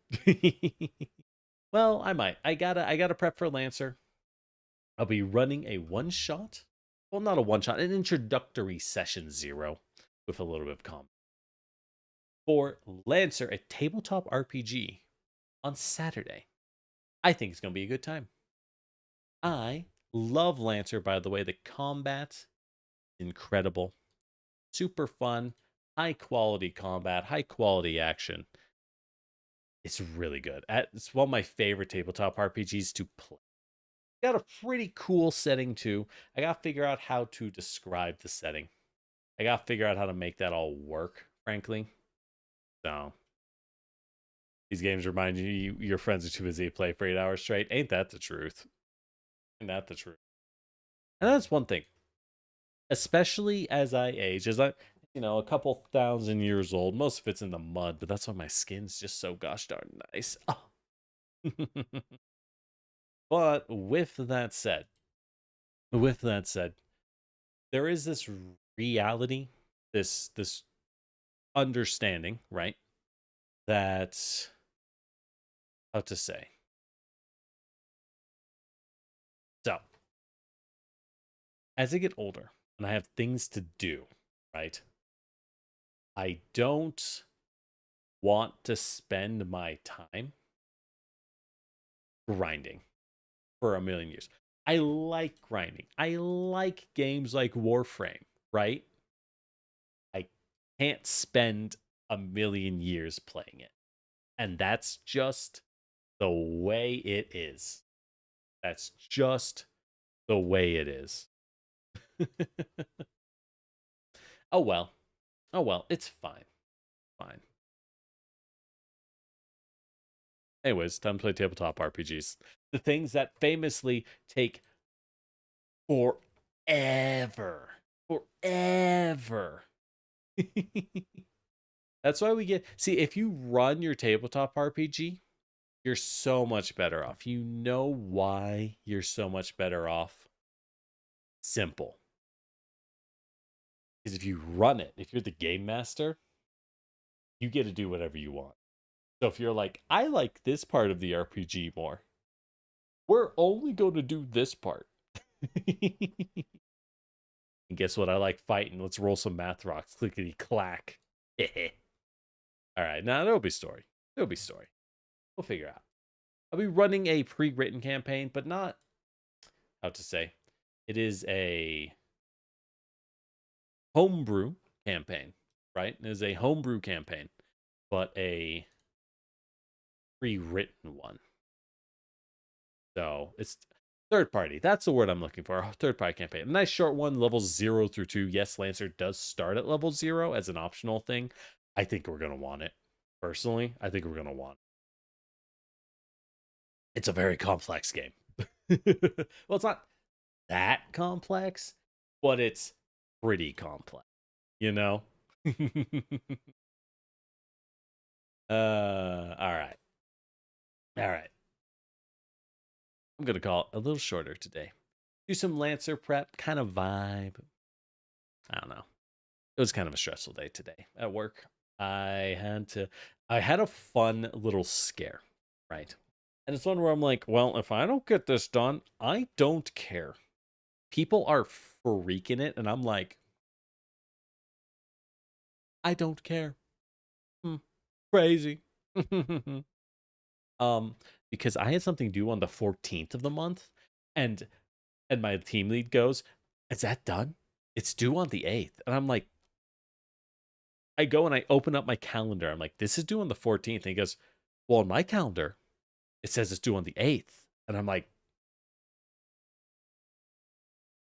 Well, I might. I gotta prep for Lancer. I'll be running a one shot. Well, not a one shot, an introductory session 0 with a little bit of combat. For Lancer, a tabletop RPG on Saturday. I think it's gonna be a good time. I love Lancer, by the way. The combat, incredible. Super fun, high quality combat, high quality action. It's really good. It's one of my favorite tabletop RPGs to play. Got a pretty cool setting too. I got to figure out how to describe the setting. I got to figure out how to make that all work, frankly. So, these games remind you your friends are too busy to play for 8 hours straight. Ain't that the truth? Ain't that the truth? And that's one thing. Especially as I age, as I, a couple thousand years old. Most of it's in the mud, but that's why my skin's just so gosh darn nice. Oh. But with that said, there is this reality, this understanding, right? That how to say. So, as I get older and I have things to do, right? I don't want to spend my time grinding for a million years. I like grinding. I like games like Warframe, right? I can't spend a million years playing it. And that's just the way it is. That's just the way it is. Oh well. Oh well, it's fine. Fine. Anyways, time to play tabletop RPGs. The things that famously take forever. Forever. That's why we get. See, if you run your tabletop RPG, you're so much better off. You know why you're so much better off? Simple. Because if you run it, if you're the game master, you get to do whatever you want. So if you're like, I like this part of the RPG more, we're only going to do this part. And guess what? I like fighting. Let's roll some math rocks. Clickety clack. All right. Now there'll be story. There'll be story. We'll figure out. I'll be running a pre-written campaign, but not how to say. It is a homebrew campaign, right? It is a homebrew campaign, but a pre-written one. So it's third party. That's the word I'm looking for. Third party campaign. A nice short one, levels 0 through 2. Yes, Lancer does start at level 0 as an optional thing. I think we're going to want it. Personally, I think we're going to want it. It's a very complex game. Well, it's not that complex, but it's pretty complex, you know? All right. All right. I'm going to call it a little shorter today. Do some Lancer prep kind of vibe. I don't know. It was kind of a stressful day today at work. I had to I had a fun little scare, right? And it's one where I'm like, well, if I don't get this done, I don't care. People are freaking it, and I'm like, I don't care. Crazy. um, because I had something due on the 14th of the month, and my team lead goes, "Is that done? It's due on the 8th." And I'm like, I go and I open up my calendar. I'm like, this is due on the 14th. And he goes, well, on my calendar, it says it's due on the 8th. And I'm like,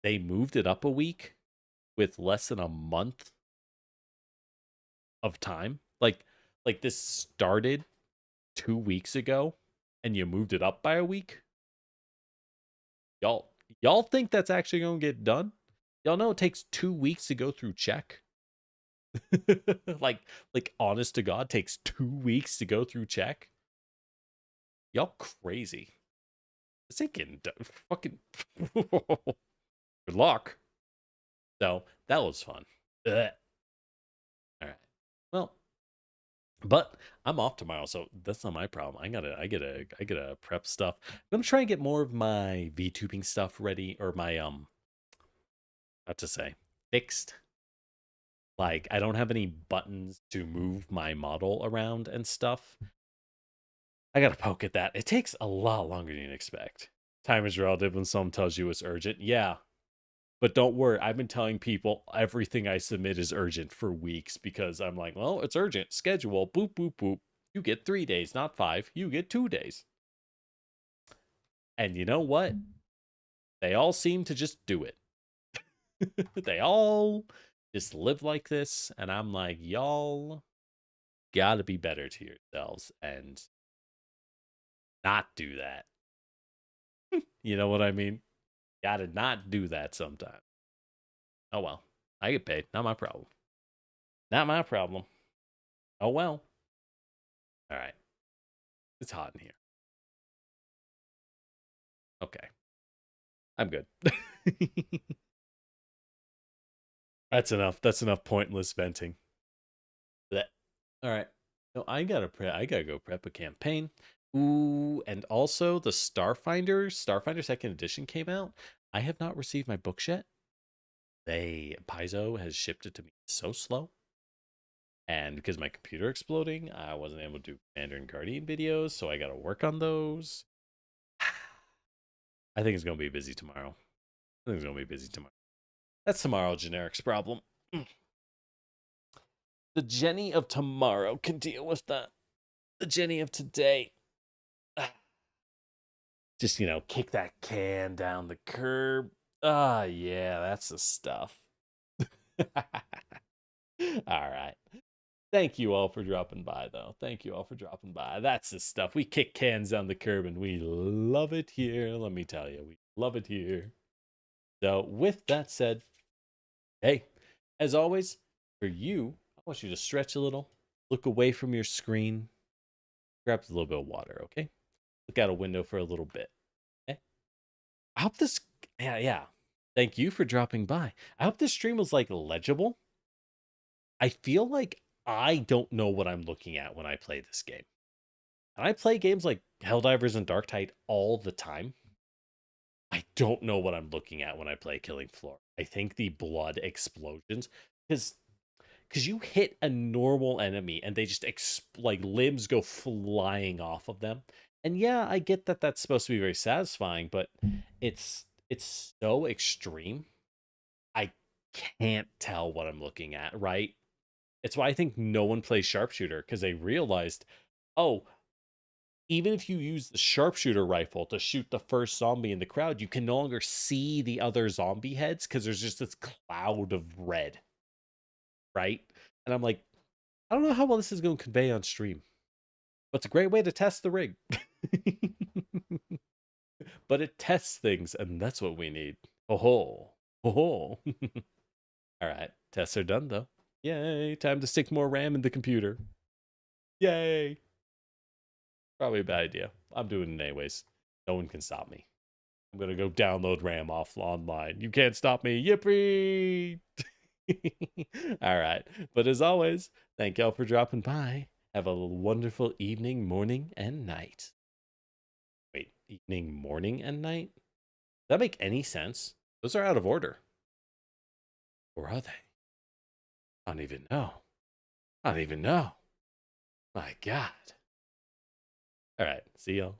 they moved it up a week with less than a month of time. Like this started 2 weeks ago and you moved it up by a week. Y'all think that's actually gonna get done? Y'all know it takes 2 weeks to go through check. like honest to God, takes 2 weeks to go through check. Y'all crazy. This ain't getting done. Fucking good luck. So that was fun. Ugh. All right. Well, but I'm off tomorrow, so that's not my problem. I gotta prep stuff. I'm gonna try and get more of my VTubing stuff ready, or my what to say, fixed. Like, I don't have any buttons to move my model around and stuff. I gotta poke at that. It takes a lot longer than you'd expect. Time is relative when someone tells you it's urgent. Yeah. But don't worry, I've been telling people everything I submit is urgent for weeks because I'm like, well, it's urgent. Schedule, boop, boop, boop. You get 3 days, not 5. You get 2 days. And you know what? They all seem to just do it. They all just live like this. And I'm like, y'all gotta be better to yourselves and not do that. You know what I mean? Gotta not do that sometime. Oh well. I get paid. Not my problem. Not my problem. Oh well. All right. It's hot in here. Okay. I'm good. That's enough. That's enough pointless venting. That. All right. No, I gotta go prep a campaign. Ooh, and also the Starfinder Second Edition came out. I have not received my books yet. Paizo has shipped it to me so slow. And because my computer exploding, I wasn't able to do Commander and Guardian videos, so I gotta work on those. I think it's gonna be busy tomorrow. That's tomorrow Generic's problem. The Jenny of tomorrow can deal with that. The Jenny of today. Just, kick that can down the curb. Ah, yeah, that's the stuff. All right. Thank you all for dropping by, though. Thank you all for dropping by. That's the stuff. We kick cans down the curb, and we love it here. Let me tell you, we love it here. So, with that said, hey, as always, for you, I want you to stretch a little, look away from your screen, grab a little bit of water, okay? Look out a window for a little bit. Okay? I hope this, yeah. Thank you for dropping by. I hope this stream was legible. I feel like I don't know what I'm looking at when I play this game. And I play games like Helldivers and Darktide all the time. I don't know what I'm looking at when I play Killing Floor. I think the blood explosions, because you hit a normal enemy and they just limbs go flying off of them. And yeah, I get that that's supposed to be very satisfying, but it's so extreme. I can't tell what I'm looking at, right? It's why I think no one plays sharpshooter, because they realized, oh, even if you use the sharpshooter rifle to shoot the first zombie in the crowd, you can no longer see the other zombie heads because there's just this cloud of red, right? And I'm like, I don't know how well this is going to convey on stream, but it's a great way to test the rig. But it tests things, and that's what we need. Oh, All right, tests are done, though. Yay, time to stick more RAM in the computer. Yay. Probably a bad idea. I'm doing it anyways. No one can stop me. I'm going to go download RAM off online. You can't stop me. Yippee! All right. But as always, thank y'all for dropping by. Have a wonderful evening, morning, and night. Wait, evening, morning, and night? Does that make any sense? Those are out of order. Or are they? I don't even know. I don't even know. My God. All right. See y'all.